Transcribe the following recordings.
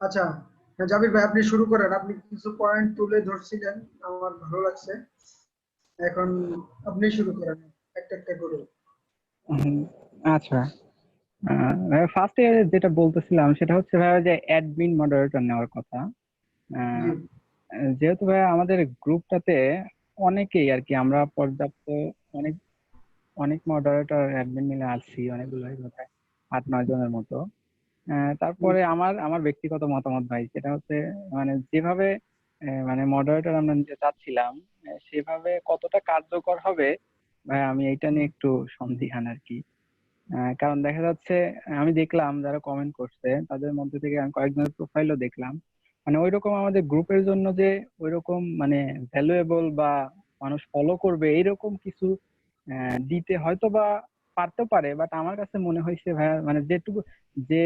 আচ্ছা, হ্যাঁ, জাবির ভাই আপনি শুরু করেন। আপনি কিছু পয়েন্ট তুলে ধরছিলেন, আমার ভালো লাগছে। এখন আপনি শুরু করেন একটা একটা করে। হুম, আচ্ছা। ফার্স্টে যেটা বলতেছিলাম সেটা হচ্ছে ভাইয়া যে অ্যাডমিন মডারেটর নেওয়ার কথা। জি। আহ, যেহেতু ভাইয়া আমাদের গ্রুপটাতে অনেকেই আর কি আমরা পর্যাপ্ত অনেক অনেক মডারেটর অ্যাডমিন মিলে আছি অনেকগুলো, প্রায় 8-9 জনের মতো। হুম, তারপরে আমার আমার ব্যক্তিগত মতামত ভাই, সেটা হচ্ছে মানে যেভাবে মানে মডারেটর আমরা নিতে চাচ্ছিলাম, সেভাবে কতটা কার্যকর হবে ভাই, আমি এইটা নিয়ে একটু সন্দিহান আর কি। কারণ দেখা যাচ্ছে আমি দেখলাম যারা কমেন্ট করছে তাদের মধ্যে থেকে আমি কয়েকজনের প্রোফাইলও দেখলাম, মানে ওইরকম আমাদের গ্রুপের জন্য যে ওইরকম মানে ভ্যালুয়েবল বা মানুষ ফলো করবে এইরকম কিছু দিতে হয়তো বা পারতেও পারে, বাট আমার কাছে মনে হয়েছে ভাইয়া মানে যেটুকু যে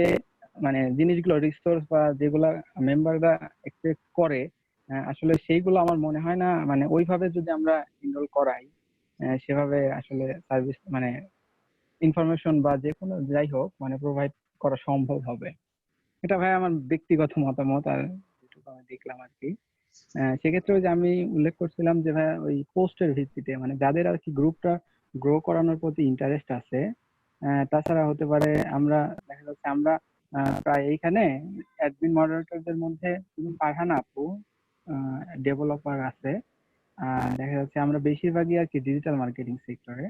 মানে জিনিসগুলো রিসোর্স বা যেগুলা মেম্বাররা এক্সপেক্ট করে, আসলে সেইগুলো আমার মনে হয় না মানে ওইভাবে যদি আমরা ইনরোল করাই, সেভাবে আসলে সার্ভিস মানে ইনফরমেশন বা যে কোনো যাই হোক মানে প্রোভাইড করা সম্ভব হবে। এটা ভাই আমার ব্যক্তিগত মতামত, আর যেটুকু আমি দেখলাম আর কি। সেক্ষেত্রে ওই যে আমি উল্লেখ করছিলাম যে ভাই ওই পোস্টের ভিত্তিতে মানে যাদের আর কি গ্রুপটা গ্রো করানোর প্রতি ইন্টারেস্ট আছে, তাছাড়া হতে পারে আমরা দেখা যাচ্ছে আমরা প্রায় এইখানে অ্যাডমিন মডারেটরদের মধ্যে শুধু ফারহানা আপু ডেভেলপার আছে, দেখা যাচ্ছে আমরা বেশিরভাগই আর কি ডিজিটাল মার্কেটিং সেক্টরে,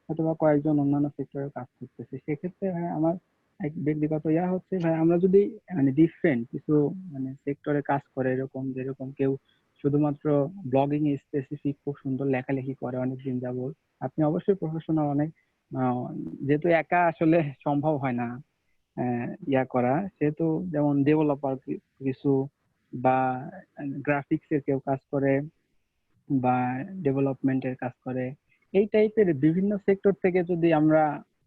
অথবা কয়েকজন অন্যান্য সেক্টরে কাজ করতেছে। সেক্ষেত্রে ভাই আমার এক ব্যক্তিগত ইয়া হচ্ছে ভাই আমরা যদি মানে ডিফারেন্ট কিছু মানে সেক্টরে কাজ করে, এরকম যেরকম কেউ শুধুমাত্র ব্লগিং এ স্পেসিফিক খুব সুন্দর লেখালেখি করে অনেকদিন যাবত, আপনি অবশ্যই প্রফেশনাল অনেক, আহ, যেহেতু একা আসলে সম্ভব হয় না ইয়া করা, সেহেতু যেমন ডেভেলপার কিছু বা গ্রাফিক্স এর কেউ কাজ করে বা ডেভেলপমেন্টের কাজ করে, এই টাইপের বিভিন্ন সেক্টর থেকে যদি আমরা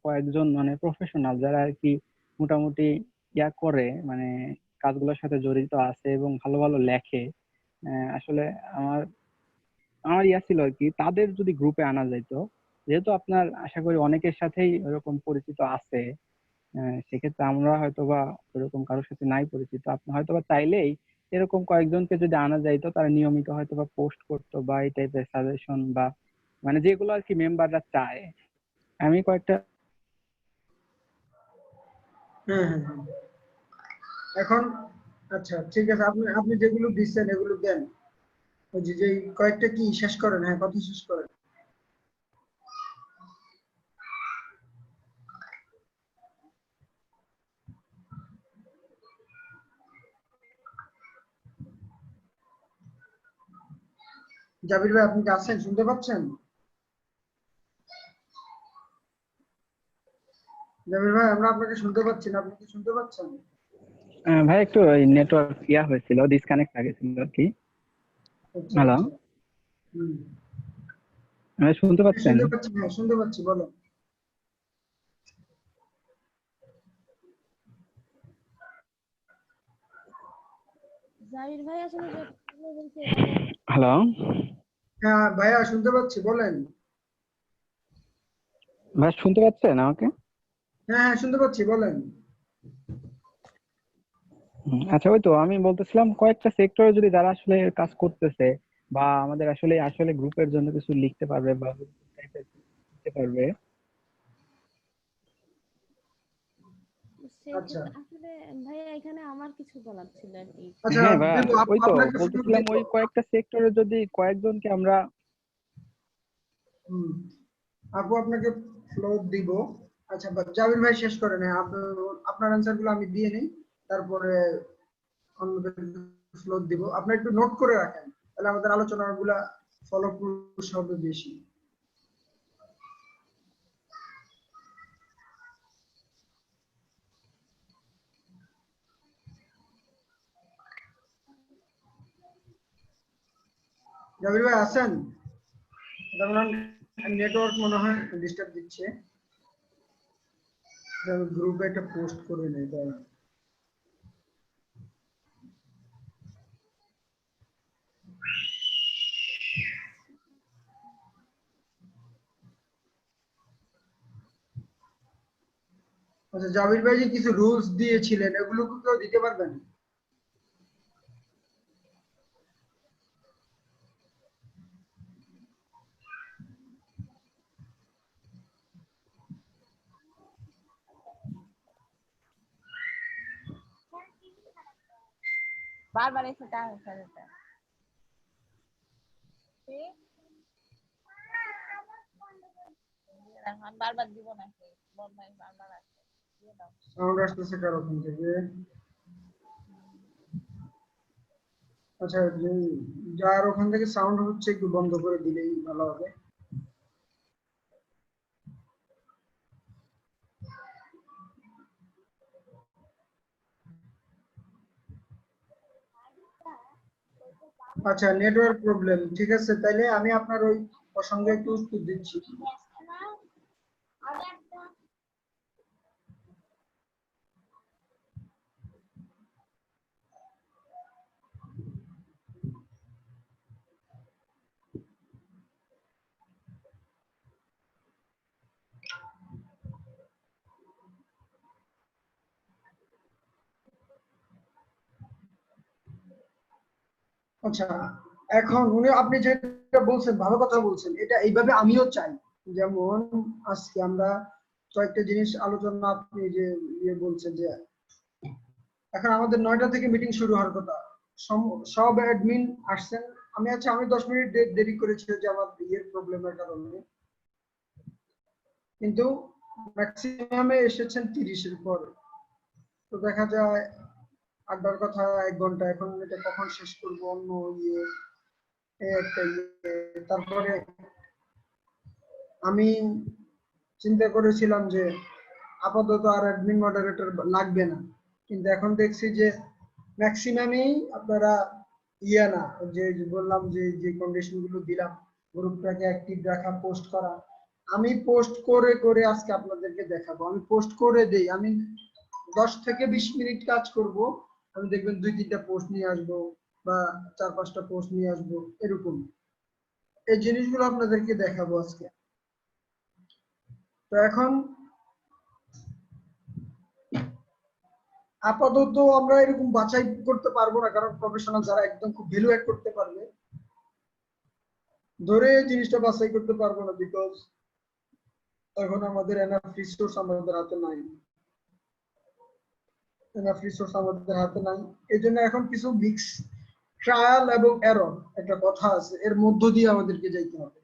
কয়েকজন মানে প্রফেশনাল যারা আর কি মোটামুটি ইয়া করে মানে কাজগুলোর সাথে জড়িত আছে এবং ভালো ভালো লেখে, আসলে আমার আমার ইয়া ছিল আর কি তাদের যদি গ্রুপে আনা যাইতো, যেহেতু আপনার আশা করি অনেকের সাথেই ওরকম পরিচিত আছে, সেক্ষেত্রে আমরা হয়তোবা ওরকম কারোর সাথে নাই পরিচিত, আপনি হয়তোবা চাইলেই এরকম কয়েকজনকে যদি আনা যাইতো তারা নিয়মিত হয়তোবা পোস্ট করতো বা এই টাইপের সাজেশন বা মানে যেগুলো আর কি মেম্বাররা চায়। আমি কয়েকটা হ্যাঁ, হ্যাঁ, হ্যাঁ। এখন আচ্ছা ঠিক আছে, আপনি আপনি যেগুলো দিচ্ছেন এগুলো দেন। ওই যে কয়েকটা কি শেষ করেন, হ্যাঁ কথা শেষ করেন। জাবির ভাই আপনি কি আছেন, শুনতে পাচ্ছেন? জাবির ভাই আমরা আপনাকে শুনতে পাচ্ছি না, আপনি কি শুনতে পাচ্ছেন? ভাই একটু নেটওয়ার্ক ইয়া হয়েছিল, ডিসকানেক্ট লাগেছিল আর কি। আচ্ছা হ্যালো, আচ্ছা। হুম। ভাই শুনতে হ্যাঁ, পাচ্ছেন? শুনতে পাচ্ছি, হ্যাঁ শুনতে পাচ্ছি, বলো। জাহির ভাই আসলে যে কথাগুলো বলছে এটা তো হ্যালো হ্যাঁ ভাইয়া শুনতে পাচ্ছি, বলেন। ভাই, শুনতে পাচ্ছেন আমাকে? হ্যাঁ হ্যাঁ শুনতে পাচ্ছি, বলেন। আচ্ছা, ওই তো আমি বলতেছিলাম কয়েকটা সেক্টরে যদি যারা আসলে কাজ করতেছে বা আমাদের আসলে আসলে গ্রুপের জন্য কিছু লিখতে পারবে বা টাইপের লিখতে পারবে। আচ্ছা সেক্ষেত্রে আসলে ভাইয়া এখানে আমার কিছু বলার ছিল আর কি। আচ্ছা, হ্যাঁ ভাই, দিব ওই তো আপনাকে ফ্লোর বলতেছিলাম দিব। ওই কয়েকটা সেক্টরে যদি কয়েকজনকে আমরা হুম, আপু আপনাকে ফ্লোর দিব। আচ্ছা জাবির ভাই শেষ করেন, হ্যাঁ আপনার আপনার অ্যান্সার গুলো আমি দিয়ে নিই, তারপরে অন্যদের ফ্লোর দিব। আপনি একটু নোট করে রাখেন, তাহলে আমাদের আলোচনাগুলা ফলপ্রসূ হবে বেশি। জাবির ভাই আছেন? যেমন নেটওয়ার্ক মনে হয় ডিস্টার্ব দিচ্ছে, গ্রুপে একটা পোস্ট করে নেই দাঁড়ান। আচ্ছা জাবির ভাই যে কিছু রুলস দিয়েছিলেন এগুলো কি কেউ দিতে পারবেন? বারবার এসে টাকা ফেলতে ঠিক আমি বারবার দিব নাকি বদমাইশ বারবার আছে দিয়ে দাও সাউন্ড আসতেছে কার ওখান থেকে? আচ্ছা, যার ওখান থেকে সাউন্ড হচ্ছে একটু বন্ধ করে দিলেই ভালো হবে। আচ্ছা, নেটওয়ার্ক প্রবলেম, ঠিক আছে, তাইলে আমি আপনার ওই প্রসঙ্গে একটু উত্তর দিচ্ছি। আচ্ছা, এখন উনি আপনি যেটা বলছেন ভালো কথা বলছেন, এটা এইভাবে আমিও চাই। যেমন আজকে আমরা কয়েকটা জিনিস আলোচনা, আপনি যে ইয়ে বলছেন যে এখন আমাদের 9টা থেকে মিটিং শুরু হওয়ার কথা, সব অ্যাডমিন আসছেন। আমি 10 মিনিট দেরি করেছি যে আমার ইয়ের প্রবলেমের কারণে, কিন্তু ম্যাক্সিমামে এসেছেন 30-এর পর। তো দেখা যায় আড্ডার কথা 1 ঘন্টা, এখন এটা কখন শেষ করবো অন্য ইয়ে একটা ইয়ে। তারপরে আমি চিন্তা করেছিলাম যে আপাতত আর অ্যাডমিন মডারেটর লাগবে না, কিন্তু এখন দেখছি যে ম্যাক্সিমামই আপনারা ইয়ে না, যে বললাম যে কন্ডিশন গুলো দিলাম, গ্রুপটাকে অ্যাক্টিভ রাখা, পোস্ট করা। আমি পোস্ট করে করে আজকে আপনাদেরকে দেখাবো, আমি পোস্ট করে দেই, আমি 10 থেকে 20 মিনিট কাজ করব, আমি দেখবেন 2-3টা পোস্ট নিয়ে আসবো বা 4-5টা পোস্ট নিয়ে আসবো, এরকম এই জিনিসগুলো আপনাদেরকে দেখাবো আজকে। তো এখন আপাতত আমরা এরকম বাছাই করতে পারবো না, কারণ প্রফেশনাল যারা একদম খুব ভ্যালু অ্যাড করতে পারবে ধরে জিনিসটা বাছাই করতে পারবো না, বিকজ এখন আমাদের এনাফ রিসোর্স আমাদের হাতে নাই, এই জন্য এখন কিছু মিক্স ট্রায়াল এবং এরর একটা কথা আছে, এর মধ্য দিয়ে আমাদেরকে যাইতে হবে,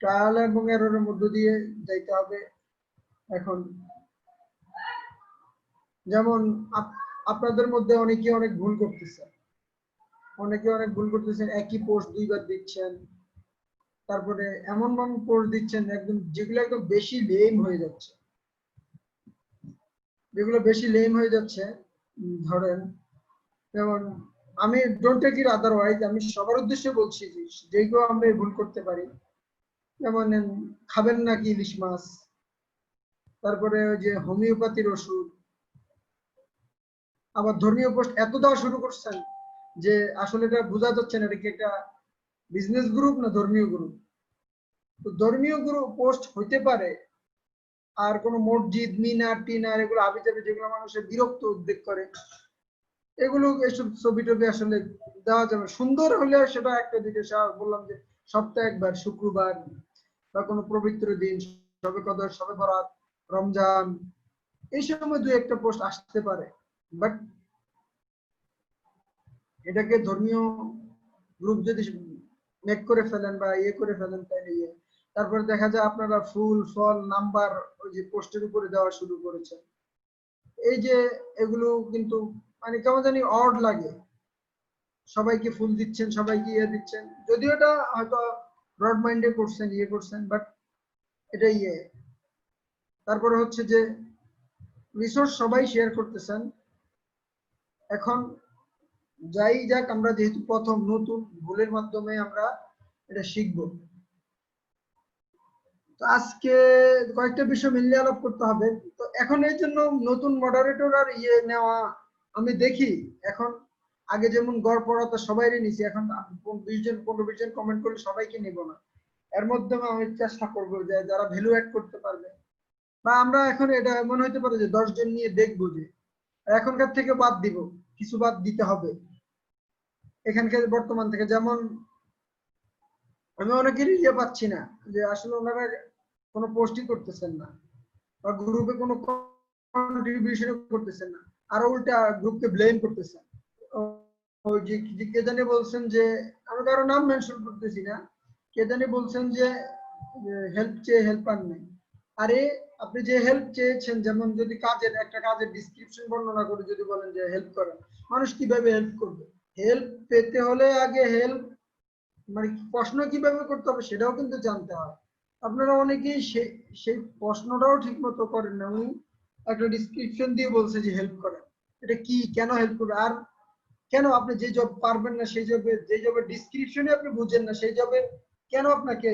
ট্রায়াল এবং এররের মধ্য দিয়ে যাইতে হবে। এখন যেমন আপনাদের মধ্যে অনেকে অনেক ভুল করতেছেন, একই পোস্ট 2বার দিচ্ছেন, তারপরে এমন পোস্ট দিচ্ছেন একদম যেগুলো একদম বেশি লেম হয়ে যাচ্ছে, ধরেন যেমন আমি ডোন্ট টেক ইট আদারওয়াইজ, আমি সবার উদ্দেশ্যে বলছি যে কেউ আমরা এই ভুল করতে পারি। যেমন খাবেন নাকি ইলিশ মাছ, তারপরে ওই যে হোমিওপ্যাথির ওষুধ, আবার ধর্মীয় পোস্ট এত দেওয়া শুরু করছেন যে আসলে এটা বোঝা যাচ্ছে না এটা কি একটা বিজনেস গ্রুপ না ধর্মীয় গ্রুপ। তো ধর্মীয় গ্রুপ পোস্ট হইতে পারে, আর কোন মসজিদ মিনার টিনার এগুলো আবিজাবি যেগুলো মানুষের বিরক্ত উদ্বেগ করে, এগুলো এসব ছবি টবি আসলে দেওয়া যাবে, সুন্দর হলে সেটা একটা দিকে বললাম যে সপ্তাহে একবার শুক্রবার বা কোনো পবিত্র দিন, সবে কদর, সবে বরাত, রমজান, এই সময় 2-1টা পোস্ট আসতে পারে, বাট এটাকে ধর্মীয় গ্রুপ যদি মেক করে ফেলেন বা ইয়ে করে ফেলেন তাহলে ইয়ে। তারপরে দেখা যায় আপনারা ফুল ফল নাম্বার ওই যে পোস্টের উপরে দেওয়া শুরু করেছেন, এই যে এগুলো কিন্তু মানে কেমন জানি অড লাগে, সবাইকে ফুল দিচ্ছেন, সবাইকে ইয়ে দিচ্ছেন, যদিও এটা হয়তো ব্রড মাইন্ডে করছেন, ইয়ে করছেন, বাট এটা ইয়ে। তারপরে হচ্ছে যে রিসোর্স সবাই শেয়ার করতেছেন। এখন যাই যাক, আমরা যেহেতু প্রথম নতুন, ভুলের মাধ্যমে আমরা এটা শিখবো। তো আজকে কয়েকটা বিষয় মিলিয়ে আলাপ করতে হবে। তো এখন এই জন্য নতুন মডারেটর আর ইয়ে নেওয়া, আমি দেখি এখন আগে যেমন গড় পড়াতো সবাইরই নিছি, এখন 20 জন 15-20 জন কমেন্ট করলে সবাইকে নিব না, এর মধ্যে আমি চেষ্টা করবো যে যারা ভ্যালু অ্যাড করতে পারবে, বা আমরা এখন এটা মনে হতে পারে যে 10 জন নিয়ে দেখবো, যে এখনকার থেকে বাদ দিব, কিছু বাদ দিতে হবে এখানকার বর্তমান থেকে। যেমন আমি অনেকেরই ইয়ে পাচ্ছি না, যে আসলে ওনারা কোনো পোস্টই করতেছেন না বা গ্রুপে কোনো কন্ট্রিবিউশন করতেছেন না, আর উল্টা গ্রুপকে ব্লেম করতেছেন। ওই যে কে জানি বলছেন যে, আমি কারো নাম মেনশন করতেছি না, কে জানি বলছেন যে হেল্প চেয়ে হেল্পার নেই। আরে আপনি যে হেল্প চেয়েছেন, যেমন যদি একটা কাজের ডিসক্রিপশন বর্ণনা করে যদি বলেন যে হেল্প করেন, মানুষ কিভাবে হেল্প করবে? হেল্প পেতে হলে আগে হেল্প মানে প্রশ্ন কিভাবে করতে হবে সেটাও কিন্তু জানতে হয়। আপনারা অনেকেই সেই প্রশ্নটাও ঠিক মতো করেন না। উনি একটা ডিসক্রিপশন দিয়ে বলছে যে হেল্প করেন, এটা কি, কেন হেল্প করবে? আর কেন আপনি যে জব পারবেন না, সেই জবে, যে জবের ডিসক্রিপশনে আপনি বুঝেন না, সেই জবে কেন আপনাকে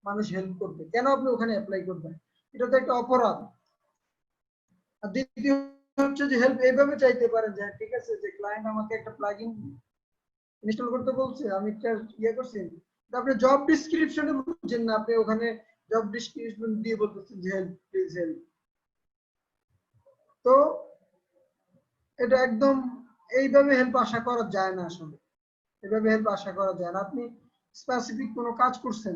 মানুষ হেল্প করবে? কেন আপনি ওখানে অ্যাপ্লাই করবেন? এটা তো একটা অপরাধ। আর দ্বিতীয় হচ্ছে যে হেল্প এইভাবে চাইতে পারেন যে ঠিক আছে, যে ক্লায়েন্ট আমাকে একটা প্লাগইন ইনস্টল করতে বলছে, আমি একটা ইয়ে করছি, আপনি জব ডিসক্রিপশনে বুঝছেন না, আপনি ওখানে জব ডিসক্রিপশন দিয়ে বলতেছেন যে হেল্প, প্লিজ হেল্প। তো এটা একদম এইভাবে হেল্প আশা করা যায় না। আসলে এভাবে হেল্প আশা করা যায় না। আপনি স্পেসিফিক কোনো কাজ করছেন,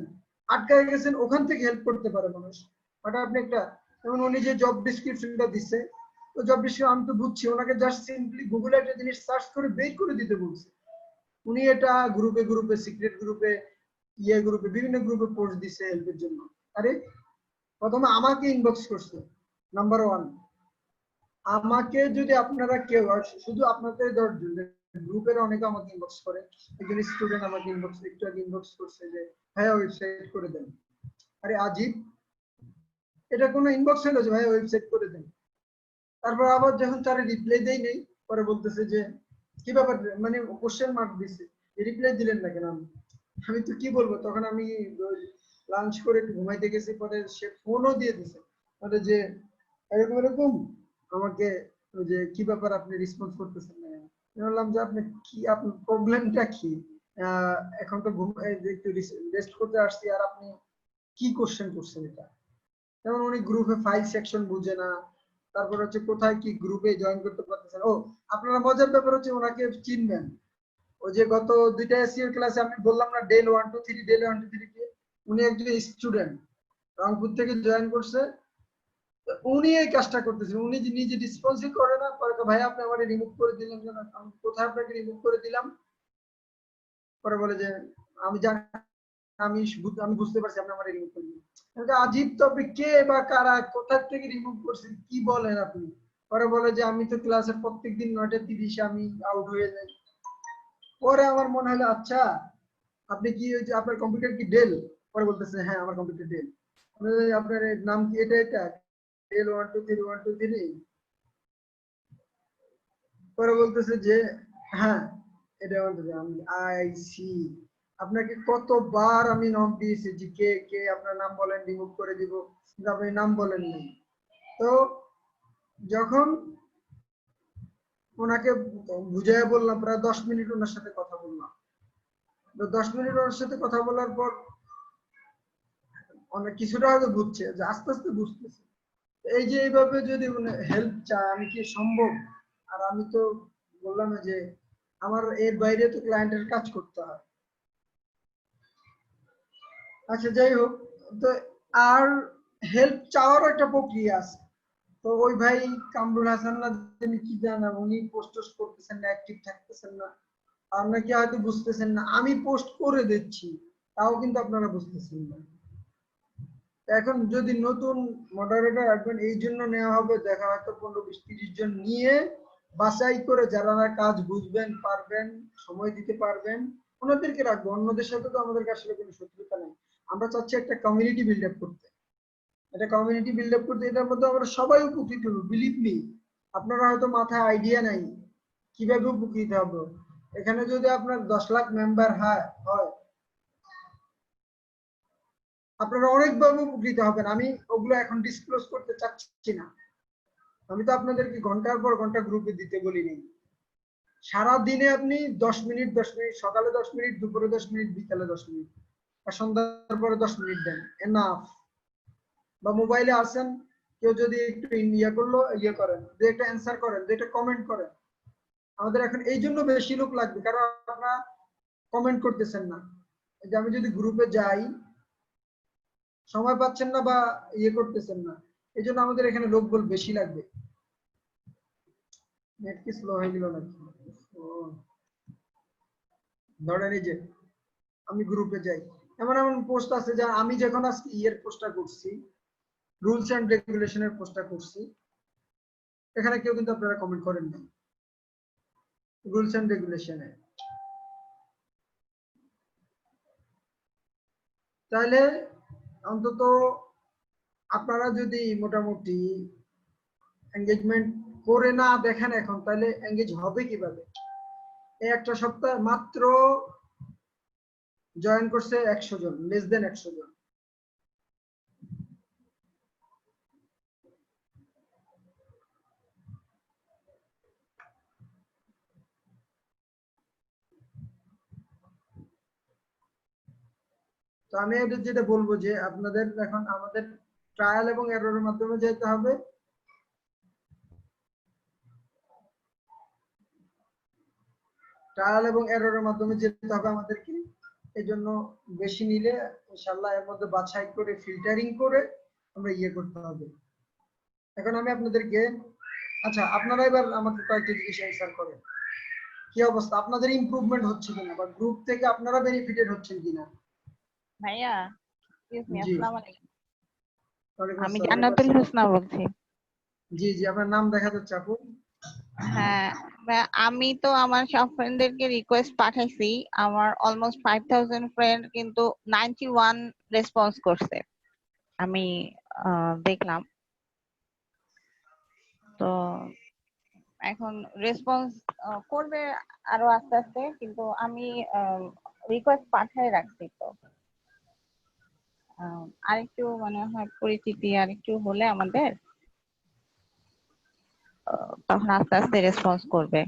আটকায় গেছেন, ওখান থেকে হেল্প করতে পারে মানুষ। বাট আপনি একটা, যেমন উনি যে জব ডিসক্রিপশনটা দিচ্ছে, তো জব ডিসক্রিপশন আমি তো বুঝছি, ওনাকে জাস্ট সিম্পলি গুগলে একটা জিনিস সার্চ করে বের করে দিতে বলছে। উনি এটা গ্রুপে গ্রুপে, সিক্রেট গ্রুপে, গ্রুপে, বিভিন্ন গ্রুপে পোস্ট দিচ্ছে হেল্পের জন্য। আরে প্রথমে আমাকে ইনবক্স করছে, নাম্বার ওয়ান। আমাকে যদি আপনারা কেউ, শুধু আপনাদের গ্রুপের অনেকে আমাকে ইনবক্স করে, একজন স্টুডেন্ট আমাকে একটু আগে ইনবক্স করছে যে ভাইয়া ওয়েবসাইট করে দেন। আরে আজিব, এটা কোনো ইনবক্স হলো যে ভাইয়া ওয়েবসাইট করে দেন? তারপর আবার যখন তারা রিপ্লাই দেই নেই, পরে বলতেছে যে কি ব্যাপার, মানে কোশ্চেন মার্ক দিছে, রিপ্লাই দিলেন না কেন? আমি তো কি বলবো, তখন আমি লাঞ্চ করে একটু ঘুমাইতে গেছি, পরে সে ফোনও দিয়ে দিছে, মানে যে এরকম এরকম আমাকে, ওই যে কি ব্যাপার আপনি রেসপন্স করতেছেন না? আমি বললাম যে আপনি কি, আপনার প্রবলেমটা কি? এখন তো একটু রেস্ট করতে আসছি, আর আপনি কি কোশ্চেন করছেন এটা? যেমন উনি গ্রুপে ফাইল সেকশন বুঝে না, তারপর হচ্ছে কোথায় কি গ্রুপে জয়েন করতে পারতেছেন। ও আপনারা মজার ব্যাপার হচ্ছে ওনাকে চিনবেন, ওই যে গত দুইটা এসিওর ক্লাসে আমি বললাম না, ডেল 1 2 3, ডেল 1 2 3 কে, উনি একজন স্টুডেন্ট রংপুর থেকে জয়েন করছে। উনি এই কাজটা করতেছেন, উনি নিজে রেসপন্সই করে না, পরে তো ভাই আপনি আমাকে রিমুভ করে দিলেন কেন? আমি কোথায় আপনাকে রিমুভ করে দিলাম? পরে বলে যে আমি জানি, আমি বুঝতে পারছি আপনি আমার রিমুভ করে দিলেন। আজিব তো, আপনি কে বা কারা, কোথা থেকে রিমুভ করছেন, কি বলেন আপনি? পরে বলে যে আমি তো ক্লাসের প্রত্যেকদিন 9:30 আমি আউট হয়ে যাই। পরে আমার মনে হলো আচ্ছা, আপনি কি ওই যে আপনার কম্পিউটার কি ডেল? পরে বলতেছে হ্যাঁ আমার কম্পিউটার ডেল। আপনার নাম কি এটা এটা? ডেল 1 2 3 1 2 3। পরে বলতেছে যে হ্যাঁ এটা আমি আইসি। আপনাকে কতবার আমি নক দিয়েছি যে কে কে, আপনার নাম বলেন, রিমুভ করে দিব, কিন্তু আপনি নাম বলেন নাই। তো যখন ওনাকে বুঝাইয়া বললাম, প্রায় 10 মিনিট ওনার সাথে কথা বললাম। তো 10 মিনিট ওনার সাথে কথা বলার পর অনেক কিছুটা হয়তো বুঝছে, যে আস্তে আস্তে বুঝতেছে। এই যে এইভাবে যদি হেল্প চায়, আমি কি সম্ভব? আর আমি তো বললাম যে আমার এর বাইরে তো ক্লায়েন্টের কাজ করতে হয়। আচ্ছা যাই হোক, তো আর হেল্প চাওয়ার একটা প্রক্রিয়া আছে। তো ওই ভাই কামরুল হাসান না তিনি কি জানেন, উনি পোস্ট করতেছেন না, অ্যাক্টিভ থাকতেছেন না, আপনাকে হয়তো বুঝতেছেন না, আমি পোস্ট করে দিচ্ছি, তাও কিন্তু আপনারা বুঝতেছেন না। এখন যদি নতুন মডারেটর রাখবেন, এই জন্য নেওয়া হবে, দেখা হয়তো 15 20 30 জন নিয়ে বাছাই করে যারা কাজ বুঝবেন, পারবেন, সময় দিতে পারবেন, ওনাদেরকে রাখবো। অন্যদের সাথে তো আমাদের আসলে কোনো শত্রুতা নেই। আমরা চাচ্ছি একটা কমিউনিটি বিল্ড আপ করতে, এটার মধ্যে আমরা সবাই উপকৃত হবো, বিলিভ মি। আপনারা হয়তো মাথায় আইডিয়া নাই কিভাবে উপকৃত হবো। এখানে যদি আপনার 10 লাখ মেম্বার হয়, আপনারা অনেকভাবে উপকৃত হবেন। আমি ওগুলো এখন ডিসক্লোজ করতে চাচ্ছি না। আমি তো আপনাদেরকে ঘন্টার পর ঘন্টা গ্রুপে দিতে বলিনি। সারা দিনে আপনি 10 মিনিট 10 মিনিট, সকালে 10 মিনিট, দুপুরে 10 মিনিট, বিকালে 10 মিনিট, আর সন্ধ্যার পরে 10 মিনিট দেন, এনাফ। বা মোবাইলে আসেন, কেউ যদি একটু করলো, করেন, যে একটা অ্যান্সার করেন, যে একটা কমেন্ট করেন। আমাদের এখন এই জন্য বেশি লোক লাগবে, কারণ আপনারা কমেন্ট করতেছেন না। যে আমি যদি গ্রুপে যাই, সময় পাচ্ছেন না বা করতেছেন না, এই জন্য আমাদের এখানে লোকবল বেশি লাগবে। নেট কি স্লো হয়ে গেল নাকি? ও, ধরেন এই যে আমি গ্রুপে যাই, এমন এমন পোস্ট আছে যা আমি যখন আজকে ইয়ের পোস্টটা করছি, রুলস এন্ড রেগুলেশনের পোস্টটা করছি, এখানে কেউ কিন্তু আপনারা কমেন্ট করেন না রুলস এন্ড রেগুলেশনে। তাহলে অন্তত আপনারা যদি মোটামুটি এঙ্গেজমেন্ট করে না দেখেন এখন, তাহলে এঙ্গেজ হবে কিভাবে? এই একটা সপ্তাহ মাত্র জয়েন করছে 100 জন, লেস দেন 100 জন। তো আমি এটা যেটা বলবো যে আপনাদের এখন আমাদের ট্রায়াল এবং এররের মাধ্যমে যেতে হবে। ট্রায়াল এবং এররের মাধ্যমে যেতে হবে আমাদেরকে। এই জন্য বেশি নিলে ইনশাআল্লাহ এর মধ্যে বাছাই করে ফিল্টারিং করে আমরা ইয়ে করতে হবে। এখন আমি আপনাদেরকে, আচ্ছা আপনারা এবার আমাকে কয়েকটা জিনিস অ্যান্সার করেন। কি অবস্থা, আপনাদের ইমপ্রুভমেন্ট হচ্ছে কিনা বা গ্রুপ থেকে আপনারা বেনিফিটেড হচ্ছেন কিনা? ভাইয়া এক্সকিউজ মি, জি, আসসালামু আলাইকুম। ওয়ালাইকুম আমি আসসালাম। জান্নাতুল হোসনা বলছি। জি জি, আপনার নাম দেখা যাচ্ছে আপু। হ্যাঁ ভাইয়া, আমি তো আমার সব ফ্রেন্ডদেরকে রিকোয়েস্ট পাঠাইছি। আমার অলমোস্ট 5000 ফ্রেন্ড, কিন্তু 91 রেসপন্স করছে আমি দেখলাম। তো এখন রেসপন্স করবে আরো আস্তে আস্তে, কিন্তু আমি রিকোয়েস্ট পাঠাই রাখছি। তো আরেকটু মনে হয় পরিচিতি আরেকটু হলে আমাদের তখন আস্তে আস্তে রেসপন্স করবে।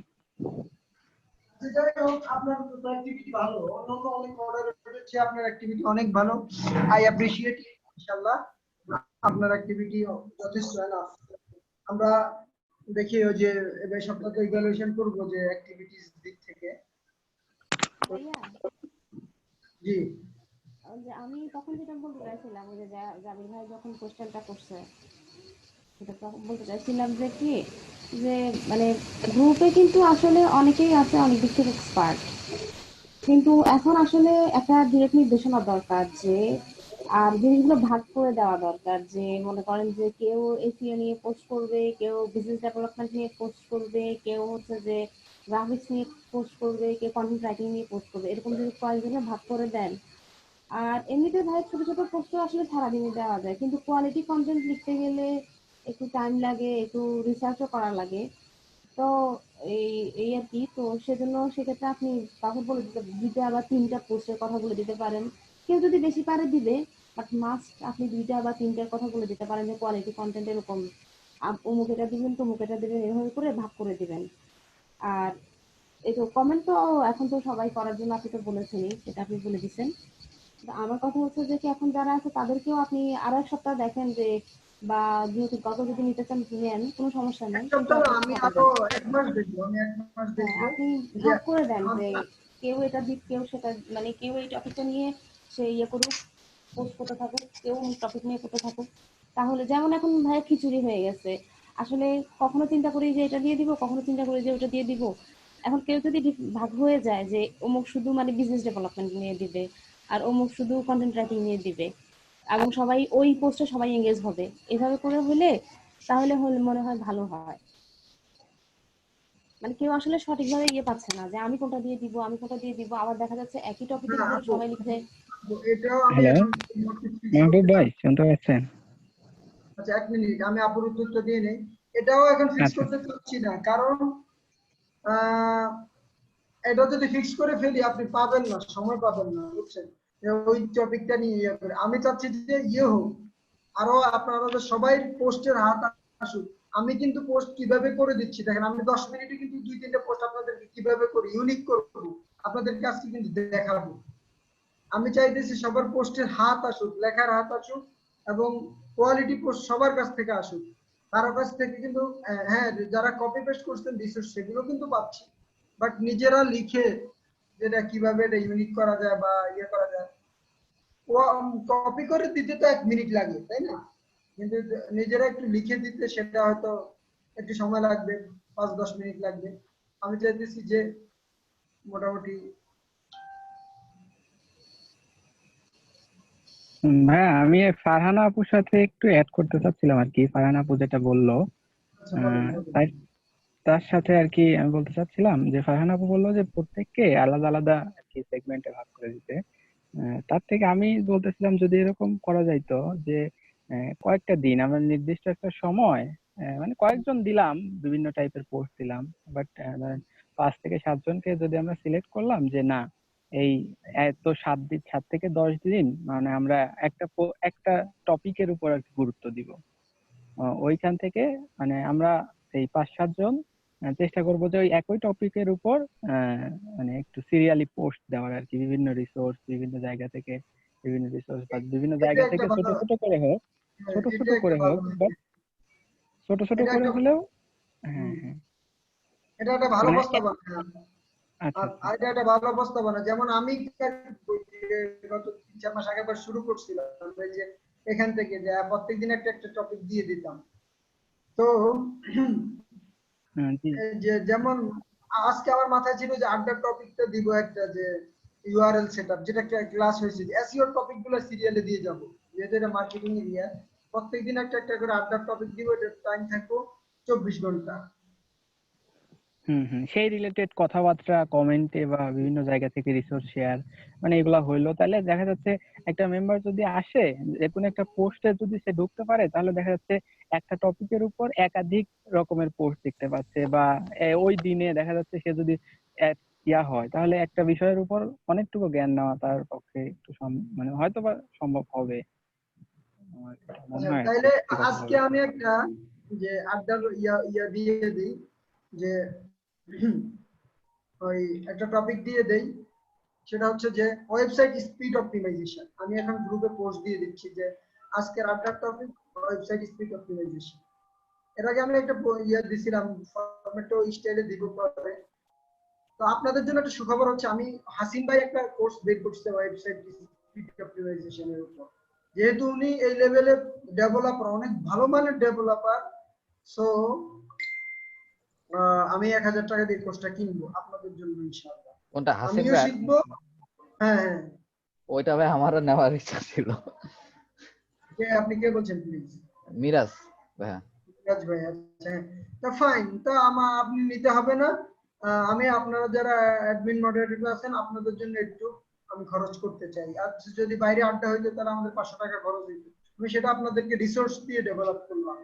যাই হোক, আপনার অ্যাক্টিভিটি ভালো, অন্যান্য অনেক মডারেটরের চেয়ে আপনার অ্যাক্টিভিটি অনেক ভালো। আই অ্যাপ্রিশিয়েট ইনশাআল্লাহ। আপনার অ্যাক্টিভিটি যথেষ্ট এনাফ। আমরা দেখি ওই যে এবার সপ্তাহে ইভ্যালুয়েশন করব যে অ্যাক্টিভিটিস দিক থেকে। ভাইয়া, জি যে আমি তখন যেটা বলতে চাইছিলাম, ওই যে জাবির ভাই যখন কোশ্চেনটা করছে, সেটা তখন বলতে চাইছিলাম যে কি, যে মানে গ্রুপে কিন্তু আসলে অনেকেই আছে অনেক দিক থেকে এক্সপার্ট, কিন্তু এখন আসলে একটা ডিরেক্ট নির্দেশনা দরকার যে আর জিনিসগুলো ভাগ করে দেওয়া দরকার। যে মনে করেন যে কেউ এসিও নিয়ে পোস্ট করবে, কেউ বিজনেস ডেভেলপমেন্ট নিয়ে পোস্ট করবে, কেউ হচ্ছে যে গ্রাফিক্স নিয়ে পোস্ট করবে, কেউ কন্টেন্ট রাইটিং নিয়ে পোস্ট করবে, এরকম যদি কয়েকজনে ভাগ করে দেন। আর এমনিতে ভাই ছোট ছোট পোস্ট আসলে সারাদিনে দেওয়া যায়, কিন্তু কোয়ালিটি কন্টেন্ট লিখতে গেলে একটু টাইম লাগে, একটু রিসার্চও করা লাগে। তো এই এই আর কি, তো সেজন্য সেক্ষেত্রে আপনি কাউকে বলে দিতে দুইটা বা তিনটা পোস্টের কথা বলে দিতে পারেন। কেউ যদি বেশি পারে দিবে, বাট মাস্ট আপনি দুইটা বা তিনটার কথা বলে দিতে পারেন যে কোয়ালিটি কন্টেন্ট এরকম, অমুক এটা দিবেন তমুক এটা দিবেন, এভাবে করে ভাগ করে দিবেন। আর এই তো কমেন্ট তো এখন তো সবাই করার জন্য আপনি তো বলেছেনই, সেটা আপনি বলে দিচ্ছেন। আমার কথা হচ্ছে যে কি, এখন যারা আছে তাদেরকেও আপনি আরো এক সপ্তাহ দেখেন যে, বা যেহেতু গত যদি নিতে চান নেন, কোনো সমস্যা এক নেই, কিন্তু সপ্তাহ না, আপনি আমি সময় আরো দেন। 1 মাস দেখবো, আমি 1 মাস হ্যাঁ, দেখবো আপনি যে ভাগ করে দেন যে আমার- কেউ এটা দিক, কেউ সেটা, মানে কেউ এই টপিকটা নিয়ে সে ইয়ে করুক, পোস্ট করতে থাকুক, কেউ টপিক নিয়ে করতে থাকুক। তাহলে যেমন এখন ভাই খিচুড়ি হয়ে গেছে, আসলে কখনো চিন্তা করি যে এটা দিয়ে দিব, কখনো চিন্তা করি যে ওটা দিয়ে দিব। এখন কেউ যদি ভাগ হয়ে যায় যে অমুক শুধু মানে বিজনেস ডেভেলপমেন্ট নিয়ে দিবে, আর অমুক শুধু কন্টেন্ট রাইটিং নিয়ে দিবে, এবং সবাই ওই পোস্টে সবাই এঙ্গেজ হবে, এভাবে করে হলে তাহলে হলে মনে হয় ভালো হয়। মানে কেউ আসলে সঠিকভাবে ইয়ে পাচ্ছে না যে আমি কোনটা দিয়ে দিব, আমি কোনটা দিয়ে দিব, আবার দেখা যাচ্ছে একই টপিকের না উপরে আপু, সবাই লিখছে। এটাও আমি হ্যালো, এখন ফিক্স মাহবুব করতে ভাই চাচ্ছি। শুনতে পাচ্ছেন? আচ্ছা 1 মিনিট, আমি আপুর উত্তরটা দিয়ে নেই। এটাও এখন ফিক্স আচ্ছা, করতে চাচ্ছি না, কারণ আহ এটা যদি ফিক্স করে ফেলি আপনি পাবেন না, সময় পাবেন না, বুঝছেন? যে ওই টপিকটা নিয়ে ইয়ে করে আমি চাচ্ছি যে ইয়ে হোক, আরো আপনারা যে সবাই পোস্টের হাত আসুক। আমি কিন্তু পোস্ট কিভাবে করে দিচ্ছি দেখেন, আমি 10 মিনিটে কিন্তু 2-3টে পোস্ট আপনাদেরকে কিভাবে করি ইউনিক করবো আপনাদেরকে আজকে কিন্তু দেখাবো। আমি চাইতেছি সবার পোস্টের হাত আসুক, লেখার হাত আসুক, এবং কোয়ালিটি পোস্ট সবার কাছ থেকে আসুক। কারো কাছ থেকে কিন্তু হ্যাঁ, যারা কপি পেস্ট করছেন রিসোর্স সেগুলো কিন্তু পাচ্ছি, বাট নিজেরা লিখে যেটা কিভাবে এটা ইউনিক করা যায় বা ইয়ে করা যায়, কপি করে দিতে তো 1 মিনিট লাগে, তাই না? কিন্তু নিজেরা একটু লিখে দিতে সেটা হয়তো একটু সময় লাগবে। 5-10 মিনিট লাগবে। আমি চাইতেছি যে মোটামুটি ভাইয়া আমি ফারহানা আপুর সাথে একটু অ্যাড করতে চাচ্ছিলাম আর কি, ফারহানা আপু যেটা বললো আচ্ছা বলেন বলেন। তাই তার সাথে আর কি আমি বলতে চাচ্ছিলাম যে ফারহানা আপু বললো যে প্রত্যেককে আলাদা আলাদা আর কি সেগমেন্টে ভাগ করে দিতে। তার থেকে আমি বলতেছিলাম যদি এরকম করা যাইতো যে কয়েকটা দিন আমরা নির্দিষ্ট একটা সময় মানে কয়েকজন দিলাম, বিভিন্ন টাইপের পোস্ট দিলাম, বাট 5 থেকে 7 জনকে যদি আমরা সিলেক্ট করলাম যে না এই এত 7 দিন 7 থেকে 10 দিন মানে আমরা একটা টপিকের উপর আর কি গুরুত্ব দিব। ওইখান থেকে মানে আমরা এই 5-7 জন চেষ্টা করব যে ওই একই টপিকের উপর মানে একটু সিরিয়ালি পোস্ট দেওয়ার আর কি, বিভিন্ন রিসোর্স বিভিন্ন জায়গা থেকে, বিভিন্ন রিসোর্স বা বিভিন্ন এটা জায়গা একটা থেকে ছোট ভালো, ছোট করে হোক, হ্যাঁ, ছোট ছোট এটা একটা করে ভালো, হোক, বাট ছোট ছোট এটা করে একটা হলেও হ্যাঁ হুম, হ্যাঁ এটা একটা ভালো মানে প্রস্তাবনা। আচ্ছা আর আচ্ছা এটা একটা ভালো প্রস্তাবনা। যেমন আমি গত 3-4 মাস আগে একবার শুরু করছিলাম এই যে এখান থেকে যে প্রত্যেকদিন একটা একটা টপিক দিয়ে দিতাম। তো জি এই যে যেমন আজকে আমার মাথায় ছিল যে আড্ডার টপিকটা দিব একটা যে ইউআরএল সেটআপ, যেটা ক্লাস হয়েছে যে এসইও টপিক গুলো সিরিয়ালে দিয়ে যাব, যেহেতু এটা মার্কেটিং এরিয়া। প্রত্যেকদিন একটা একটা করে আড্ডার টপিক দিব, এটা টাইম থাকবো 24 ঘন্টা। সেই রিলেটেড কথাবার্তা কমেন্টে বা বিভিন্ন জায়গা থেকে রিসোর্স শেয়ার মানে এগুলা হইলো, তাহলে দেখা যাচ্ছে একটা মেম্বার যদি আসে যে কোনো একটা পোস্টে যদি সে ঢুকতে পারে তাহলে দেখা যাচ্ছে একটা টপিকের উপর একাধিক রকমের পোস্ট দেখতে পাচ্ছে, বা ওই দিনে দেখা যাচ্ছে সে যদি ইয়া হয় তাহলে একটা বিষয়ের উপর অনেকটুকু জ্ঞান নেওয়া তার পক্ষে একটু মানে হয়তো বা সম্ভব হবে। আমার এটা মনে আচ্ছা হয় আর কি তাইলে আজকে ব্যক্তিগতভাবে। আমি একটা যে আড্ডার ইয়া ইয়া দিয়ে দিই যে ওই একটা টপিক দিয়ে দেই, সেটা হচ্ছে যে ওয়েবসাইট স্পিড অপটিমাইজেশন। আমি এখন গ্রুপে পোস্ট দিয়ে দিচ্ছি যে আজকের আড্ডার টপিক ওয়েবসাইট স্পিড অপটিমাইজেশন। এর আগে আমি একটা ইয়া দিছিলাম, ফরম্যাটও স্টাইলে দিব পরে। তো আপনাদের জন্য একটা সুখবর হচ্ছে আমি হাসিন ভাই একটা কোর্স বের করছে ওয়েবসাইট স্পিড অপটিমাইজেশনের উপর। যেহেতু উনি এই লেভেলে ডেভেলপার, অনেক ভালো মানের ডেভেলপার, সো আমি 1000 টাকা দিয়ে কোর্সটা কিনবো আপনাদের জন্য ইনশাআল্লাহ। কোনটা, হাসিন আমিও ভাই? শিখবো। হ্যাঁ হ্যাঁ। ওইটা ভাই আমারও নেওয়ার ইচ্ছা ছিল। আপনি কে বলছেন প্লিজ? মিরাজ ভাইয়া। রাজ ভাই, আচ্ছা তো ফাইন, তো আপনি নিতে হবে না। আমি আপনারা যারা অ্যাডমিন মডারেটর আছেন আপনাদের জন্য একটু আমি খরচ করতে চাই। আর যদি বাইরে আড্ডা হইতো তাহলে আমাদের 500 টাকা খরচ হইতো, আমি সেটা আপনাদেরকে রিসোর্স দিয়ে ডেভেলপ করলাম।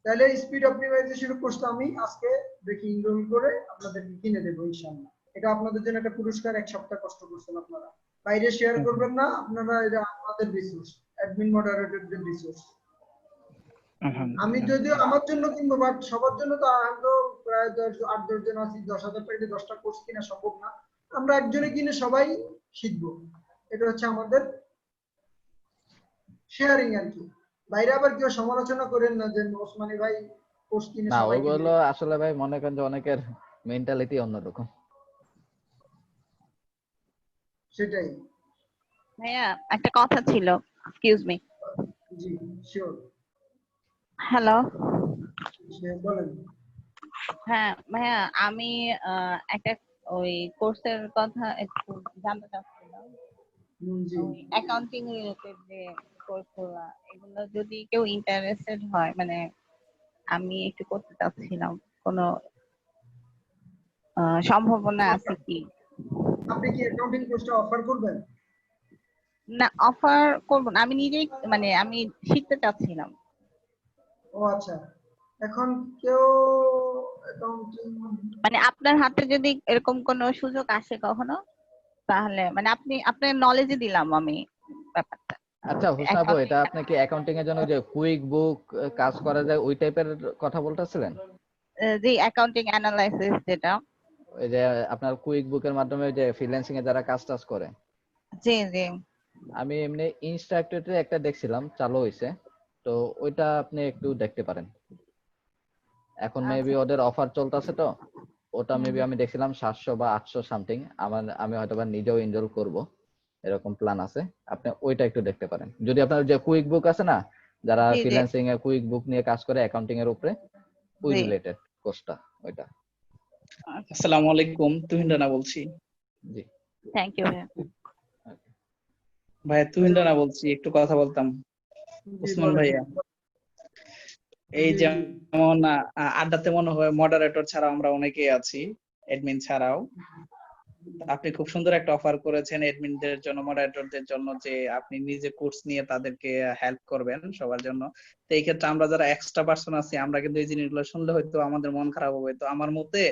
তাহলে স্পিড অপটিমাইজেশন কোর্সটা আমি আজকে দেখি ইনরোল করে আপনাদেরকে কিনে দেবো ইনশাআল্লাহ। এটা আপনাদের জন্য একটা পুরস্কার, 1 সপ্তাহ কষ্ট করছেন আপনারা। বাইরে শেয়ার করবেন না আপনারা, এটা আমাদের রিসোর্স, অ্যাডমিন মডারেটরদের রিসোর্স। আমি আলহামদুলিল্লাহ। যদিও আমার জন্য কিনবো, বাট সবার জন্য তো আমরা প্রায় 8-10 জন আছি, 10,000 টাকা দিয়ে 10টা কোর্স কিনা সম্ভব না। আমরা একজনে কিনে সবাই শিখবো, এটা হচ্ছে আমাদের শেয়ারিং আর কি। বাইরে আবার কেউ সমালোচনা করেন না যে ওসমানী ভাই কোর্স কিনে না, সবাইকে ওইগুলো দিয়ে। আসলে ভাই মনে করেন যে অনেকের মেন্টালিটি অন্যরকম। সেটাই। ভাইয়া একটা কথা ছিল, এক্সকিউজ মি। জি শিওর, হ্যালো। বলেন। হ্যাঁ ভাইয়া, আমি একটা ওই কোর্সের কথা একটু জানতে চাচ্ছিলাম। জি ওই অ্যাকাউন্টিং রিলেটেড যে কোর্সগুলো, এগুলো যদি কেউ ইন্টারেস্টেড হয়, মানে আমি একটু করতে চাচ্ছিলাম, কোনো সম্ভাবনা আছে কি? আপনি কি অ্যাকাউন্টিং কোর্সটা অফার করবেন? না, অফার করব না, আমি নিজেই মানে আমি শিখতে চাচ্ছিলাম। ও আচ্ছা, এখন কেউ অ্যাকাউন্টিং, মানে আপনার হাতে যদি এরকম কোনো সুযোগ আসে কখনো, তাহলে মানে আপনার নলেজে দিলাম আমি ব্যাপারটা। আচ্ছা হোসনা আপু, অ্যাকাউন্টিং এটা আপনি কি অ্যাকাউন্টিং এর জন্য যে কুইক বুক কাজ করা যায় ওই টাইপের কথা বলতেছিলেন? যে অ্যাকাউন্টিং অ্যানালাইসিস যেটা। ওই যে আপনার কুইক বুকের মাধ্যমে যে ফ্রিল্যান্সিং এ যারা কাজ টাজ করে। জি জি। আমি এমনি ইনস্ট্রাক্টরে একটা দেখছিলাম, চালু হয়েছে, তো ওইটা আপনি একটু দেখতে পারেন। এখন মেবি আচ্ছা। ওদের অফার চলতেছে, তো ওটা মেবি হুম। আমি দেখছিলাম 700 বা 800 সামথিং। আমি হয়তো বা নিজেও এনরোল করব, এরকম প্ল্যান আছে। আপনি ওইটা একটু দেখতে পারেন যদি আপনার যে কুইক বুক আছে না, যারা জি জি ফ্রিল্যান্সিং এ কুইক বুক নিয়ে কাজ করে অ্যাকাউন্টিং এর উপরে, ওই জি। রিলেটেড। কোর্সটা ওইটা। আসসালামু আলাইকুম, তুহিন রানা বলছি। জি থ্যাংক ইউ। ভাইয়া তুহিন রানা বলছি, একটু কথা বলতাম। জি উসমান বলেন। ভাইয়া, এই জি, জি। যেমন আড্ডাতে মনে হয় মডারেটর ছাড়া আমরা অনেকেই আছি, অ্যাডমিন ছাড়াও। আপনি খুব সুন্দর একটা অফার করেছেন অ্যাডমিনদের জন্য, মডারেটরদের জন্য, যে আপনি নিজে কোর্স নিয়ে তাদেরকে হেল্প করবেন সবার জন্য। তো এই ক্ষেত্রে আমরা যারা এক্সট্রা পার্সন আছি, আমরা কিন্তু এই জিনিসগুলো শুনলে হয়তো আমাদের মন খারাপ হবে। তো আমার মতে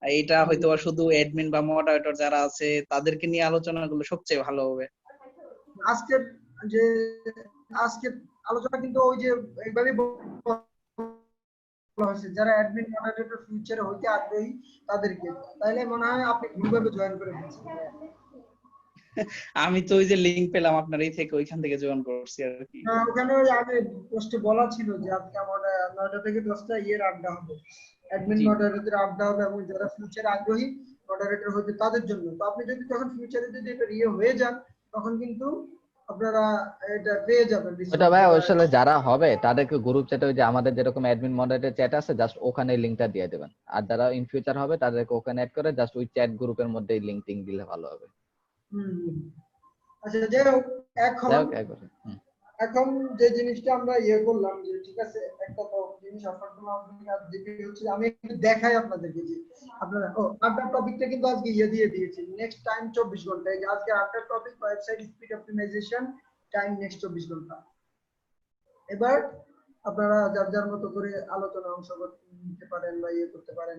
এটা হয়তো শুধু অ্যাডমিন বা মডারেটর যারা আছে তাদেরকে নিয়ে আলোচনাগুলো সবচেয়ে ভালো হবে। আজকে যে আজকে আলোচনা কিন্তু ওই যে এইভাবে বলা হয়েছে, যারা অ্যাডমিন মডারেটর ফিউচারে হইতে আগ্রহী তাদেরকে, তাইলে মনে হয় আপনি ভুলভাবে জয়েন করে ফেলছেন। আমি তো ওই যে লিংক পেলাম আপনার এই থেকে, ওইখান থেকে জয়েন করছি আর কি। ওখানে ওই আগে পোস্টে বলা ছিল যে আজকে আমাদের 9টা থেকে 10টা আড্ডা হবে, অ্যাডমিন জি। মডারেটর আড্ডা হবে, এবং যারা ফিউচারে আগ্রহী মডারেটর হতে তাদের জন্য। তো আপনি যদি তখন ফিউচারে যদি এটা হয়ে যান, তখন কিন্তু আপনারা এটা পেয়ে যাবেন। ওটা ভাই আসলে যারা হবে তাদেরকে গ্রুপ চ্যাটে, ওই যে আমাদের যেরকম অ্যাডমিন মডারেটর চ্যাট আছে, জাস্ট ওখানে লিংকটা দিয়ে দেবেন। আর যারা ইন ফিউচার হবে তাদেরকে ওখানে অ্যাড করে জাস্ট ওই চ্যাট গ্রুপের মধ্যে লিংক টিং দিলে ভালো হবে। আচ্ছা, যাই হোক, এখন যাই হোক একবারে এখন যে জিনিসটা আমরা করলাম, যে ঠিক আছে একটা তো জিনিস অফার করলাম আপনাকে, আর যেটি হচ্ছে আমি একটু দেখাই আপনাদেরকে যে আপনারা আড্ডার টপিকটা কিন্তু আজকে দিয়ে দিয়েছি, নেক্সট টাইম 24 ঘন্টা। এই যে আজকে আড্ডার topic website speed optimisation, time next 24 ঘন্টা। এবার আপনারা যার যার মতো করে আলোচনা অংশগ্রহণ নিতে পারেন বা করতে পারেন।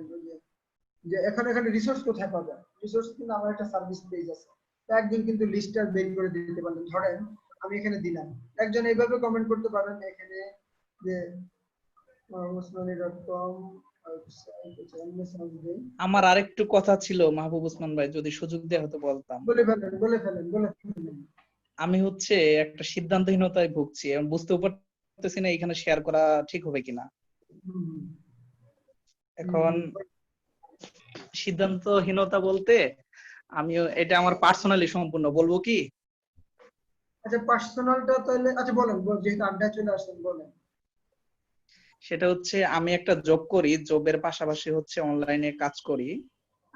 যে এখানে রিসোর্স কোথায় পাবেন? রিসোর্স কিন্তু আমার একটা সার্ভিস পেজ আছে, তো একজন কিন্তু লিস্টটা বের করে দিতে পারেন। ধরেন আমি এখানে দিলাম, একজন এইভাবে কমেন্ট করতে পারেন এখানে যে usmani.com। আমার আরেকটু কথা ছিল মাহবুব উসমান ভাই, যদি সুযোগ দেওয়া হতো বলতাম। বলে ফেলেন। আমি হচ্ছে একটা সিদ্ধান্তহীনতায় ভুগছি এবং বুঝতেও পারতেছি না এখানে শেয়ার করা ঠিক হবে কিনা। এখন সিদ্ধান্তহীনতা বলতে আমিও এটা আমার পার্সোনালি সম্পূর্ণ, বলবো কি? আচ্ছা, পার্সোনালটা তাহলে আচ্ছা বলেন, যেহেতু আড্ডায় চলে আসেন বলেন। সেটা হচ্ছে আমি একটা জব করি, জবের পাশাপাশি হচ্ছে অনলাইনে কাজ করি।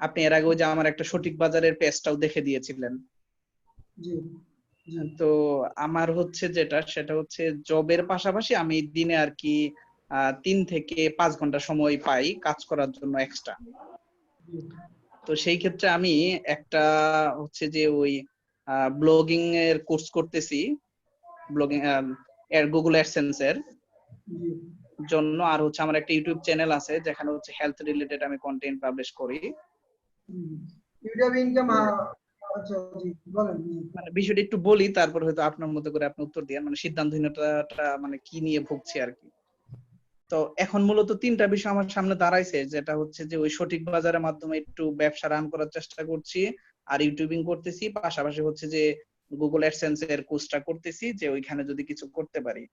আপনি এর আগে ওই যে আমার একটা সঠিক বাজারের পেজটাও দেখে দিয়েছিলেন। জি। তো আমার হচ্ছে সেটা হচ্ছে জবের পাশাপাশি আমি দিনে আর কি 3 থেকে 5 ঘন্টা সময় পাই কাজ করার জন্য এক্সট্রা। তো সেই ক্ষেত্রে আমি একটা হচ্ছে যে ওই ব্লগিং এর কোর্স করতেছি, ব্লগিং এর গুগল অ্যাডসেন্স এর জন্য। আর হচ্ছে আমার একটা ইউটিউব চ্যানেল আছে যেখানে হচ্ছে হেলথ রিলেটেড আমি কন্টেন্ট পাবলিশ করি। YouTube income. আচ্ছা, জি বলেন। মানে বিষয়টা একটু বলি, তারপর হয়তো আপনার মতো করে আপনি উত্তর দিন। মানে সিদ্ধান্তহীনতাটা মানে কি নিয়ে ভুগছি আর কি। তো এখন মূলত 3টা বিষয় আমার সামনে দাঁড়াইছে, যেটা হচ্ছে যে ওই সঠিক বাজারের মাধ্যমে একটু ব্যবসা রান করার চেষ্টা করছি, আর ইউটিউবিং করতেছি, পাশাপাশি হচ্ছে যে গুগল অ্যাডসেন্স এর কোর্সটা করতেছি, যে ওইখানে যদি কিছু করতে পারি।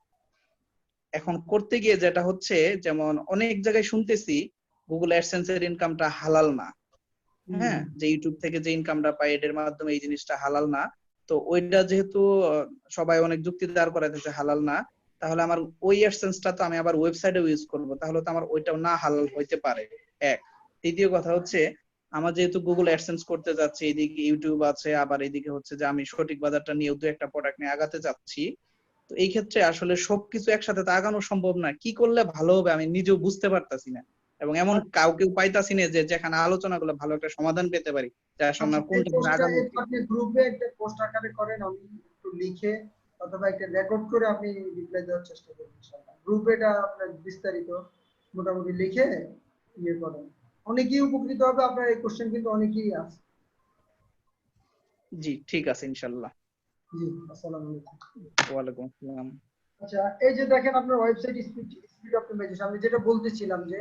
এখন করতে গিয়ে যেটা হচ্ছে, যেমন অনেক জায়গায় শুনতেছি গুগল অ্যাডসেন্স এর ইনকামটা হালাল না। হ্যাঁ, যে ইউটিউব থেকে যে ইনকামটা পাই এর মাধ্যমে এই জিনিসটা হালাল না। তো ওইটা যেহেতু সবাই অনেক যুক্তি দাঁড় করাইতেছে হালাল না, তাহলে আমার ওই অ্যাডসেন্সটা তো আমি আবার ওয়েবসাইটে ইউজ করব, তাহলে তো আমার ওইটাও না হালাল হইতে পারে। এক। দ্বিতীয় কথা হচ্ছে, আমার যেহেতু গুগল অ্যাডসেন্স করতে যাচ্ছি, এদিকে ইউটিউব আছে, আবার এদিকে হচ্ছে যে আমি সঠিক বাজারটা নিয়ে দু একটা প্রোডাক্ট নিয়ে আগাতে যাচ্ছি। তো এই ক্ষেত্রে আসলে সবকিছু একসাথে তো আগানো সম্ভব না। কি করলে ভালো হবে আমি নিজেও বুঝতে পারতাছি না, এবং এমন কাউকে পাইতাছি না যে যেখানে আলোচনাগুলো ভালো একটা সমাধান পেতে পারি, যার সামনে কোনটা আগানো উচিত। আপনি গ্রুপে একটা পোস্ট আকারে করেন, আমি একটু লিখে অথবা একটা রেকর্ড করে আপনি রিপ্লাই দেওয়ার চেষ্টা করবেন ইনশাআল্লাহ। গ্রুপে এটা আপনার বিস্তারিত মোটামুটি লিখে করেন, অনেকেই উপকৃত হবে। আপনার এই কোশ্চেন কিন্তু অনেকেই আছে। জি ঠিক আছে, ইনশাআল্লাহ। জি, আসসালামু আলাইকুম। ওয়ালাইকুম আসসালাম। আচ্ছা, এই যে দেখেন আপনার ওয়েবসাইট স্পিড অপটিমাইজেশন, আমি যেটা বলতেছিলাম যে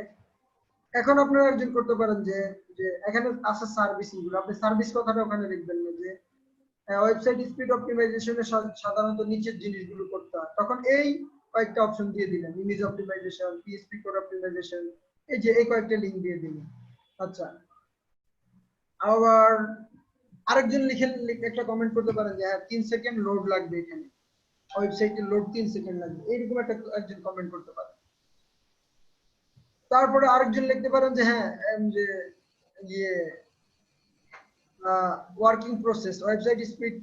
এখন আপনারা একজন করতে পারেন যে যে এখানে আছে সার্ভিসিং গুলো, আপনি সার্ভিস কথাটা ওখানে লিখবেন না, যে ওয়েবসাইট স্পিড অপটিমাইজেশনে সাধারণত নিচের জিনিসগুলো করতে হয়, তখন এই কয়েকটা অপশন দিয়ে দিলেন, image optimisation, PSP code optimisation, এই যে এই কয়েকটা লিংক দিয়ে দিলেন। আচ্ছা, আবার আরেকজন একটা কমেন্ট করতে পারেন যে 3 সেকেন্ড লোড লাগবে, এখানে ওয়েবসাইটে লোড 3 সেকেন্ড লাগবে, এইরকম একজন কমেন্ট করতে পারেন। তারপরে আরেকজন লিখতে পারেন যে হ্যাঁ যে ইয়ে working process, website speed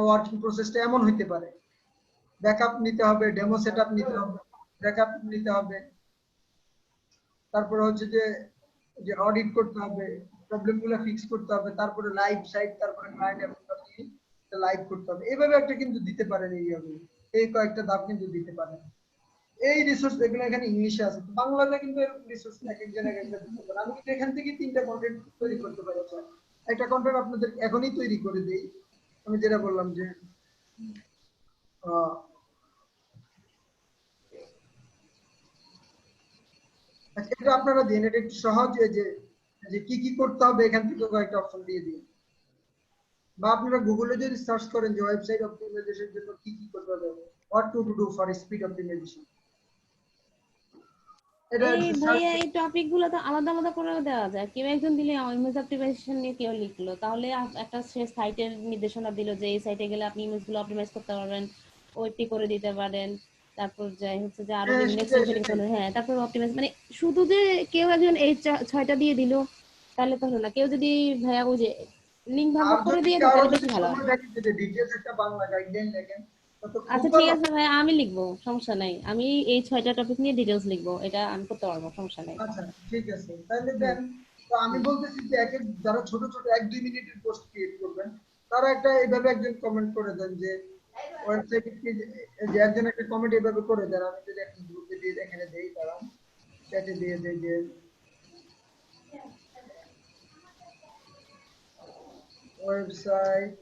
working প্রসেসটা এমন হইতে পারে, ব্যাকআপ নিতে হবে, ডেমো সেটআপ নিতে হবে, ব্যাকআপ নিতে হবে, তারপরে হচ্ছে যে যে অডিট করতে হবে, প্রবলেমগুলো ফিক্স করতে হবে, তারপরে লাইভ সাইট, তারপরে ক্লায়েন্ট এবং লাইভ করতে হবে। এইভাবে একটা কিন্তু দিতে পারেন, এই কয়েকটা ধাপ কিন্তু দিতে পারেন। এই রিসোর্স এগুলো এখানে ইংলিশে আছে, বাংলাতে কিন্তু এরকম রিসোর্স এক একজন এক একটা দিতে পারে। আমি কিন্তু এখান থেকে 3টা কন্টেন্ট তৈরি করতে পারি। একটা কন্টেন্ট আপনাদের এখনই তৈরি করে দেই। আমি যেটা বললাম যে আচ্ছা, এটা আপনারা দিন, এটা একটু সহজ, যে যে কি কি করতে হবে এখান থেকে কয়েকটা অপশন দিয়ে দিন। বা আপনারা গুগলে যদি সার্চ করেন যে ওয়েবসাইট অপটিমাইজেশনের জন্য কি কি করতে হবে, what to do for speed optimisation, এটা এই একটু সার্চ। ভাইয়া এই টপিক গুলো তো আলাদা আলাদা করে দেওয়া যায়। কেউ একজন দিলে ইমেজ অপটিমাইজেশন নিয়ে কেউ লিখলো, তাহলে একটা সে সাইটের নির্দেশনা দিল যে এই সাইটে গেলে আপনি ইমেজ গুলো অপটিমাইজ করতে পারবেন, ওইটি করে দিতে পারেন। তারপর যাই হচ্ছে যে আরো হ্যাঁ, বিভিন্ন সেটাই এক্সটেনশন সেটাই। হ্যাঁ, তারপর অপটিমাইজ মানে শুধু যে কেউ একজন এই 6টা দিয়ে দিল তাহলে তো হলো না। কেউ যদি ভাইয়া ওই যে লিঙ্ক ভাগ আর ভাগ করে যদি দিয়ে দেয় কারো তাহলে যদি বেশি ভালো হয়। সময় থাকে, যদি ডিটেইলস একটা বাংলা গাইডলাইন লেখেন তো খুব আচ্ছা ঠিক ভালো। আছে ভাই, আমি লিখবো, সমস্যা নাই। আমি এই 6টা টপিক নিয়ে ডিটেলস লিখবো, এটা আমি করতে পারবো, সমস্যা নাই। আচ্ছা ঠিক আছে, তাহলে হুম। দেন। তো আমি বলতেছি যে যারা ছোট ছোট 1-2 মিনিটের পোস্ট ক্রিয়েট করবেন, তারা একটা এইভাবে একজন কমেন্ট করে দেন যে ওয়েবসাইট কি, যে একজন একটা কমেন্ট এইভাবে করে দেন। আমি যদি একটা গ্রুপে দিয়ে এখানে দেই, তারা চ্যাটে দিয়ে দেই যে ওয়েবসাইট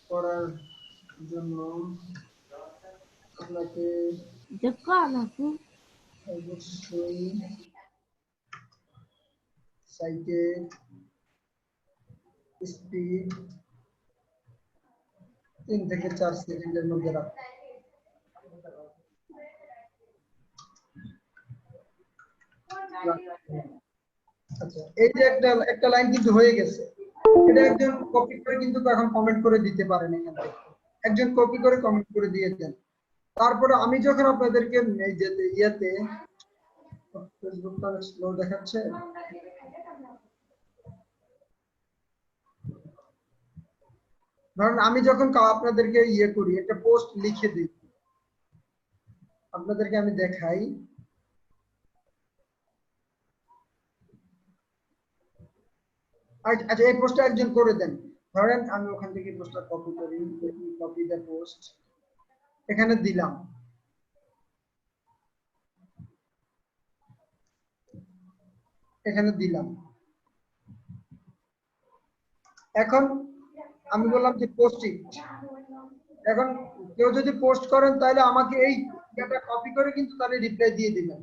করার জন্য আপনাকে অবশ্যই সাইটে স্পিড 3 থেকে 4 সেকেন্ডের মধ্যে রাখুন। আচ্ছা, এই যে একটা লাইন কিন্তু হয়ে গেছে। এটা একজন কপি করে কিন্তু এখন কমেন্ট করে দিতে পারেন। এখান থেকে একজন কপি করে কমেন্ট করে দিয়ে দেন। তারপরে আমি যখন আপনাদেরকে এই যে ইয়াতে ফেসবুকটা স্লো দেখাচ্ছে, ধরুন আমি যখন আপনাদেরকে ইয়ে করি, একটা পোস্ট লিখে দিই, আপনাদেরকে আমি দেখাই। আচ্ছা, এই পোস্টটা একজন করে দেন। ধরেন আমি ওখান থেকে পোস্টটা কপি করি, কপি দ্য পোস্ট, এখানে দিলাম। এখানে দিলাম। এখন আমি বললাম যে পোস্টিং। এখন কেউ যদি পোস্ট করেন তাহলে আমাকে এই এটা কপি করে কিন্তু তাহলে রিপ্লাই দিয়ে দিবেন।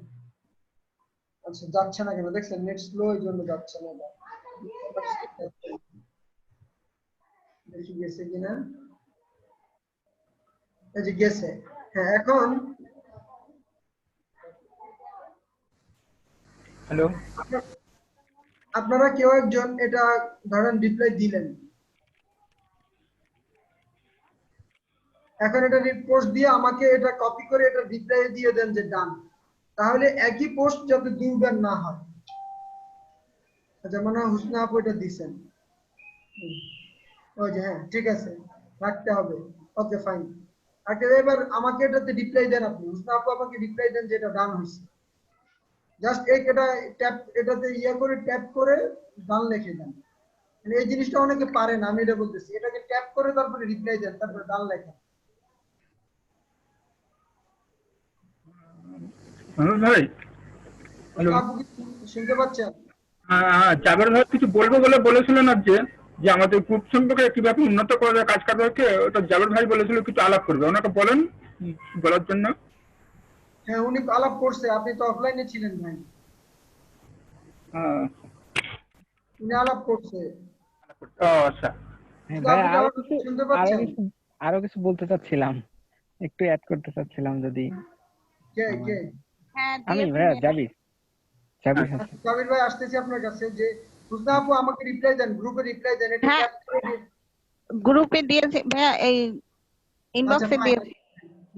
আচ্ছা, যাচ্ছে না কেন দেখছেন? নেট স্লো, এই জন্য যাচ্ছে না। দেখি গেছে কিনা। এই যে গেছে। হ্যাঁ, এখন হ্যালো, আপনারা কেউ একজন এটা ধরেন রিপ্লাই দিলেন। এখন এটা পোস্ট দিয়ে আমাকে এটা কপি করে এটা রিপ্লাই দিয়ে দেন যে ডান। তাহলে একই পোস্ট যাতে দুইবার না হয়। আচ্ছা, মনে হয় হুসনা আপু এটা দিছেন। ওই যে, হ্যাঁ ঠিক আছে, রাখতে হবে। Okay fine. আচ্ছা, এবার আমাকে এটাতে রিপ্লাই দেন আপনি। হুসনা আপু আমাকে রিপ্লাই দেন যে এটা ডান হয়েছে। জাস্ট এটা ট্যাপ, এটাতে ইয়ে করে ট্যাপ করে ডান লিখে দেন। মানে এই জিনিসটা অনেকে পারে না, আমি এটা বলতেছি। এটাকে ট্যাপ করে তারপরে রিপ্লাই দেন, তারপরে ডান লেখেন। ভাই, হ্যালো। আপু কি শুনতে পাচ্ছেন? হ্যাঁ, জাবের ভাই কিছু বলবো বলে বলেছিলেন আজকে, যে আমাদের গ্রুপ সম্পর্কে কিভাবে উন্নত করা যায় কাজ কাজকে, ওটা জাবের ভাই বলেছিল কিছু আলাপ করবে, ওনাকে বলেন বলার জন্য। হ্যাঁ, উনি আলাপ করছে, আপনি তো অফলাইনে ছিলেন ভাই। উনি আলাপ করছে। ও আচ্ছা। হ্যাঁ তো ভাই, আপনি কি আরো আমার কিছু কথা শুনতে আরো পাচ্ছেন? কিছু আরো কিছু বলতে চাচ্ছিলাম, একটু অ্যাড করতে চাচ্ছিলাম যদি। কে কে? হ্যাঁ, আমি দিয়ে দিন ভাইয়া এটা। জাবির আচ্ছা, হাসান। জাবির ভাই আসতেছি আপনার কাছে। যে হুসনা আপু আমাকে রিপ্লাই দেন, গ্রুপে রিপ্লাই দেন, এটা হ্যাঁ, ট্যাপ করে গ্রুপে দিয়েছি ভাইয়া, এই আচ্ছা ইনবক্সে ফাইন, দিয়েছি।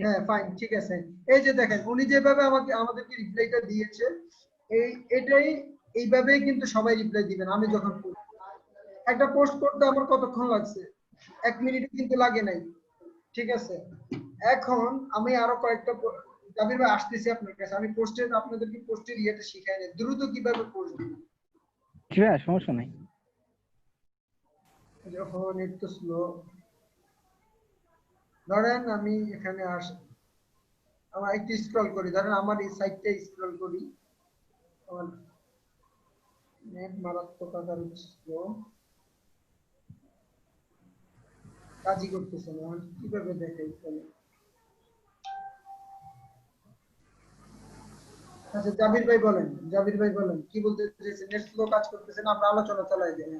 হ্যাঁ ফাইন, ঠিক আছে। এই যে দেখেন উনি যেভাবে আমাদেরকে রিপ্লাইটা দিয়েছে, এটাই এইভাবেই কিন্তু সবাই রিপ্লাই দিবেন। আমি যখন একটা পোস্ট করতে আমার কতক্ষণ লাগছে, 1 মিনিট কিন্তু লাগে নাই, ঠিক আছে। এখন আমি আরো কয়েকটা জাবির ভাই আসতেছি আপনার কাছে, আমি আপনাদেরকে পোস্টের ইয়েটা শিখাই নাই, দ্রুত কিভাবে পোস্ট দিবেন। জি ভাইয়া, সমস্যা নাই। যখন নেট তো স্লো, ধরেন আমি এখানে আমার একটু স্ক্রল করি, ধরেন আমার এই সাইটটা স্ক্রল করি, আমার নেট মারাত্মক আকারে স্লো, কাজই করতেছে না, আমি কিভাবে দেখাই তাহলে। আচ্ছা জাবির ভাই বলেন, জাবির ভাই বলেন কি বলতে চাইছেন, নেট স্লো কাজ করতেছে না, আমরা আলোচনা চালাই যাই।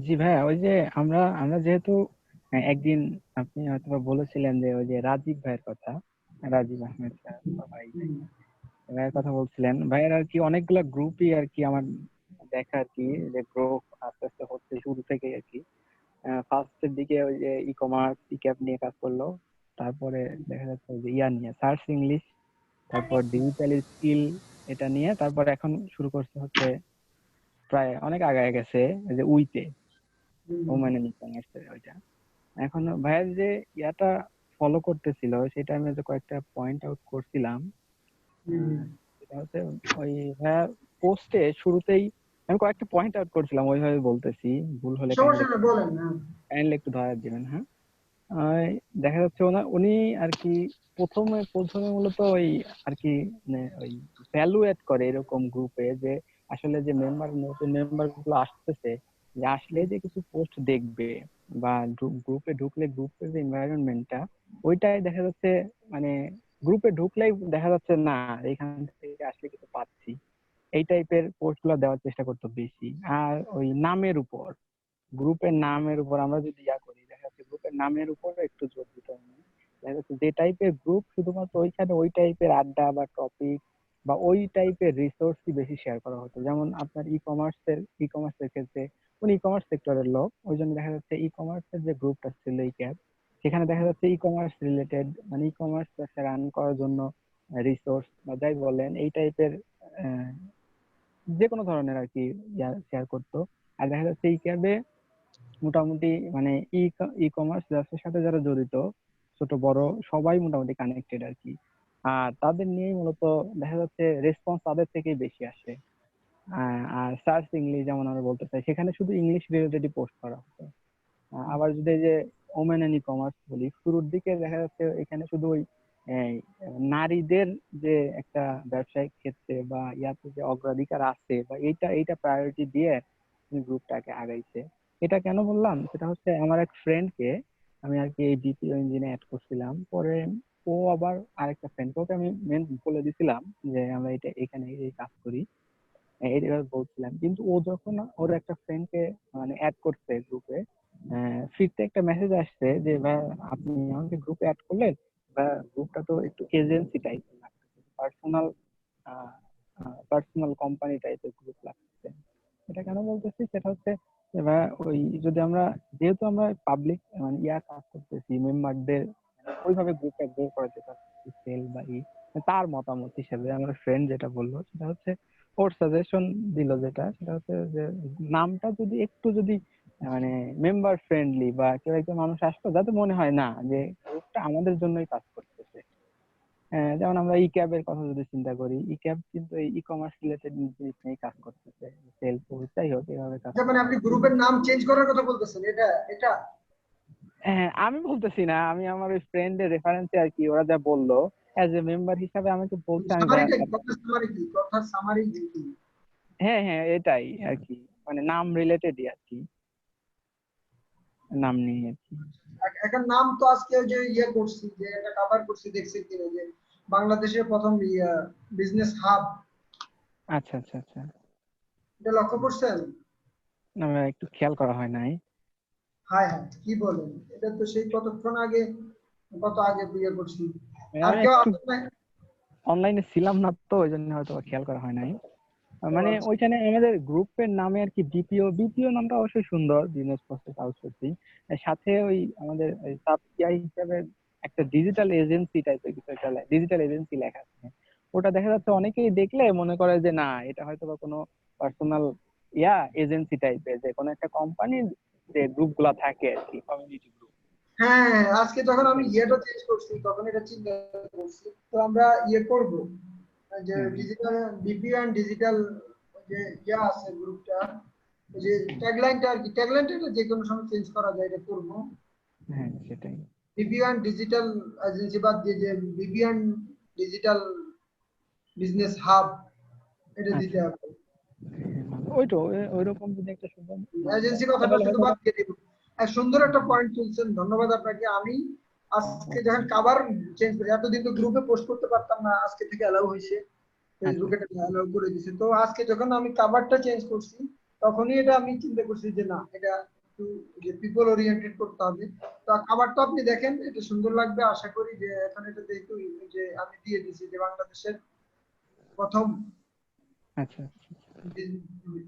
জি ভাইয়া, ওই যে আমরা আমরা যেহেতু একদিন আপনি হয়তো বলেছিলেন যে ওই যে রাজীব ভাইয়ের কথা, রাজীব আহমেদ স্যার বা ভাই, ভাইয়ের কথা বলছিলেন। ভাইয়ের আর কি অনেকগুলা গ্রুপই আর কি আমার দেখা আর কি, যে গ্রুপ আস্তে আস্তে হচ্ছে শুরু থেকে আর কি। ফার্স্টের দিকে ওই যে ই কমার্স ই ক্যাপ নিয়ে কাজ করলো, তারপরে দেখা যাচ্ছে ওই যে ইয়া নিয়ে সার্চ ইংলিশ, তারপর ডিজিটাল স্কিল এটা নিয়ে, তারপর এখন শুরু করছে হচ্ছে প্রায় অনেক আগায় গেছে এই যে উইতে, ওমেন ইন কমার্স ওইটা। এখন ভাইয়ের যে ইয়াটা ফলো করতেছিল সেটা আমি যে কয়েকটা পয়েন্ট আউট করছিলাম। সেটা হচ্ছে ওই ভাইয়া পোস্টে শুরুতেই আমি কয়েকটা পয়েন্ট আউট করছিলাম, ওইভাবে বলতেছি, ভুল হলে সমস্যা নেই, বলেন না। কাইন্ডলি একটু ধরা দিবেন। হ্যাঁ, দেখা যাচ্ছে উনি আর কি প্রথমে প্রথমে মূলত ওই আর কি মানে ওই ভ্যালু এড করে এরকম গ্রুপে, যে আসলে যে নতুন মেম্বার গুলো আসতেছে, যে আসলে যে কিছু পোস্ট দেখবে বা গ্রুপে ঢুকলে গ্রুপের যে এনভায়রনমেন্টটা, ওইটাই দেখা যাচ্ছে মানে গ্রুপে ঢুকলেই দেখা যাচ্ছে না এখান থেকে আসলে কিছু পাচ্ছি, এই টাইপের পোস্ট গুলো দেওয়ার চেষ্টা করতো বেশি। আর ওই নামের উপর, গ্রুপের নামের উপর আমরা যদি ইয়া করি, দেখা যাচ্ছে গ্রুপের নামের উপর একটু জোর দিতে হবে। দেখা যাচ্ছে যে টাইপের গ্রুপ শুধুমাত্র ওইখানে ওই টাইপের আড্ডা বা টপিক বা ওই টাইপের রিসোর্সই বেশি শেয়ার করা হতো। যেমন আপনার ই কমার্সের ক্ষেত্রে উনি ই কমার্স সেক্টরের লোক, ওই জন্য দেখা যাচ্ছে ই কমার্সের যে গ্রুপটা ছিল এই ক্যাব, সেখানে দেখা যাচ্ছে ই কমার্স রিলেটেড মানে ই কমার্স ব্যবসা রান করার জন্য রিসোর্স বা যাই বলেন এই টাইপের যে কোনো ধরনের আর কি শেয়ার করতো। আর দেখা যাচ্ছে এই ক্যাবে মোটামুটি মানে ই কমার্স ব্যবসার সাথে যারা জড়িত ছোট বড় সবাই মোটামুটি কানেক্টেড আর কি। আর তাদের নিয়েই মূলত দেখা যাচ্ছে রেসপন্স তাদের থেকেই বেশি আসে। আর সার্চ ইংলিশ যেমন আমরা বলতে চাই, সেখানে শুধু ইংলিশ রিলেটেডই পোস্ট করা হতো। আবার যদি এই যে ওমেন এন্ড ই কমার্স বলি, শুরুর দিকে দেখা যাচ্ছে এখানে শুধু ওই এই, নারীদের যে একটা ব্যবসায়িক ক্ষেত্রে বা ইয়াতে যে অগ্রাধিকার আছে বা এইটা প্রায়োরিটি দিয়ে গ্রুপটাকে আগাইছে। এটা কেন বললাম, সেটা হচ্ছে আমার এক ফ্রেন্ডকে আমি আর কি এই ডিপিও ইঞ্জিনে অ্যাড করছিলাম, পরে ও আবার আরেকটা ফ্রেন্ড, ওকে আমি মেন বলে দিছিলাম যে আমরা এটা এখানে এই কাজ করি, এইভাবে বলছিলাম। কিন্তু ও যখন ওর একটা ফ্রেন্ডকে মানে অ্যাড করছে গ্রুপে, ফিরতে একটা মেসেজ আসছে যে ভাই আপনি আমাকে গ্রুপে অ্যাড করলেন, বা গ্রুপটা তো একটু এজেন্সি টাইপের লাগছে, পার্সোনাল পার্সোনাল কোম্পানি টাইপের গ্রুপ লাগছে। এটা কেন বলতেছি, সেটা হচ্ছে যে ভাই ওই যদি আমরা যেহেতু আমরা পাবলিক মানে কাজ করতেছি, মেম্বারদের ওইভাবে গ্রুপে গ্রো করাতে পারতেছি সেল বা তার মতামত হিসেবে আমার ফ্রেন্ড যেটা বললো সেটা হচ্ছে, ওর সাজেশন দিল যেটা, সেটা হচ্ছে যে নামটা যদি একটু যদি মানে মেম্বার ফ্রেন্ডলি বা কেউ একজন মানুষ আসতো যাতে মনে হয় না যে গ্রুপটা আমাদের জন্যই কাজ করতেছে। যেমন আমরা ই ক্যাবের কথা যদি চিন্তা করি, ই ক্যাব কিন্তু এই ই কমার্স রিলেটেড জিনিস নিয়ে কাজ করতেছে, সেল যাই হোক এভাবে কাজ আচ্ছা মানে করতেছে। আপনি গ্রুপের নাম চেঞ্জ করার কথা বলতেছেন, এটা এটা হ্যাঁ, আমি বলতেছি না, আমি আমার ওই ফ্রেন্ডের রেফারেন্সে আর কি ওরা যা বললো অ্যাজ এ মেম্বার হিসাবে আমাকে বলছে, আমি সামারি কি কথা, সামারি কি কথা, সামারি কি? হ্যাঁ হ্যাঁ এটাই আর কি, মানে নাম রিলেটেডই আর কি, নাম নিয়ে আর কি। এখন নাম তো আজকে ওই যে করছি, যে এটা কভার করছি, দেখছি কিনা যে বাংলাদেশের প্রথম বিজনেস হাব, আচ্ছা আচ্ছা আচ্ছা, এটা লক্ষ্য করছেন? না ভাই, একটু খেয়াল করা হয় নাই। হ্যাঁ হ্যাঁ, কি বলেন, এটা তো সেই কতক্ষণ আগে, কত আগে করছি। আর আমি কেউ একটু আসেন নাই? অনলাইনে ছিলাম না তো, ওই জন্য হয়তো খেয়াল করা হয় নাই। মানে আচ্ছা। ওইখানে আমাদের গ্রুপের নামে আর কি বিপিও নামটা অবশ্যই সুন্দর, বিজনেস প্রসেস আউটসোর্সিং। সাথে ওই আমাদের সাব পিআই হিসাবে একটা ডিজিটাল এজেন্সি টাইপের কিছু একটা ডিজিটাল এজেন্সি লেখা আছে। ওটা দেখা যাচ্ছে অনেকেই দেখলে মনে করে যে না এটা হয়তো বা কোনো পার্সোনাল এজেন্সি টাইপের, যে কোনো একটা কোম্পানির যে গ্রুপ গুলা থাকে আর কি, কমিউনিটি গ্রুপ। হ্যাঁ, আজকে যখন আমি ইয়েটা চেঞ্জ করছি তখন এটা চিন্তা করছি, তো আমরা ইয়ে করব যে ডিজিটাল বিপিও এন্ড ডিজিটাল যে আছে গ্রুপটা, যে ট্যাগলাইনটা আর কি, ট্যাগলাইনটা যে কোনো সময় চেঞ্জ করা যায়, এটা করব। হ্যাঁ সেটাই। বিপিও এন্ড ডিজিটাল এজেন্সি বাদ দিয়ে যে BPO and digital business hub, এটা দিতে হবে। ওইটা ওইরকম যদি একটা সুন্দর নাম এজেন্সি দেয় কথাটা তাহলে শুধু হয়তো বাদ দিয়ে দিব। সুন্দর একটা পয়েন্ট তুলছেন, ধন্যবাদ আপনাকে। আমি আজকে যখন কভার চেঞ্জ করি, এতদিন তো গ্রুপে পোস্ট করতে পারতাম না, আজকে থেকে অ্যালাউ হয়েছে, ফেসবুকে এটা অ্যালাউ করে দিয়েছে। তো আজকে যখন আমি কভারটা চেঞ্জ করছি তখনই এটা আমি চিন্তা করছি যে না, এটা একটু যে পিপল ওরিয়েন্টেড করতে হবে। তো কভারটা আপনি দেখেন, এটা সুন্দর লাগবে আশা করি। যে এখন এটা যেহেতু যে আমি দিয়ে দিয়েছি যে বাংলাদেশের প্রথম আচ্ছা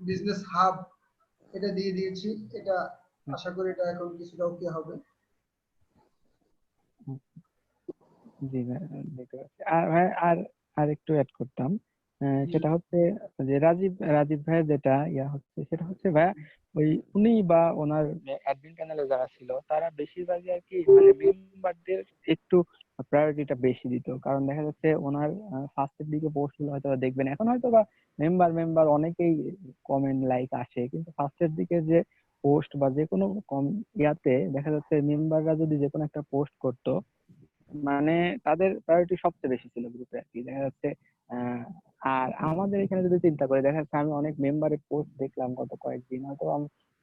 বিজনেস হাব, এটা দিয়ে দিয়েছি। এটা আশা করি এটা এখন কিছুটা ওকে হবে। জি ভাই, দেখতে পাচ্ছি। আর ভাই আর একটু অ্যাড করতাম, সেটা হচ্ছে যে রাজীব ভাইয়ের যেটা হচ্ছে সেটা হচ্ছে ভাই ওই উনি বা ওনার অ্যাডমিন প্যানেলে যারা ছিল তারা বেশিরভাগই আর কি মানে মেম্বারদের একটু প্রায়োরিটিটা বেশি দিত। কারণ দেখা যাচ্ছে ওনার ফার্স্টের দিকে পোস্ট গুলো হয়তো বা দেখবেন, এখন হয়তো বা মেম্বার অনেকেই কমেন্ট লাইক আসে, কিন্তু ফার্স্টের দিকে যে পোস্ট বা যে কোনো কম দেখা যাচ্ছে মেম্বাররা যদি যে কোনো একটা পোস্ট করতো, মানে তাদের প্রায়োরিটি সবচেয়ে বেশি ছিল গ্রুপে আর কি। দেখা যাচ্ছে আহ, আর আমাদের এখানে যদি চিন্তা করি, দেখা যাচ্ছে আমি অনেক মেম্বারের পোস্ট দেখলাম গত কয়েকদিন, হয়তো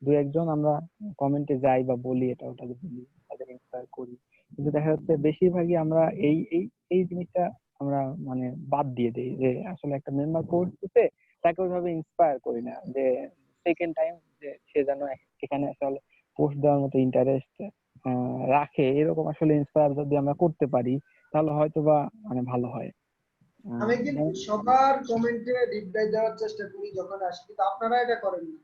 দু একজন আমরা কমেন্টে যাই বা বলি এটা ওটা বলি, তাদের ইন্সপায়ার করি, কিন্তু দেখা যাচ্ছে বেশিরভাগই আমরা এই এই এই জিনিসটা আমরা মানে বাদ দিয়ে দিই, যে আসলে একটা মেম্বার পোস্ট দিতে তাকে ওইভাবে ইন্সপায়ার করি না, যে সেকেন্ড টাইম যে সে যেন এখানে আসলে পোস্ট দেওয়ার মতো ইন্টারেস্ট রাখে, এরকম আসলে ইন্সপায়ার যদি আমরা করতে পারি তাহলে হয়তো বা মানে ভালো হয়। আমি কিন্তু সবার কমেন্টে রিপ্লাই দেওয়ার চেষ্টা করি যখন আসি, কিন্তু আপনারা এটা করেন না।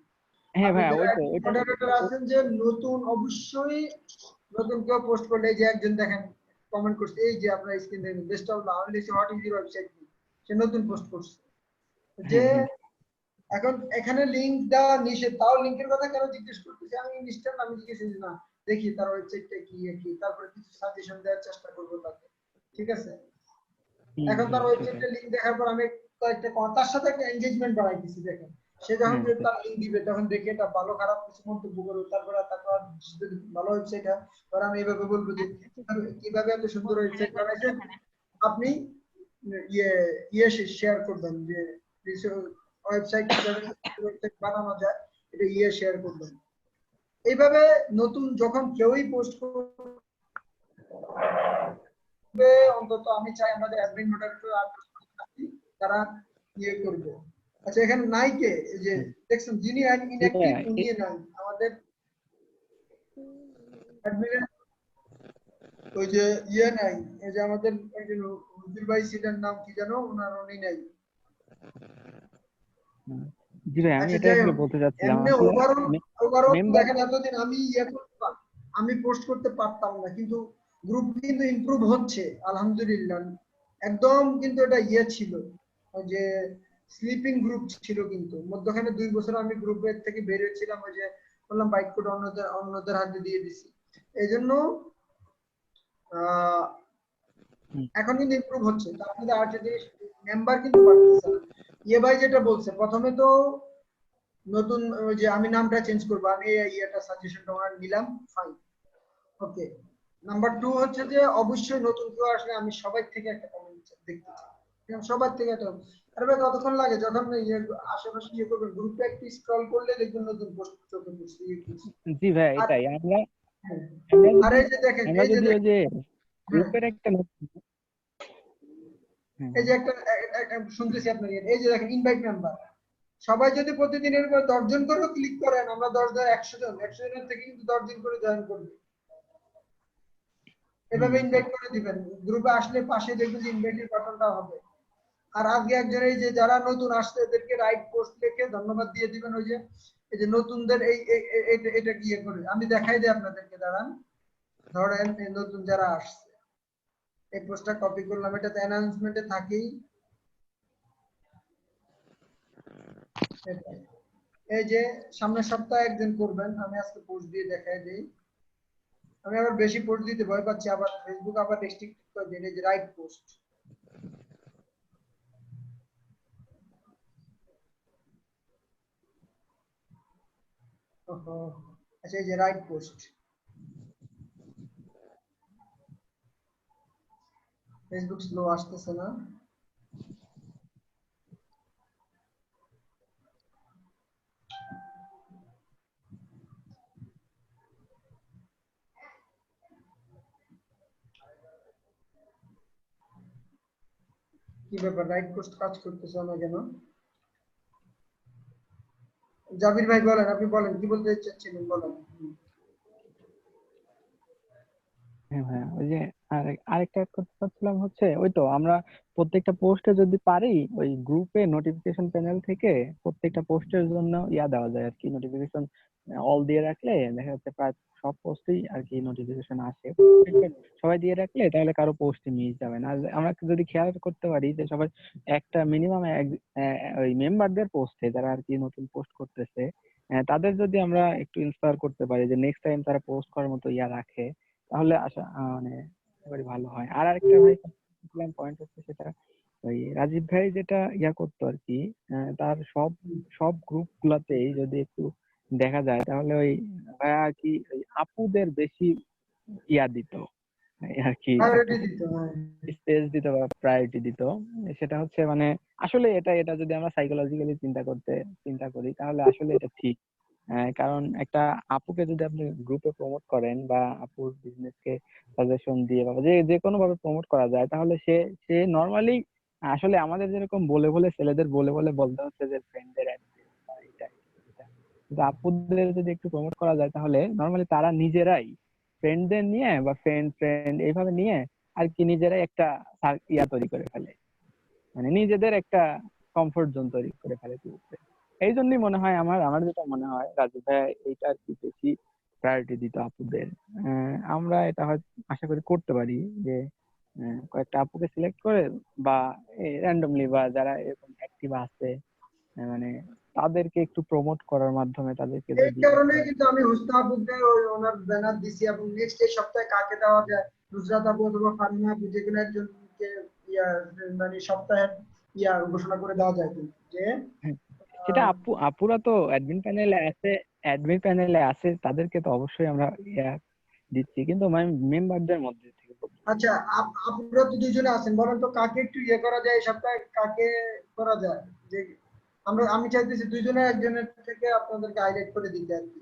হ্যাঁ আপনি ভাই, যারা ওইটা মডারেটর আছেন, যে নতুন অবশ্যই নতুন কেউ পোস্ট করলে, এই যে একজন দেখেন কমেন্ট করছে, এই যে আপনার স্ক্রিন দেখেন, বেস্ট অফ লাভ, আমি লিখছি হোয়াট ইজ ইউর ওয়েবসাইট, সে নতুন পোস্ট করছে। যে এখন এখানে লিংক দেওয়া নিষেধ, তাও লিংকের কথা কেন জিজ্ঞেস করতেছি, আমি ইনস্ট্যান্ট আমি জিজ্ঞেস করি না, দেখি তার ওয়েবসাইটটা কি, তারপরে কিছু সাজেশন দেওয়ার চেষ্টা করবো তাকে, ঠিক আছে। এখন তার ওয়েবসাইটের লিংক দেখার পর আমি কয়েকটা তার সাথে একটা এনগেজমেন্ট বাড়াই দিছি। দেখেন সে যখন তার লিংক দিবে তখন দেখে এটা ভালো খারাপ কিছু মন্তব্য করবে, তারপর যদি ভালো ওয়েবসাইট হয় তারপর আমি এইভাবে বলবো যে কিভাবে এত সুন্দর ওয়েবসাইট বানাইছেন আপনি, ইয়ে শেয়ার করবেন, যে ওয়েবসাইট কিভাবে ওয়েবসাইট বানানো যায় এটা শেয়ার করবেন। এইভাবে নতুন যখন কেউই পোস্ট করবে, অন্তত আমি চাই আমাদের অ্যাডমিন মডারেটর তারা ইয়ে করবে। আচ্ছা, এখানে নাই কে, এই যে দেখছেন যিনি ইনঅ্যাক্টিভ উনি নাই আমাদের অ্যাডমিনের, ওই যে নাই, এই যে আমাদের একজন হুজুর ভাই ছিলেন, নাম কি জানো ওনার, উনি নাই। জি ভাই, আমি আচ্ছা, এটা যাই আসলে হোক, বলতে চাচ্ছিলাম এমনি আসলে ওভারঅল মেম্বার। দেখেন এতদিন আমি আমি পোস্ট করতে পারতাম না, কিন্তু গ্রুপ কিন্তু ইমপ্রুভ হচ্ছে আলহামদুলিল্লাহ। একদম কিন্তু এটা ছিল, ওই যে স্লিপিং গ্রুপ ছিল, কিন্তু মধ্যখানে 2 বছর আমি গ্রুপের থেকে বের হয়েছিলাম, ওই যে বললাম বাইক কোড অন্যদের হাতে দিয়ে দিছি। এই জন্য এখন কিন্তু ইমপ্রুভ হচ্ছে। তার মধ্যে আরেকটা জিনিস, মেম্বার কিন্তু বাড়তেছে। ভাই যেটা বলছে, প্রথমে তো নতুন ওই যে আমি নামটা চেঞ্জ করবো, আমি সাজেশনটা ওনার নিলাম, ফাইন, ওকে। নাম্বার 2 হচ্ছে যে অবশ্যই নতুন কেউ আসলে আমি সবাই থেকে একটা কমেন্ট দেখতে চাই, সবার থেকে একটা। আরে ভাই কতক্ষণ লাগে, যখন আশেপাশে করবেন, গ্রুপে একটু স্ক্রল করলে দেখবেন নতুন পোস্ট চোখে পড়ছে। জি ভাই, এটাই আমরা আর এই যে দেখেন, এই যে ওই যে গ্রুপের একটা এই যে একটা শুনতেছি আপনার, এই যে দেখেন ইনভাইট মেম্বার, সবাই যদি প্রতিদিনের পর 10 জন করে ক্লিক করেন, আমরা 10 জন 100 জনের থেকে কিন্তু 10 জন করে জয়েন করবে। এভাবে ইনভাইট করে দিবেন, গ্রুপে আসলে পাশে দেখবেন যে ইনভাইটের বাটনটা হবে। আর আগে একজন এই যে যারা নতুন আসছে এদেরকে রাইট পোস্ট লিখে ধন্যবাদ দিয়ে দিবেন। ওই যে এই যে নতুনদের এটা কি করে আমি দেখাই দিই আপনাদেরকে, দাঁড়ান। ধরেন এই নতুন যারা আসছে এই পোস্টটা কপি করলাম, এটাতে অ্যানাউন্সমেন্টে থাকেই। এই যে সামনের সপ্তাহে একজন করবেন, আমি আজকে পোস্ট দিয়ে দেখাই দিই। আমি আবার বেশি পোস্ট দিতে ভয় পাচ্ছি, আবার ফেসবুক আবার রেস্ট্রিক্ট করে দিন। এই যে রাইট পোস্ট, আচ্ছা এই যে রাইট পোস্ট, ফেসবুক স্লো আসতেছে না। কি ব্যাপার, রাইট পোস্ট কাজ করতেছে না কেন? জাবির ভাই বলেন, আপনি বলেন কি বলতে চাচ্ছিলেন, বলেন। হ্যাঁ ভাইয়া, ওই যে আরেকটা add করতে চাচ্ছিলাম হচ্ছে ওই তো আমরা প্রত্যেকটা পোস্টে যদি পারি ওই গ্রুপে নোটিফিকেশন প্যানেল থেকে প্রত্যেকটা পোস্টের জন্য দেওয়া যায় আর কি, নোটিফিকেশন অল দিয়ে রাখলে দেখা যাচ্ছে প্রায় সব পোস্টেই আর কি নোটিফিকেশন আসে। সবাই দিয়ে রাখলে তাহলে কারো পোস্টে মিস যাবে না। আর আমরা যদি খেয়াল করতে পারি যে সবাই একটা মিনিমাম ওই মেম্বারদের পোস্টে যারা আর কি নতুন পোস্ট করতেছে তাদের যদি আমরা একটু ইন্সপায়ার করতে পারি যে নেক্সট টাইম তারা পোস্ট করার মতো রাখে, তাহলে মানে একেবারে ভালো হয়। আর আরেকটা ভাই পয়েন্ট হচ্ছে সেটা ওই রাজীব ভাই যেটা করতো আর কি, তার সব সব গ্রুপ গুলাতেই যদি একটু দেখা যায় তাহলে ওই ভাইয়া আর কি ওই আপুদের বেশি দিত এই আর কি, একটু প্রায়োরিটি দিতে হয়। স্পেস দিত বা প্রায়োরিটি দিত। সেটা হচ্ছে মানে আসলে এটা যদি আমরা সাইকোলজিক্যালি চিন্তা করি তাহলে আসলে এটা ঠিক। কারণ একটা আপুকে যদি আপনি গ্রুপে প্রমোট করেন বা আপুর বিজনেস কে সাজেশন দিয়ে বা যে যে কোনো ভাবে প্রমোট করা যায় তাহলে সে সে নর্মালি আসলে আমাদের যেরকম বলে বলে ছেলেদের বলে বলে বলতে হচ্ছে যে ফ্রেন্ডদের এটা এটা, কিন্তু আপুদের যদি একটু প্রমোট করা যায় তাহলে নর্মালি তারা নিজেরাই ফ্রেন্ডদের নিয়ে বা ফ্রেন্ড ফ্রেন্ড এইভাবে নিয়ে আর কি নিজেরাই একটা তৈরি করে ফেলে, মানে নিজেদের একটা কমফোর্ট জোন তৈরি করে ফেলে গ্রুপে। এই জন্যই মনে হয় আমার যেটা মনে হয় রাজু ভাই এইটা আর কি বেশি প্রায়োরিটি দিত আপুদের। আমরা এটা হয়তো আশা করি করতে পারি যে কয়েকটা আপুকে সিলেক্ট করে বা র্যান্ডমলি বা যারা এরকম অ্যাক্টিভ আছে মানে তাদেরকে একটু প্রমোট করার মাধ্যমে তাদেরকে এই যদি কারণে কিন্তু আমি হুসনা আপুকে ওনার ব্যানার দিছি, এবং নেক্সট এই সপ্তাহে কাকে দেওয়া যায়, নুসরাত আপু অথবা ফারমিনা আপু যে কোনো একজনকে ইয়া মানে সপ্তাহে ঘোষণা করে দেওয়া যায় কিন্তু যে হ্যাঁ, সেটা আপুরা তো অ্যাডমিন প্যানেলে আছে তাদেরকে তো অবশ্যই আমরা দিচ্ছি, কিন্তু মেম্বারদের মধ্যে থেকে বলছি। আচ্ছা আপুরা তো দুইজনে আছেন, বলেন তো কাকে একটু করা যায় এই সপ্তাহে, কাকে করা যায় যে আমি চাইতেছি দুইজনে একজনের থেকে আপনাদেরকে হাইলাইট করে দিতে আর কি।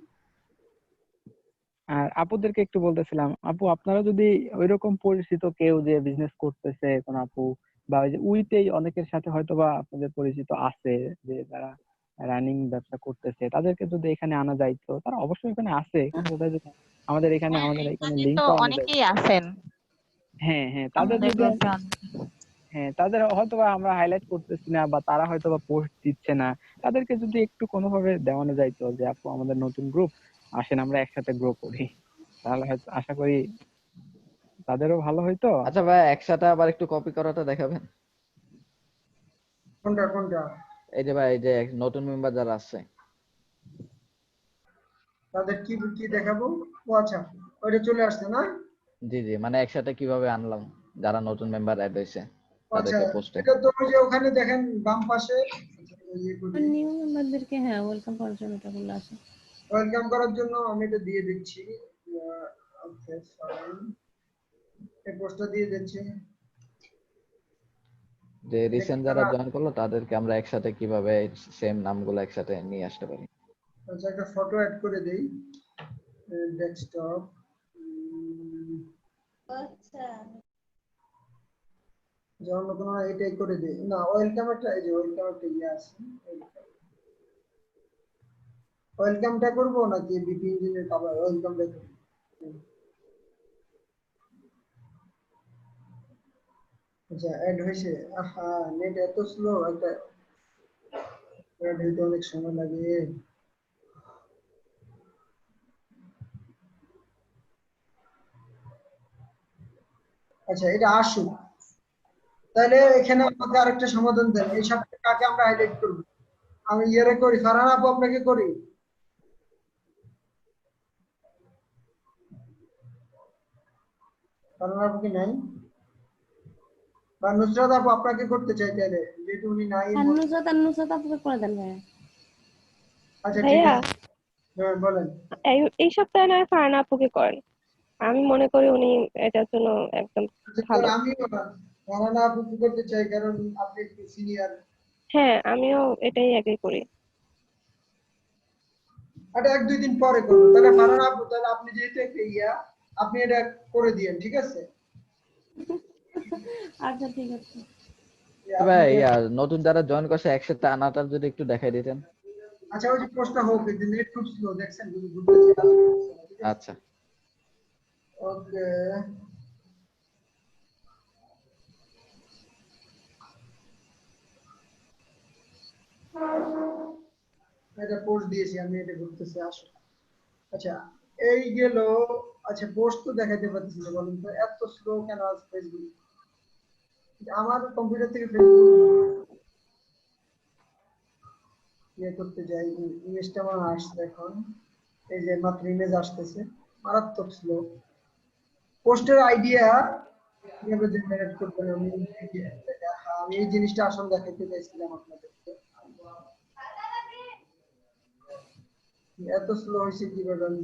আর আপুদেরকে একটু বলতেছিলাম, আপু আপনারা যদি ওইরকম পরিচিত কেউ যে বিজনেস করতেছে কোন আপু বা ওই যে উইতেই অনেকের সাথে হয়তোবা আপনাদের পরিচিত আছে যে যারা রানিং ব্যবসা করতেছে, তাদেরকে যদি এখানে আনা যাইতো, তারা অবশ্যই এখানে আছে কিন্তু তাদের যদি আমাদের এখানে এখানে তো লিঙ্কটা আনা যায়। অনেকেই আছেন হ্যাঁ হ্যাঁ, তাদের আমাদের যদি গ্রুপে। হ্যাঁ তাদের হয়তোবা আমরা হাইলাইট করতেছি না বা তারা হয়তোবা পোস্ট দিচ্ছে না, তাদেরকে যদি একটু কোনোভাবে দেওয়ানো যাইতো যে আপু আমাদের নতুন গ্রুপ, আসেন আমরা একসাথে গ্রো করি, তাহলে হয়তো আশা করি তাদেরও ভালো হইতো। আচ্ছা ভাই, একসাথে আবার একটু কপি করাটা দেখাবেন। কোনটা কোনটা? এই যে ভাই, এই যে নতুন মেম্বার যারা আছে তাদের কি কি দেখাবো? ও আচ্ছা, ওইটা চলে আসছে না? জি জি, মানে একসাথে কিভাবে আনলাম যারা নতুন মেম্বার অ্যাড হয়েছে আচ্ছা, তাদেরকে পোস্টে। এটা তো ওই যে ওখানে দেখেন বাম পাশে। আচ্ছা, করি, নিউ মেম্বারদেরকে হ্যাঁ ওয়েলকাম করার জন্য এটা বলে আসে। ওয়েলকাম করার জন্য আমি এটা দিয়ে দিচ্ছি। ওকে ফাইন, এই পোস্টটা দিয়ে দিচ্ছি। যে এটা কি রিসেন্ট যারা তারা? জয়েন করলো তাদেরকে আমরা একসাথে কিভাবে সেম নামগুলো একসাথে নিয়ে আসতে পারি। আচ্ছা, একটা ফটো অ্যাড করে দেই, ডেস্কটপ। যেমন কোনো এটাই করে দেই না, ওয়েলকাম একটা, এই যে ওয়েলকাম একটা আছে, ওয়েলকামটা করবো নাকি বিপি ইঞ্জিনের কভার? ওয়েলকামটা করবো। আচ্ছা অ্যাড হয়েছে। আহা, নেট এত স্লো, একটা অ্যাড হইতে অনেক সময় লাগে। আচ্ছা এটা আসুক, তাহলে এখানে আমাকে আরেকটা সমাধান দেন, এই সপ্তাহে কাকে আমরা হাইলাইট করব? আমি ইয়ারে করি, ফারহান আপু আপনাকে করি, ফারহান আপু কি নাই? বা নুসরাত আপু আপনাকে করতে চাই তাহলে, যেহেতু উনি নাই। নুসরাত আপুকে করে দেন ভাইয়া। আচ্ছা ঠিক ভাইয়া, আছে, হ্যাঁ বলেন। এই সপ্তাহে নয় ফারহানা আপুকে করেন। আমি মনে করি উনি এটার জন্য একদম আচ্ছা ভালো। আমিও ফারহান আপু করতে চাই, কারণ আপনি একটু সিনিয়র। হ্যাঁ, আমিও এটাই এগ্রি করি। এটা 1-2 দিন পরে করবো তাহলে। ফারহান আপু তাহলে আপনি যেহেতু একটা আপনি এটা করে দিয়েন, ঠিক আছে? আচ্ছা ঠিক আছে। ভাই নতুন যারা জয়েন করছে একসাথে আনাটা যদি একটু দেখাই দিতেন। আচ্ছা ওই যে পোস্টটা হোক, কিন্তু নেট খুব স্লো দেখছেন, যদি ঘুরতে চাই। আচ্ছা ওকে, এটা পোস্ট দিয়েছি আমি, এটা ঘুরতেছে আসো। আচ্ছা এই গেল। আচ্ছা পোস্ট তো দেখাইতে পারতেছি না, বলুন তো এত স্লো কেন আজ ফেসবুক? আমার কম্পিউটার থেকে ফেসবুক ইয়ে করতে যাই, ইমেজটা আমার আসছে এখন, এই যে মাত্র ইমেজ আসতেছে, মারাত্মক স্লো। পোস্টের আইডিয়া কিভাবে জেনারেট করবেন, আমি এই জিনিসটা আসলে দেখাইতে চাইছিলাম আপনাদেরকে। এত স্লো হয়েছে কিভাবে আমি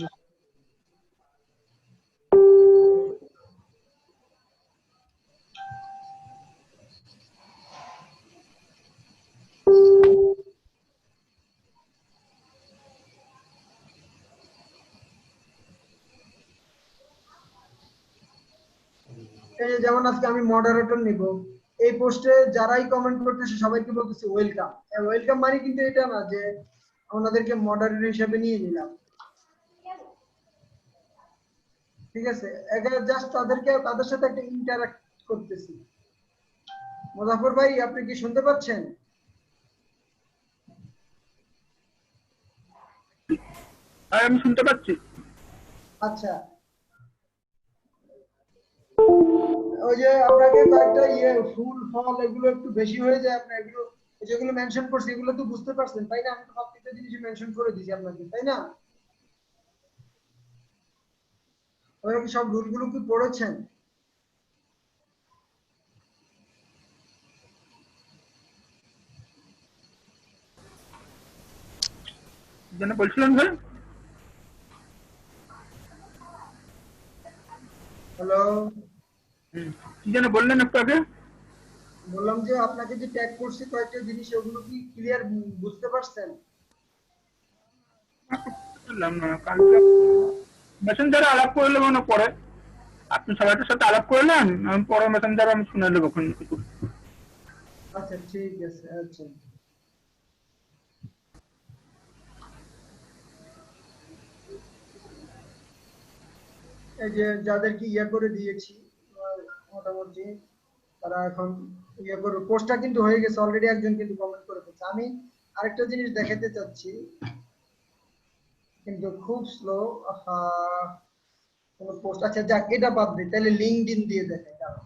এই যে যেমন আজকে আমি মডারেটর নিব, এই পোস্টে যারাই কমেন্ট করতেছে সবাইকে বলতেছে ওয়েলকাম। ওয়েলকাম মানে কিন্তু এটা না যে ওনাদেরকে মডারেটর হিসেবে নিয়ে নিলাম, ঠিক আছে? এখানে জাস্ট তাদের সাথে একটা ইন্টারঅ্যাক্ট করতেছি। মুজাফর ভাই আপনি কি শুনতে পাচ্ছেন? হ্যাঁ আমি শুনতে পাচ্ছি। আচ্ছা ওই যে আপনাকে কয়েকটা ফুল ফল এগুলো একটু বেশি হয়ে যায়, আপনার এগুলো যেগুলো মেনশন করছি এগুলো তো বুঝতে পারছেন তাই না? আমি তো প্রত্যেকটা জিনিস মেনশন করে দিয়েছি আপনাকে, তাই না? ওরা কি সব রুলগুলো কি পড়েছেন? যেন বলছিলেন ভাই। হ্যালো, কি যেন বললেন একটু আগে? বললাম যে আপনাকে যে ট্যাগ করছি কয়েকটা জিনিস, ওগুলো কি ক্লিয়ার বুঝতে পারছেন? বললাম না কালকে মেসেঞ্জারে আলাপ করলে মনে পড়ে, আপনি সবাইটার সাথে আলাপ করলেন, আমি পরে মেসেঞ্জারে আমি শুনে নেবো কিছু। আচ্ছা ঠিক আছে। আচ্ছা এই যে যাদেরকে করে দিয়েছি মোটামুটি, তারা এখন করবে। পোস্টটা কিন্তু হয়ে গেছে অলরেডি, একজন কিন্তু কমেন্ট করে ফেলছে। আমি আরেকটা জিনিস দেখাতে চাচ্ছি, কিন্তু খুব স্লো। কোন পোস্ট, আচ্ছা যাক এটা বাদ দিই, তাহলে লিঙ্কডইন দিয়ে দেখাই, দাঁড়াও।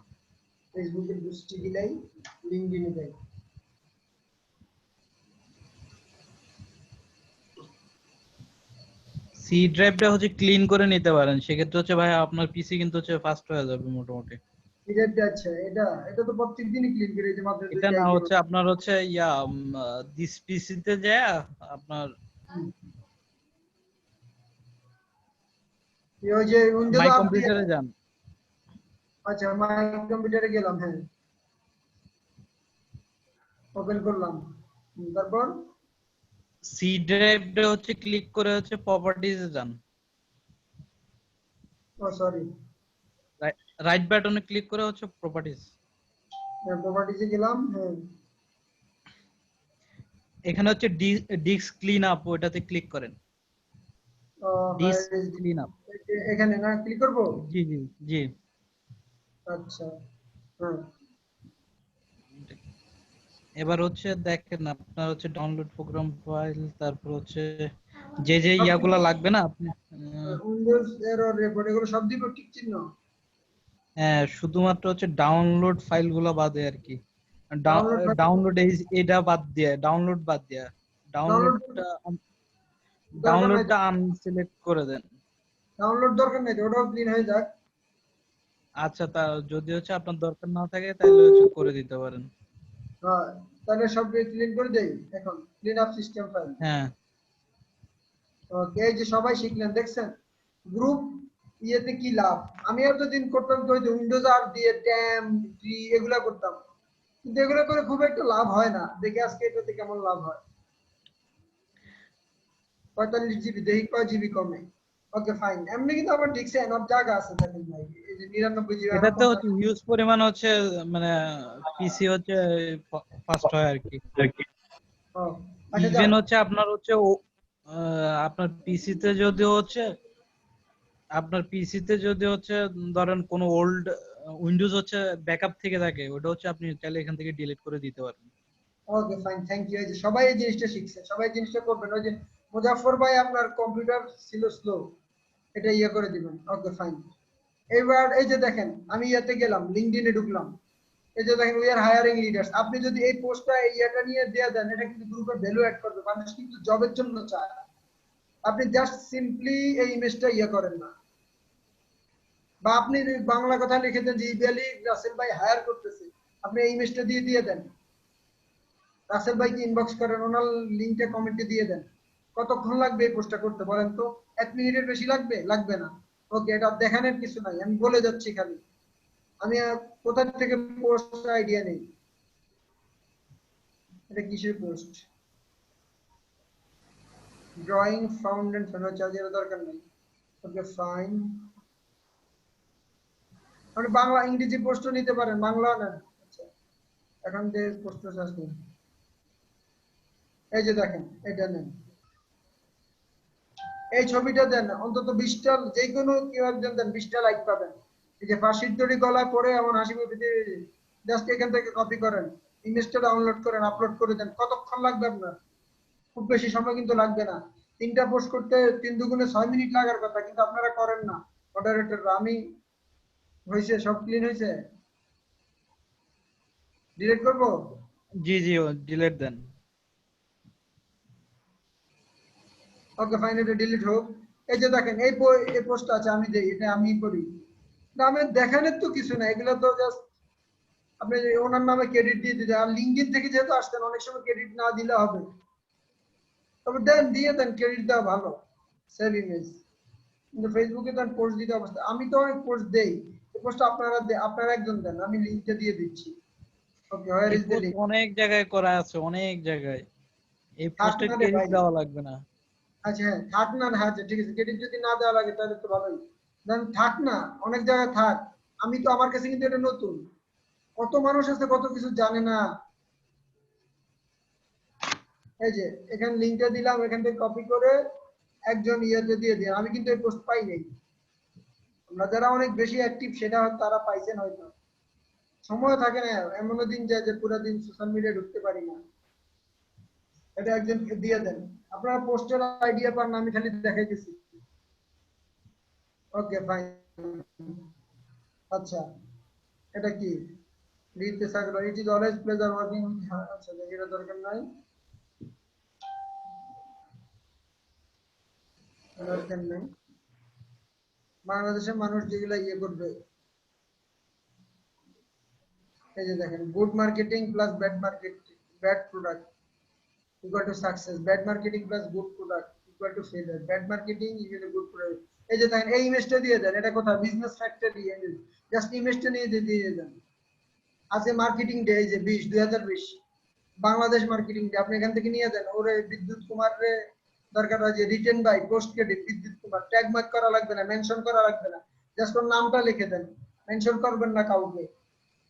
ফেসবুকের বুস্টি দিলাই, লিঙ্কডইনে দেয়। সি ড্রাইভটা হচ্ছে ক্লিন করে নিতে পারেন, সেক্ষেত্রে হচ্ছে ভাই আপনার পিসি কিন্তু হচ্ছে ফাস্ট হয়ে যাবে মোটামুটি। আচ্ছা এটা এটা তো প্রত্যেকদিনই ক্লিন করে, এই যে মাত্র এটা 2টা না আইটেম। হচ্ছে আপনার হচ্ছে দিস পিসিতে যায় আপনার ওই যে উইন্ডোজ মাই আপ দিয়ে। কম্পিউটারে যান। আচ্ছা মাই কম্পিউটারে গেলাম, হ্যাঁ ওপেন করলাম, তারপর সি ড্রাইভটা হচ্ছে ক্লিক করে হচ্ছে প্রপার্টিজে যান। ও সরি, রাইট বাটনে ক্লিক করে হচ্ছে প্রপার্টিজ। প্রপার্টিজে গেলাম, হ্যাঁ এখানে হচ্ছে ডিস্ক ক্লিন আপ, ওটাতে ক্লিক করেন। ডিস্ক ক্লিন আপ, এখানে না ক্লিক করব? জি জি জি। আচ্ছা হ্যাঁ এবার হচ্ছে দেখেন আপনার হচ্ছে ডাউনলোড প্রোগ্রাম ফাইল, তারপর হচ্ছে যে যে ইয়াগুলা লাগবে না আপনি উইন্ডোজ এরর রিপোর্ট এগুলো সব দিব টিক চিহ্ন। হ্যাঁ, শুধুমাত্র হচ্ছে ডাউনলোড ফাইলগুলো বাদে আর কি। ডাউনলোড ডাউনলোড এটা বাদ দিয়ে, ডাউনলোড বাদ দিয়ে, ডাউনলোড ডাউনলোডটা দরকার নাই, ডাউনলোডটা আনসিলেক্ট করে দেন। ডাউনলোড দরকার নাই, ওটাও ক্লিন হয়ে যাক। আচ্ছা, তা যদি হচ্ছে আপনার দরকার না থাকে তাহলে হচ্ছে করে দিতে পারেন। হ্যাঁ, তাহলে সব ক্লিন করে দেই এখন, ক্লিন আপ সিস্টেম ফাইল। হ্যাঁ, ওকে, এই যে সবাই শিখলেন, দেখছেন গ্রুপ ইয়েতে কি লাভ। আমি এতদিন করতাম তো ওই যে উইন্ডোজ আর দিয়ে ট্যাম ট্রি এগুলা করতাম, কিন্তু এগুলো করে খুব একটা লাভ হয় না। দেখে আজকে এটাতে কেমন লাভ হয়। 45 জিবি, দেখি কয় জিবি কমে। ওকে ফাইন, এমনি কিন্তু আমার ঠিক এনাফ জায়গা আছে দেখেন ভাই, এই যে 99 জিবি। এটাতে হচ্ছে হিউজ পরিমাণ হচ্ছে মানে পিসি হচ্ছে ফাস্ট হয় আর কি। আচ্ছা ইভেন হচ্ছে আপনার হচ্ছে আপনার পিসিতে যদি হচ্ছে ধরেন কোনো ওল্ড উইন্ডোজ হচ্ছে ব্যাকআপ থেকে থাকে, ওটা হচ্ছে আপনি চাইলে এখান থেকে ডিলিট করে দিতে পারবেন। Okay fine, thank you. এই যে সবাই এই জিনিসটা শিখছে, সবাই এই জিনিসটা করবেন। ওই যে মুজাফফর ভাই আপনার কম্পিউটার ছিল স্লো, এটা ইয়ে করে দিবেন। Okay fine. এবার এই যে দেখেন আমি ইয়াতে গেলাম, লিঙ্কডইনে ঢুকলাম, এই যে দেখেন উই আর হায়ারিং লিডার্স। আপনি যদি এই পোস্টটা ইয়াটা নিয়ে দেয়া দেন, এটা কিন্তু গ্রুপে ভ্যালু অ্যাড করবে। মানুষ কিন্তু জবের জন্য চায়। আপনি জাস্ট সিম্পলি এই ইমেজটা ইয়ে করেন না, বা আপনি বাংলা কথা লিখে দেন যে ইবিআলি রাসেল ভাই হায়ার করতেছে, আপনি এই ইমেজটা দিয়ে দেন। রাসেল ভাইকে ইনবক্স করেন, ওনার লিংকটা কমেন্টে দিয়ে দেন। কতক্ষণ লাগবে এই পোস্টটা করতে বলেন তো? 1 মিনিটের বেশি লাগবে? লাগবে না। ওকে, এটা দেখানোর কিছু নাই, আমি বলে যাচ্ছি খালি। আমি কোথা থেকে পোস্ট আইডিয়া নেই। এটা কিসের পোস্ট? ড্রয়িং ফাউন্ডেন চার্জের দরকার নেই। Okay fine. আপনি বাংলা ইংরেজি পোস্টও নিতে পারেন, বাংলা নেন। আচ্ছা, এখন যে পোস্ট সার্চ করুন, এই যে দেখেন এটা নেন, এই ছবিটা দেন, অন্তত 20টা, যে কোনো কেউ একজন দেন, 20টা লাইক পাবেন। এই যে ফাঁসির দড়ি গলায় পরে এমন হাসি মুখে জাস্ট এখান থেকে কপি করেন, ইমেজটা ডাউনলোড করেন, আপলোড করে দেন। কতক্ষণ লাগবে আপনার? খুব বেশি সময় কিন্তু লাগবে না। 3টা পোস্ট করতে 3 দুগুণে 6 মিনিট লাগার কথা, কিন্তু আপনারা করেন না মডারেটররা। আমি হয়েছে, সব ক্লিন হয়েছে, ডিলিট করবো? জি জি, ডিলিট দেন। ওকে ফাইন, এটা ডিলিট হোক। এই যে দেখেন এই পোস্টটা আছে, আমি দেই, এটা আমি করি না। আমি দেখানোর তো কিছু না, এগুলো তো জাস্ট আপনি ওনার নামে ক্রেডিট দিয়ে দিতে। আর লিঙ্কডইন থেকে যেহেতু আসতেন, অনেক সময় ক্রেডিট না দিলে হবে, তবে দেন, দিয়ে দেন, ক্রেডিট দেওয়া ভালো। Save image. কিন্তু ফেসবুকে তো পোস্ট দিতে অবস্থা, আমি তো অনেক পোস্ট দেই। এই পোস্ট আপনারা একজন দেন, আমি লিঙ্কটা দিয়ে দিচ্ছি। ওকে, হোয়ার ইজ দ্য লিংক? অনেক জায়গায় করা আছে, অনেক জায়গায়। এই পোস্টে না রে ক্রেডিট ভাই। দেওয়া লাগবে না। আচ্ছা হ্যাঁ, থাক না, হ্যাঁ ঠিক আছে, ক্রেডিট যদি না দেওয়া লাগে তাহলে তো ভালোই। দেন থাক না, অনেক জায়গায় থাক। আমি তো, আমার কাছে কিন্তু এটা নতুন, কত মানুষ আছে কত কিছু জানে না। এই যে এখানে লিংকটা দিলাম, এখান থেকে কপি করে একজন ইয়েতে দিয়ে দিন। আমি কিন্তু এই পোস্ট পাই নাই। আমরা যারা অনেক বেশি অ্যাক্টিভ সেটা তারা পাইছেন হয়তো। সময় থাকে না, এমন দিন যায় যে পুরো দিন সোশ্যাল মিডিয়ায় ঢুকতে পারি না। এটা একজনকে দিয়ে দেন। আপনারা পোস্টের আইডিয়া পান না, আমি খালি দেখাইতেছি। Okay fine. আচ্ছা, এটা কি? read the circular, it is always pleasure working with her। আচ্ছা, এটা দরকার নাই, দরকার নাই। বাংলাদেশের মানুষ যেগুলা ইয়ে করবে, এই যে দেখেন, good marketing plus bad marketing, bad product equal to success, bad marketing plus good product equal to failure, bad marketing equal to good product। এই যে দেখেন এই ইমেজটা দিয়ে দেন, এটা কোথায়? Business factory. জাস্ট ইমেজটা নিয়ে দিয়ে দেন। আজকে মার্কেটিং ডে, এই যে 20/20 বাংলাদেশ মার্কেটিং ডে, আপনি এখান থেকে নিয়ে দেন। ওরে বিদ্যুৎ কুমার রে দরকার হয় যে রিটেন বাই পোস্ট ক্রেডিট বিদ্যুৎ কুমার, ট্যাগ মার্ক করা লাগবে না, মেনশন করা লাগবে না, জাস্ট ওর নামটা লিখে দেন, মেনশন করবেন না কাউকে।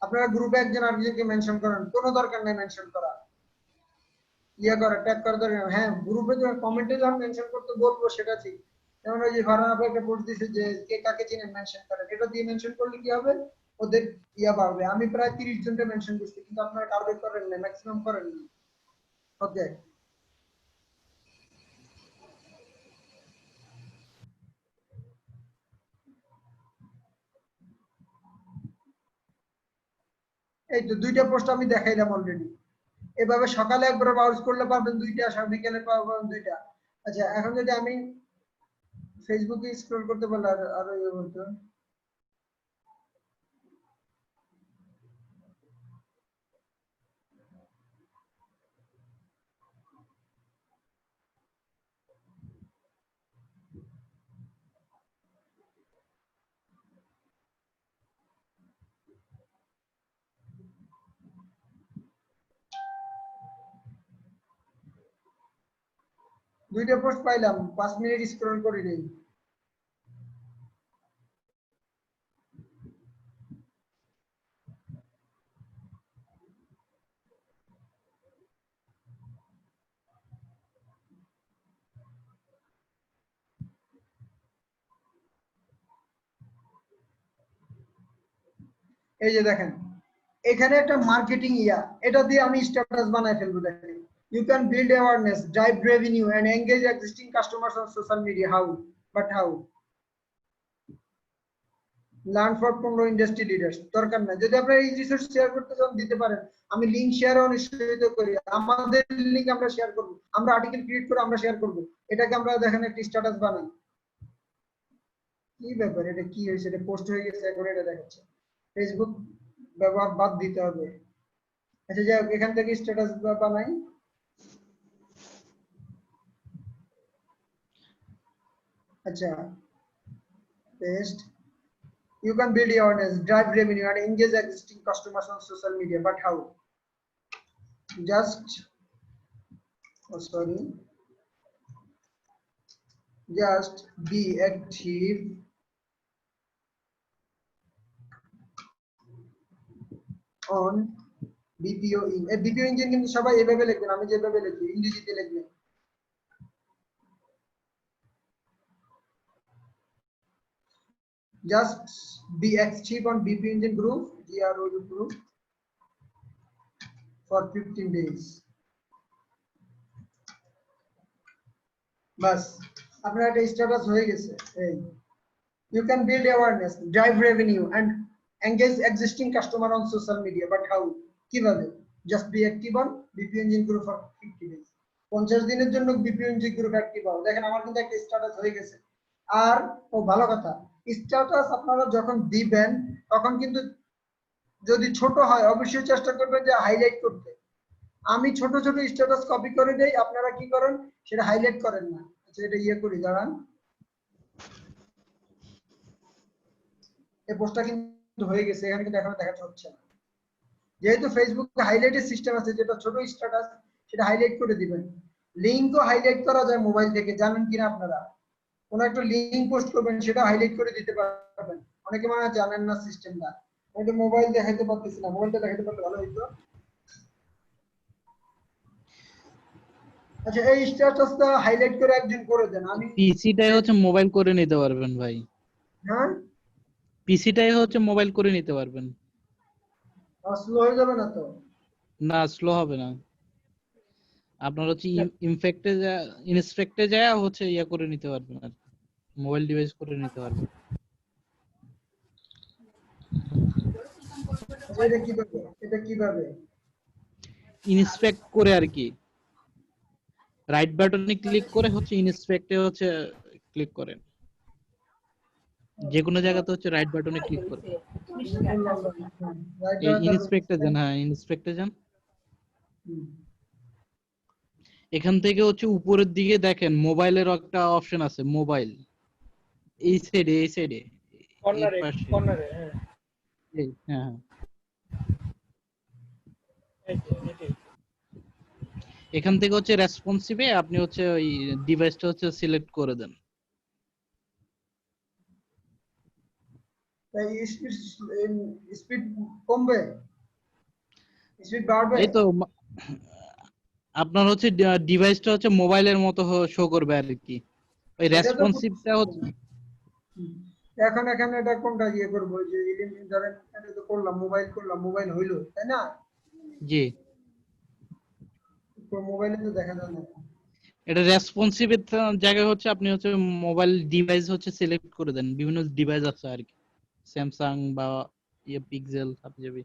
আপনারা গ্রুপে একজন আরেকজনকে মেনশন করেন, কোনো দরকার নেই মেনশন করা, ইয়ে করা, ট্যাগ করা দরকার। হ্যাঁ, গ্রুপে যখন কমেন্টে যখন মেনশন করতে বলবো সেটা ঠিক। যেমন ওই যে ফারহান আপু একটা পোস্ট দিয়েছে যে কে কাকে চিনেন মেনশন করেন, এটা দিয়ে মেনশন করলে কি হবে? ওদের ইয়া বাড়বে। আমি প্রায় 30 জনকে মেনশন করছি, কিন্তু আপনারা কাউকে করেন না, ম্যাক্সিমাম করেন না। ওকে, এই তো 2টা পোস্ট আমি দেখাইলাম অলরেডি। এভাবে সকালে একবার ব্রাউজ করলে পাবেন 2টা, বিকেলে পাবেন 2টা। আচ্ছা, এখন যদি আমি ফেসবুকে স্ক্রল করতে পারলে আরো ইয়ে হতো। দুইটা পোস্ট পাইলাম, 5 মিনিট স্ক্রল করে নেই। এই যে দেখেন, এখানে একটা মার্কেটিং ইয়া, এটা দিয়ে আমি স্ট্যাটাস বানাই ফেলবো। দেখেন, you can build awareness, drive revenue and engage existing customers on social media. How? But how? Learn for 15 industry leaders. দরকার নাই, যদি আপনারা এই রিসোর্স শেয়ার করতে চান দিতে পারেন, আমি লিংক শেয়ারও নিশ্চিত করি। আমাদের লিংক আমরা শেয়ার করব, আমরা আর্টিকেল ক্রিয়েট করে আমরা শেয়ার করব। এটাকে আমরা দেখেন একটা স্ট্যাটাস বানাই। কি ব্যাপার, এটা কি হয়েছে? এটা পোস্ট হয়ে গেছে, এখন এটা দেখাচ্ছে। ফেসবুক ব্যবহার বাদ দিতে হবে। আচ্ছা, যাই হোক, এখান থেকে স্ট্যাটাস বানাই। আচ্ছা, paste. You can build awareness, drive revenue, and engage existing customers on social media. But how? Just, just be active on BPO engine. BPO engine কিন্তু সবাই এভাবে লিখবেন, আমি যেভাবে লিখি ইংরেজিতে লিখবেন। Just be active on BPO engine group, GRO group, for 15 days. বাস, আপনার একটা স্ট্যাটাস হয়ে গেছে। এই you can build awareness, drive revenue, and engage existing customer on social media. But how? কিভাবে? Just be active on BPO engine group for 50 days. 50 দিনের জন্য BPO engine group active হও। দেখেন, আমার কিন্তু একটা স্ট্যাটাস হয়ে গেছে। আর ভালো কথা, স্ট্যাটাস আপনারা যখন দিবেন তখন কিন্তু যদি ছোট হয় অবশ্যই চেষ্টা করবেন যে হাইলাইট করতে। আমি ছোট ছোট স্ট্যাটাস কপি করে দেই, আপনারা কি করেন সেটা হাইলাইট করেন না। আচ্ছা, এটা ইয়ে করি, দাঁড়ান। এই পোস্টটা কিন্তু হয়ে গেছে, এখানে কিন্তু এখন দেখাতে হচ্ছে না। যেহেতু ফেসবুকে হাইলাইটের সিস্টেম আছে, যেটা ছোট স্ট্যাটাস সেটা হাইলাইট করে দিবেন। লিংকও হাইলাইট করা যায় মোবাইল থেকে, জানেন কিনা আপনারা? কোনো একটা লিংক পোস্ট করবেন, সেটা হাইলাইট করে দিতে পারবেন। অনেকে মনে হয় জানেন না সিস্টেমটা। আমি মোবাইল দেখাইতে পারতেছি না, মোবাইলটা দেখাইতে পারলে ভালো হইতো। আচ্ছা, এই স্ট্যাটাসটা হাইলাইট করে একজন করে দেন। আমি পিসিটাই হচ্ছে মোবাইল করে নিতে পারবেন ভাই। হ্যাঁ, পিসিটাই হচ্ছে মোবাইল করে নিতে পারবেন। স্লো হয়ে যাবে না তো? না, স্লো হবে না। আপনার হচ্ছে ইনস্পেক্টে যায় হচ্ছে ইয়া করে নিতে পারবেন আর মোবাইল ডিভাইস করে নিতে পারবেন। এটা কিভাবে? ইনস্পেক্ট করে আর কি, রাইট বাটনে ক্লিক করে হচ্ছে ইনস্পেক্টে হচ্ছে ক্লিক করেন। যে কোনো জায়গাতে হচ্ছে রাইট বাটনে ক্লিক করে ইনস্পেক্টে যান। হ্যাঁ, ইনস্পেক্টে যান। এখান থেকে হচ্ছে উপরের দিকে দেখেন মোবাইলের একটা অপশন আছে, মোবাইল এই সাইডে কর্নারে হ্যাঁ, এখান থেকে হচ্ছে রেসপন্সিভে আপনি হচ্ছে ওই ডিভাইসটা হচ্ছে সিলেক্ট করে দেন। স্পিড কমবে, স্পিড বাড়বে। এই তো আপনার হচ্ছে ডিভাইসটা হচ্ছে মোবাইলের মতো শো করবে আর কি। ওই রেসপন্সিভটা হচ্ছে এখন এখানে এটা কোনটা ইয়ে করবো, যে ধরেন এটা তো করলাম, মোবাইল হইলো, তাই না? জি, তো মোবাইলে তো দেখা যায় না। এটা রেসপন্সিভ এর জায়গায় হচ্ছে আপনি হচ্ছে মোবাইল ডিভাইস হচ্ছে সিলেক্ট করে দেন, বিভিন্ন ডিভাইস আছে আর কি, স্যামসাং বা পিক্সেল হাবিজাবি।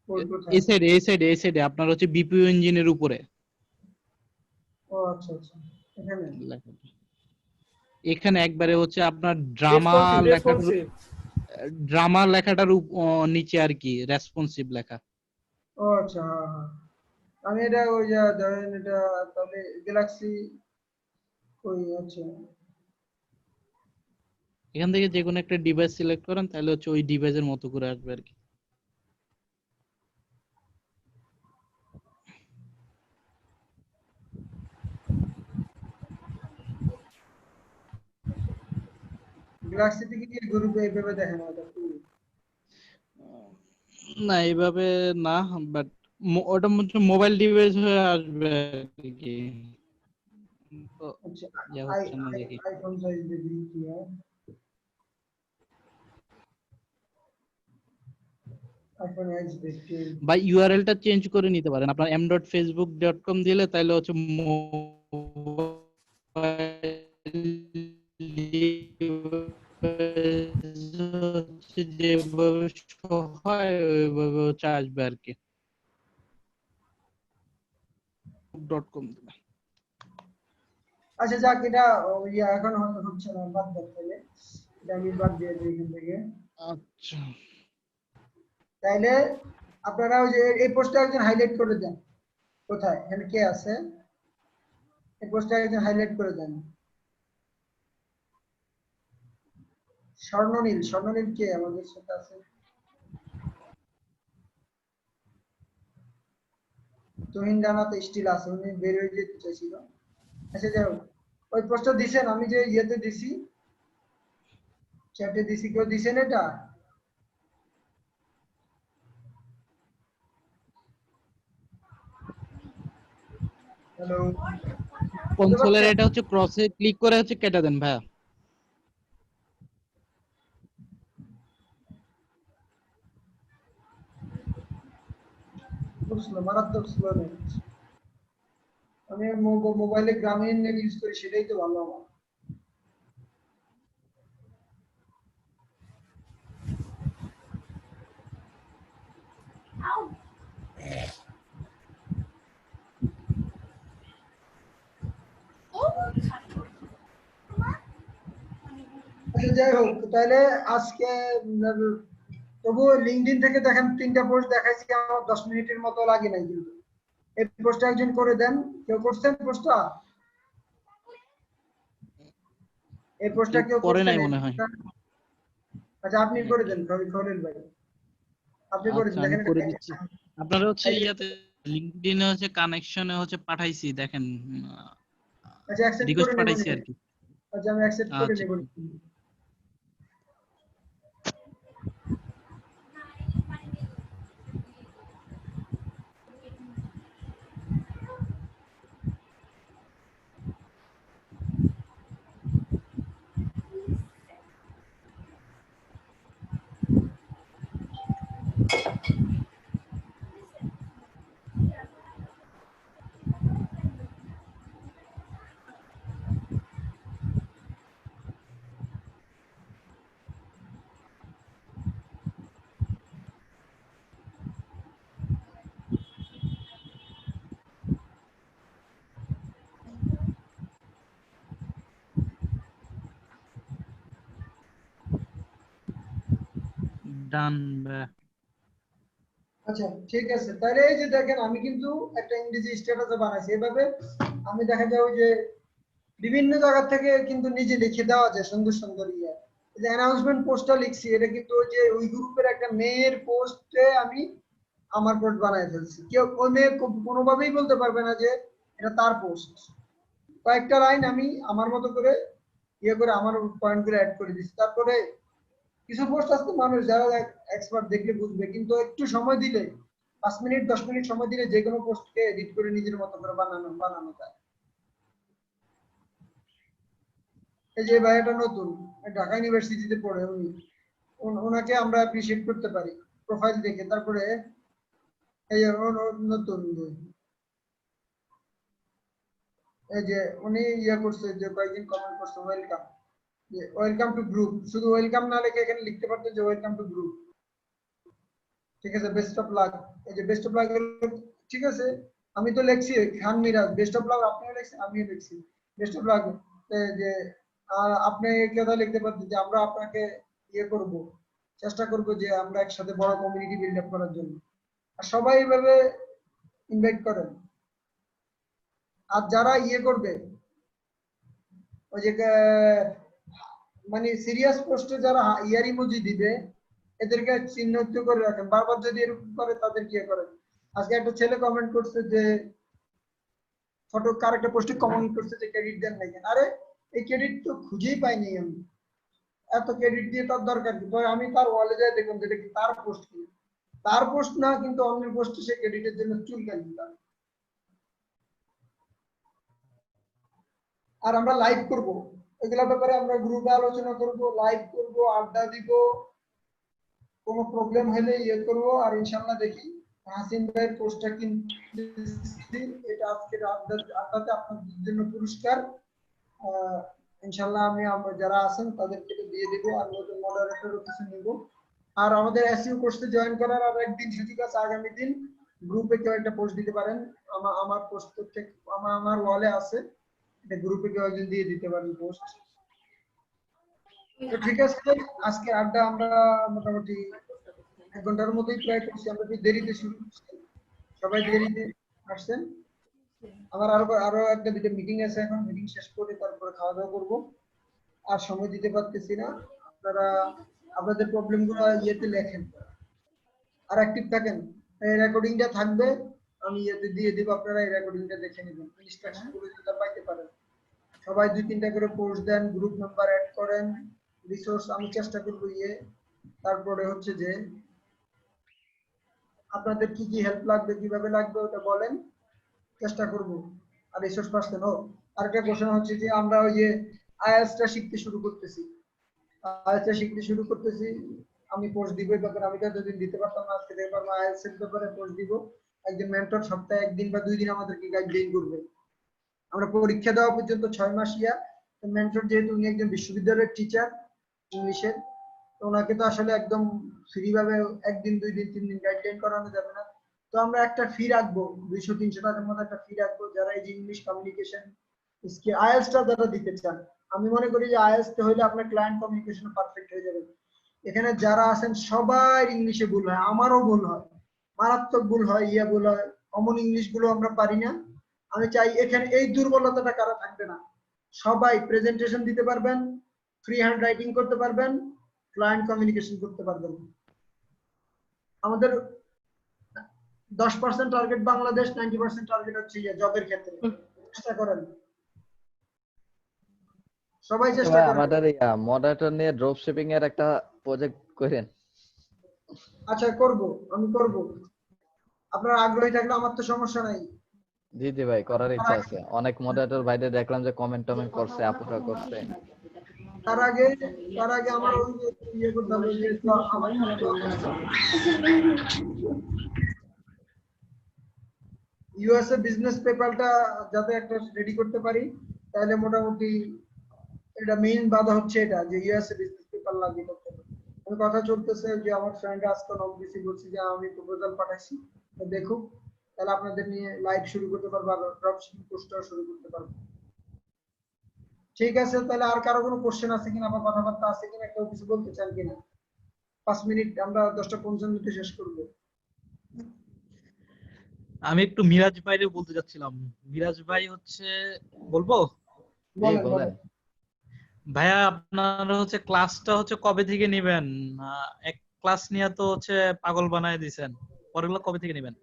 ওই কোথায়? এই সাইডে আপনার হচ্ছে বিপিও ইঞ্জিনের উপরে ও আচ্ছা আচ্ছা, এখানে লেখাটা। এখানে একবারে হচ্ছে আপনার ড্রামা লেখাটার নিচে আর কি রেসপন্সিভ লেখা। ও আচ্ছা, হ্যাঁ হ্যাঁ, আমি এটা ওই যে ধরেন এটা তাহলে গ্যালাক্সি ওই আচ্ছা। এখান থেকে যে কোনো একটা ডিভাইস সিলেক্ট করেন তাহলে হচ্ছে ওই ডিভাইসের মতো করে আসবে আর কি। গ্যালাক্সি থেকে কি গ্রুপে এইভাবে দেখে না ওটা কি? না এইভাবে না, বাট ওটা হচ্ছে মোবাইল ডিভাইস হয়ে আসবে আর কি। তো আচ্ছা, ইয়া হচ্ছে না দেখি। আইফোন সাইজ দেখি কি হয়। আইফোন এক্স দেখি। বা ইউআরএলটা চেঞ্জ করে নিতে পারেন, আপনার m.facebook.com দিলে তাহলে হচ্ছে যেভাবে show হয় ওইভাবে হচ্ছে আসবে আর কি। .com দিলে। আচ্ছা যাক, এটা ইয়ে এখন হচ্ছে না, বাদ দাও তাহলে, এটা আমি বাদ দিয়ে দিই এখান থেকে। আচ্ছা, তাইলে আপনারা ওই যে এই পোস্টটা একজন হাইলাইট করে দেন, কোথায় এখানে কে আছে, এই পোস্টটা একজন হাইলাইট করে দেন। স্বর্ণনীল কে আমাদের সাথে আছে? তুহিন রানা তো স্টিল আছে, উনি বের হয়ে যেতে চাইছিল। আচ্ছা যাও, ওই পোস্টটা দিছেন, আমি যে ইয়েতে দিছি, চ্যাটে দিছি, কেউ দিছেন এটা? হ্যালো, কনসোলের এটা হচ্ছে ক্রসে ক্লিক করে হচ্ছে কেটে দেন ভাইয়া। মারাত্মক স্লো নেট। আমি মোবাইলে গ্রামীণ নেট ইউজ করি, সেটাই তো ভালো আমার। আচ্ছা যাই হোক, তাহলে আজকে তবুও লিঙ্কডইন থেকে দেখেন 3টা পোস্ট দেখাইছি, আমার 10 মিনিটের মতো লাগে নাই, কিন্তু এই পোস্টটা একজন করে দেন। কেউ করছেন পোস্টটা? এই পোস্টটা কেউ করে করছেন? নাই মনে হয়। আচ্ছা আপনি করে দেন, খলিল ভাই, আপনি করে আচ্ছা দেন। আমি দেখেন করে দিচ্ছি। আপনারা হচ্ছে ইয়াতে লিংকডইনে হচ্ছে কানেকশনে হচ্ছে পাঠাইছি, দেখেন আচ্ছা অ্যাকসেপ্ট করে রিকোয়েস্ট নেব। পাঠাইছি আর কি। আচ্ছা আমি অ্যাকসেপ্ট করে আচ্ছা নেব। ডান। আচ্ছা ঠিক আছে, তাহলে এই যে দেখেন আমি কিন্তু একটা ইংরেজি স্ট্যাটাস বানাইছি এভাবে। আমি দেখা যাবে যে বিভিন্ন জায়গা থেকে কিন্তু নিজে লিখে দেওয়া যায় সুন্দর সুন্দর ইয়ে। এই যে অ্যানাউন্সমেন্ট পোস্টটা লিখছি, এটা কিন্তু ওই যে ওই গ্রুপের একটা মেয়ের পোস্টে আমি আমার পোস্ট বানাই ফেলছি। কেউ ওই মেয়ে কোনোভাবেই বলতে পারবে না যে এটা তার পোস্ট। কয়েকটা লাইন আমি আমার মতো করে ইয়ে করে আমার পয়েন্ট করে অ্যাড করে দিচ্ছি। তারপরে কিছু পোস্ট আছে মানুষ যারা এক্সপার্ট দেখলে বুঝবে, কিন্তু একটু সময় দিলে 5 মিনিট 10 মিনিট সময় দিলে যে কোনো পোস্টকে এডিট করে নিজের মতো করে বানানো যায়। এই যে ভাইয়াটা নতুন, ঢাকা ইউনিভার্সিটিতে পড়ে, ওনাকে আমরা অ্যাপ্রিশিয়েট করতে পারি প্রোফাইল দেখে। তারপরে এই যে নতুন এই যে উনি ইয়ে করছে, যে কয়েকদিন কমেন্ট করছে ওয়েলকাম, যে ওয়েলকাম টু গ্রুপ, শুধু ওয়েলকাম না লিখে এখানে লিখতে পারতেন যে ওয়েলকাম টু গ্রুপ। ঠিক আছে, বেস্ট অফ লাক। এই যে বেস্ট অফ লাক, ঠিক আছে, আমি তো লিখছি খান মিরাজ বেস্ট অফ লাক, আপনিও লিখছেন আমিও লিখছি বেস্ট অফ লাক। যে আপনি কথা লিখতে পারতেন যে আমরা আপনাকে ইয়ে করব, চেষ্টা করব যে আমরা একসাথে বড় কমিউনিটি বিল্ড আপ করার জন্য। আর সবাই এইভাবে ইনভাইট করেন। আর যারা ইয়ে করবে ওই যে মানে সিরিয়াস পোস্টে যারা ইয়ার ইমোজি দিবে, এদেরকে চিহ্নিত করে রাখেন। বারবার যদি এরকম করে তাদের কি করেন। আজকে একটা ছেলে কমেন্ট করছে যে ফটো কার একটা পোস্টে কমেন্ট করছে যে ক্রেডিট দেন নাই কেন। আরে এই ক্রেডিট তো খুঁজেই পাইনি আমি, এত ক্রেডিট দিয়ে তার দরকার কি? আমি তার ওয়ালে যাই দেখুন যেটা কি তার পোস্ট, কি তার পোস্ট না কিন্তু অন্যের পোস্টে সে ক্রেডিটের জন্য চুলকানি দিতাম। আর আমরা লাইভ করব, এগুলোর ব্যাপারে আমরা গ্রুপে আলোচনা করব, লাইভ করব, আড্ডা দিব, কোনো প্রবলেম হলে ইয়ে করব। আর ইনশাআল্লাহ দেখি হাসিন ভাইয়ের পোস্টটা কিন্তু এটা আজকের আড্ডাতে আপনাদের জন্য পুরস্কার। ইনশাআল্লাহ আমি যারা আছেন তাদেরকে দিয়ে দেব, আর নতুন মডারেটরও কিছু নেব। আর আমাদের এসইও কোর্সে জয়েন করার আর একদিন সুযোগ আছে, আগামী দিন গ্রুপে কেউ একটা পোস্ট দিতে পারেন। আমার পোস্ট থেকে আমার ওয়ালে আছে, এটা গ্রুপে কেউ একজন দিয়ে দিতে পারেন পোস্ট। তো ঠিক আছে, আজকে আড্ডা আমরা মোটামুটি 1 ঘন্টার মতোই প্রায় করছি। আমরা একটু দেরিতে শুরু করছি, সবাই দেরিতে আসছেন। আমার আরো একটা দুটো মিটিং আছে, এখন মিটিং শেষ করে তারপরে খাওয়া দাওয়া করবো, আর সময় দিতে পারতেছি না। আপনারা আপনাদের প্রবলেম গুলো ইয়েতে লেখেন আর অ্যাক্টিভ থাকেন। এই রেকর্ডিংটা থাকবে, আমি ইয়েতে দিয়ে দিব, আপনারা এই রেকর্ডিংটা দেখে নেবেন, ইনস্ট্রাকশন গুলো যেটা পাইতে পারেন। সবাই 2-3টা করে পোস্ট দেন, গ্রুপ নাম্বার অ্যাড করেন, রিসোর্স আমি চেষ্টা করবো ইয়ে। তারপরে হচ্ছে যে আপনাদের কি কি হেল্প লাগবে, কিভাবে লাগবে ওটা বলেন, চেষ্টা করব। আর রিসোর্স পার্সন হোক। আরেকটা কোশ্চেন হচ্ছে যে আমরা ওই যে আইএলটিএসটা শিখতে শুরু করতেছি, আমি পোস্ট দিব এই ব্যাপারে। আমি তো এতদিন দিতে পারতাম না, আজকে থেকে পারবো। আইএলটিএস এর ব্যাপারে পোস্ট দিব, একজন মেন্টর সপ্তাহে 1 দিন বা 2 দিন আমাদেরকে গাইডলাইন করবে। আমরা পরীক্ষা দেওয়া পর্যন্ত 6 মাস ইয়া মেন্টর, যেহেতু উনি একজন বিশ্ববিদ্যালয়ের টিচার ইংলিশের, তো ওনাকে তো আসলে একদম ফ্রি ভাবে 1 দিন 2 দিন 3 দিন গাইডলাইন করানো যাবে না। তো আমরা একটা ফি রাখবো, 200-300 টাকার মতো একটা ফি রাখবো, যারা এই যে ইংলিশ কমিউনিকেশন স্কিল আইএলটিএসটা যারা দিতে চান। আমি মনে করি যে আইএলটিএস হলে আপনার ক্লায়েন্ট কমিউনিকেশন পারফেক্ট হয়ে যাবে। এখানে যারা আছেন সবার ইংলিশে ভুল হয়, আমারও ভুল হয়, মারাত্মক ভুল হয়, ভুল হয়, কমন ইংলিশ গুলো আমরা পারি না। আমি চাই এখানে এই দুর্বলতাটা কারো থাকবে না, সবাই প্রেজেন্টেশন দিতে পারবেন, ফ্রি হ্যান্ড রাইটিং করতে পারবেন, ক্লায়েন্ট কমিউনিকেশন করতে পারবেন। আমাদের 10% টার্গেট বাংলাদেশ, 90% টার্গেট হচ্ছে জবের ক্ষেত্রে। চেষ্টা করেন, সবাই চেষ্টা করেন। আমাদের মডারেটর নিয়ে ড্রপ শিপিং এর একটা প্রজেক্ট করেন। আচ্ছা করব, আমি করব, আপনারা আগ্রহী থাকলে আমার তো সমস্যা নাই। জি জি ভাই, করার ইচ্ছা আছে। অনেক মডারেটর ভাইদের দেখলাম যে কমেন্ট করছে, আপুরা করছে। তার আগে আমার ওই ইয়ে করতে হবে, যে ইউএসএ বিজনেস পেপারটা যাতে একটা রেডি করতে পারি, তাহলে মোটামুটি এটা মেইন বাধা হচ্ছে এটা, যে ইউএসএ বিজনেস পেপার লাগিয়ে করতে হবে। আমি কথা চলতেছে যে আমার ফ্রেন্ড আজকে নববিসি বলছি যে আমি প্রপোজাল পাঠাইছি, তো দেখুক, তাহলে আপনাদের নিয়ে লাইভ শুরু করতে পারবো, আর ড্রপশিপিং পোস্টার শুরু করতে পারবো। ঠিক আছে, তাহলে আর কারো কোনো কোশ্চেন আছে কিনা বা কথাবার্তা আছে কিনা, কেউ কিছু বলতে চান কিনা? 5 মিনিট, আমরা 10:55 শেষ করব। আমি একটু মিরাজ ভাইরে বলতে যাচ্ছিলাম। মিরাজ ভাই হচ্ছে, বলবো? বলেন। ভাইয়া আপনার হচ্ছে ক্লাসটা হচ্ছে কবে থেকে নেবেন? এক ক্লাস নিয়ে তো হচ্ছে পাগল বানায় দিবেন, পরেরগুলো কবে থেকে নেবেন?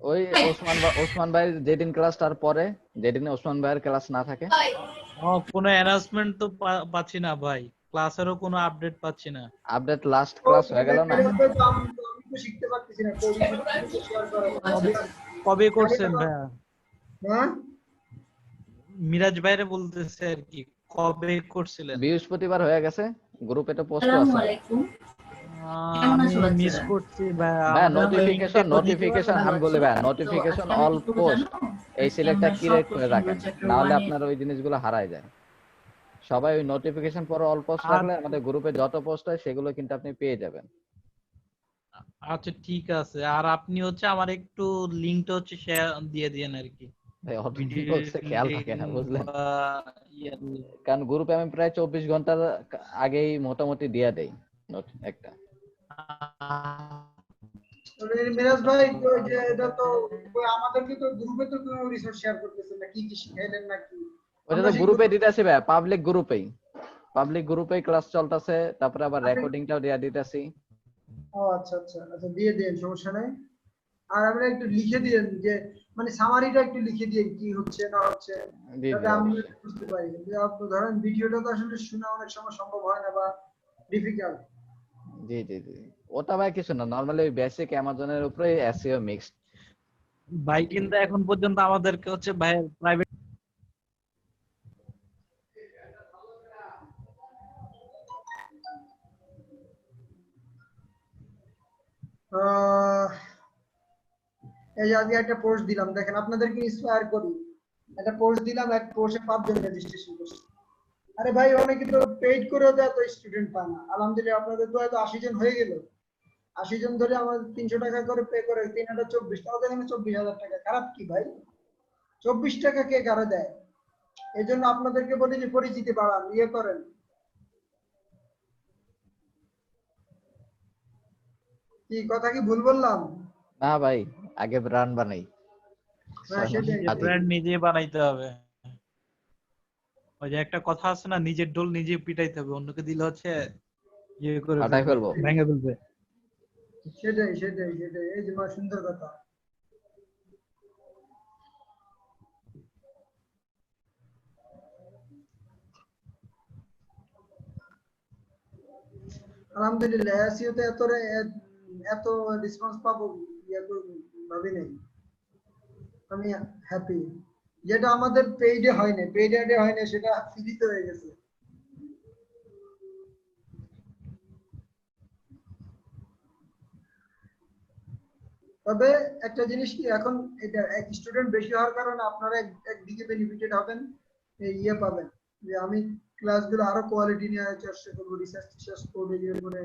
ওই ওসমান ভাইয়ের যেদিন ক্লাস, তার পরে যেদিন ওসমান ভাইয়ের ক্লাস না থাকে। কোনো অ্যানাউন্সমেন্ট তো পাচ্ছি না ভাই, ক্লাসেরও কোনো আপডেট পাচ্ছি না। আপডেট লাস্ট ক্লাস হয়ে গেল না? আমি তো শিখতে পারতেছি না, কবে করছেন ভাইয়া? হ্যাঁ মিরাজ ভাইরে বলতেছে আর কি, কবে করছিলেন? বৃহস্পতিবার হয়ে গেছে, গ্রুপে তো পোস্ট আছে। আমি মিস করছি ভাই, ভাই আমাদের নোটিফিকেশন আমি বলি ভাই, নোটিফিকেশন অল পোস্ট এই সিলেক্টটা ক্রিয়েট করে রাখেন, না হলে আপনার ওই জিনিসগুলো হারায় যায়। সবাই ওই নোটিফিকেশন পরে অল পোস্ট রাখলে আমাদের গ্রুপে যত পোস্ট হয় সেগুলো কিন্তু আপনি পেয়ে যাবেন। আচ্ছা ঠিক আছে, আর আপনি হচ্ছে আমার একটু লিংকটা হচ্ছে শেয়ার দিয়ে দিয়েন আর কি, ভাই অটো ভিডিও ইনবক্সে খেয়াল থাকে না লিংক বুঝলেন, বা ইয়ে। কারণ গ্রুপে আমি প্রায় 24 ঘন্টার আগেই মোটামুটি দিয়ে দেই নোট একটা। তবে মিরাজ ভাই তো যে এটা তো আমাদেরকে তো গ্রুপে তো কোনো রিসোর্স শেয়ার করতেছেন না, কি কি শিখাইলেন নাকি? ওটা তো গ্রুপে দিতেছি ভাই, পাবলিক গ্রুপেই ক্লাস চলতেছে, তারপরে আবার রেকর্ডিংটাও দিয়ে দিতেছি। ও আচ্ছা আচ্ছা আচ্ছা, দিয়ে দেন, সমস্যা নাই। আর আমরা একটু লিখে দিয়েন যে মানে সামারিটা একটু লিখে দিয়েন কি হচ্ছে না হচ্ছে, যাতে আমি বুঝতে পারি। যে আপনি ধরেন ভিডিওটা তো আসলে শোনা অনেক সময় সম্ভব হয় না বা ডিফিকাল্ট। জি জি জি, ওটা ভাই কিছু না, নরমালি ওই বেসিক অ্যামাজনের উপরে এসইও মিক্সড। ভাই কিন্তু এখন পর্যন্ত আমাদেরকে হচ্ছে ভাই প্রাইভেট এই যে আজকে একটা পোস্ট দিলাম, দেখেন আপনাদেরকে ইন্সপায়ার করি। একটা পোস্ট দিলাম, এক পোস্টে 5 জন রেজিস্ট্রেশন করছে। আরে ভাই অনেকে তো পেইড করেও দেয়, তো স্টুডেন্ট পায় না। আলহামদুলিল্লাহ আপনাদের দোয়ায় তো 80 জন হয়ে গেল। 80 জন ধরে আমার 300 টাকা করে পে করে 3024, তাও দেখেন 24,000 টাকা। খারাপ কি ভাই? 24 টাকা কে কারো দেয়? এই জন্য আপনাদেরকে বলি যে পরিচিতি বাড়ান, ইয়ে করেন। কি কথা কি ভুল বললাম? না ভাই, আগে ব্র্যান্ড বানাই, হ্যাঁ সেটাই। ব্র্যান্ড নিজে বানাইতে হবে। ওই যে একটা কথা আছে না, নিজের ঢোল নিজে পিটাইতে হবে, অন্যকে দিলে হচ্ছে ইয়ে করে ফাটাই ফেলবো। ভেঙে ফেলবে। সেটাই সেটাই সেটাই, এই যে মা সুন্দর কথা। আলহামদুলিল্লাহ এসইওতে এত রেসপন্স পাবো ইয়ে ভাবি নাই। আমি হ্যাপি। যেটা আমাদের পেইডে হয় না, পেইড অ্যাডে হয় না, সেটা ফ্রিতে হয়ে গেছে। তবে একটা জিনিস কি, এখন এটা স্টুডেন্ট বেশি হওয়ার কারণে আপনারা একদিকে বেনিফিটেড হবেন, ইয়ে পাবেন যে আমি ক্লাসগুলো আরো কোয়ালিটি নিয়ে চেষ্টা করবো, রিসার্চ করবো ইয়ে করে।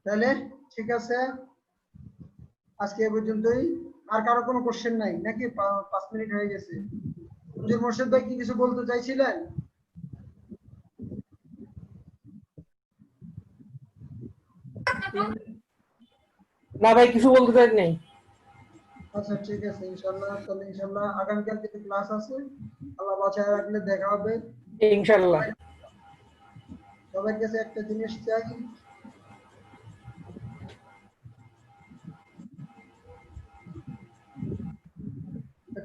তাহলে ঠিক আছে, আজকে এ পর্যন্তই। আর কারো কোনো কোশ্চেন নাই নাকি? 5 মিনিট হয়ে গেছে। হুজুর মোর্শেদ ভাই কি কিছু বলতে চাইছিলেন? না ভাই, কিছু বলতে চাই নাই। আচ্ছা ঠিক আছে, ইনশাআল্লাহ। তাহলে ইনশাআল্লাহ আগামীকাল থেকে ক্লাস আছে, আল্লাহ বাঁচায় রাখলে দেখা হবে ইনশাআল্লাহ। সবার কাছে একটা জিনিস চাই,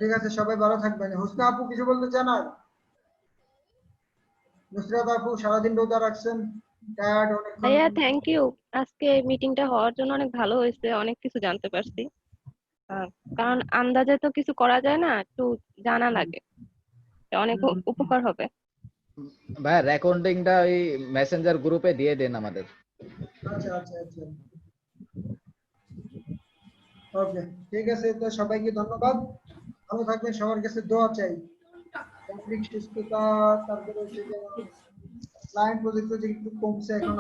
ঠিক আছে সবাই ভালো থাকবেন। হুসনা আপু কিছু বলতে চান? আর নুসরাত আপু সারাদিন রোজা রাখছেন, টায়ার্ড অনেক। ভাইয়া থ্যাংক ইউ, আজকে মিটিংটা হওয়ার জন্য অনেক ভালো হয়েছে, অনেক কিছু জানতে পারছি। কারণ আন্দাজে তো কিছু করা যায় না, একটু জানা লাগে, অনেক উপকার হবে। ভাই রেকর্ডিংটা ওই মেসেঞ্জার গ্রুপে দিয়ে দেন আমাদের। আচ্ছা আচ্ছা আচ্ছা, ওকে ঠিক আছে। তো সবাইকে ধন্যবাদ, ভালো থাকবেন। সবার কাছে দোয়া চাই, শারীরিক সুস্থতা, তারপরে হচ্ছে যে ক্লায়েন্ট প্রজেক্ট একটু কমছে এখন,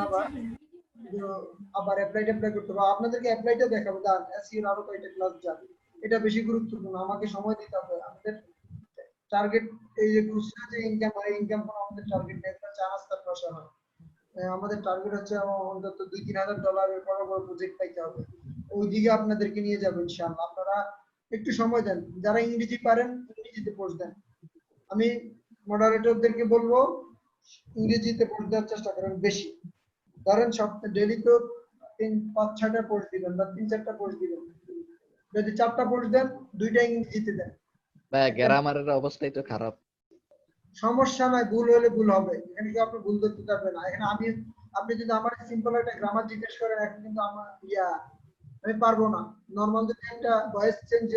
আবার অ্যাপ্লাই করতে হবে। আপনাদেরকে অ্যাপ্লাইটা দেখাবো, যান এসইওর আরো কয়টা ক্লাস যান, এটা বেশি গুরুত্বপূর্ণ। আমাকে সময় দিতে হবে। আমাদের টার্গেট এই যে খুচরা যে ইনকাম হয়, ইনকাম কোনো আমাদের টার্গেট নেই, একটা চা নাস্তার পয়সা হয়। আমাদের টার্গেট হচ্ছে অন্তত $2-3,000 বড় বড় প্রজেক্ট পাইতে হবে। ওইদিকে আপনাদেরকে নিয়ে যাবো ইনশাআল্লাহ। আপনারা একটু সময় দেন, যারা ইংরেজি পারেন ইংরেজিতে পোস্ট দেন। আমি মডারেটরদেরকে বলবো ইংরেজিতে পোস্ট দেওয়ার চেষ্টা করেন বেশি। ধরেন সপ্তাহে ডেইলি তো 5-6টা পোস্ট দিবেন বা 3-4টা পোস্ট দিবেন। যদি 4টা পোস্ট দেন 2টা ইংরেজিতে দেন। ভাই গ্রামারের অবস্থাই তো খারাপ। সমস্যা নাই, ভুল হলে ভুল হবে, এখানে কি আপনি ভুল ধরতে পারবেন না। এখানে আপনি যদি আমার সিম্পল একটা গ্রামার জিজ্ঞেস করেন এখন কিন্তু আমার আমি পারবো না। নরমাল যদি একটা ভয়েস চেঞ্জ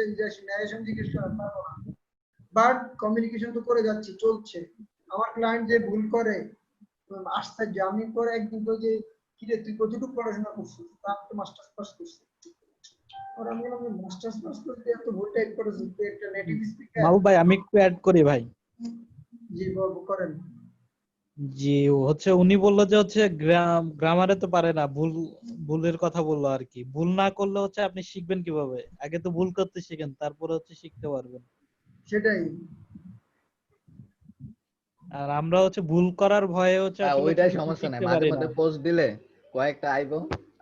ন্যারেশন জিজ্ঞেস করেন পারবো না। বাট কমিউনিকেশন তো করে যাচ্ছি, চলছে। আমার ক্লায়েন্ট যে ভুল করে আশ্চর্য, আমি পরে একদিন তো যে কিরে তুই কতটুকু পড়াশোনা করছিস, তা আমি তো মাস্টার্স পাস করছি। আর আমি বললাম মাস্টার্স পাস করতে এত ভুল টাইপ করেছিস, তুই একটা নেটিভ স্পিকার। মাহবুব ভাই আমি একটু অ্যাড করি ভাই। জি বলবো, করেন। জি হচ্ছে উনি বললো যে হচ্ছে গ্রামারে তো পারে না, ভুলের কথা বললো আর কি। ভুল না করলে হচ্ছে আপনি শিখবেন কিভাবে? আগে তো ভুল করতে শিখেন, তারপরে হচ্ছে শিখতে পারবেন। সেটাই। আর আমরা হচ্ছে ভুল করার ভয়ে হচ্ছে আসলে ওইটাই কিছু সমস্যা নাই, শিখতে মাঝে পারি না। মধ্যে পোস্ট দিলে কয়েকটা আইবো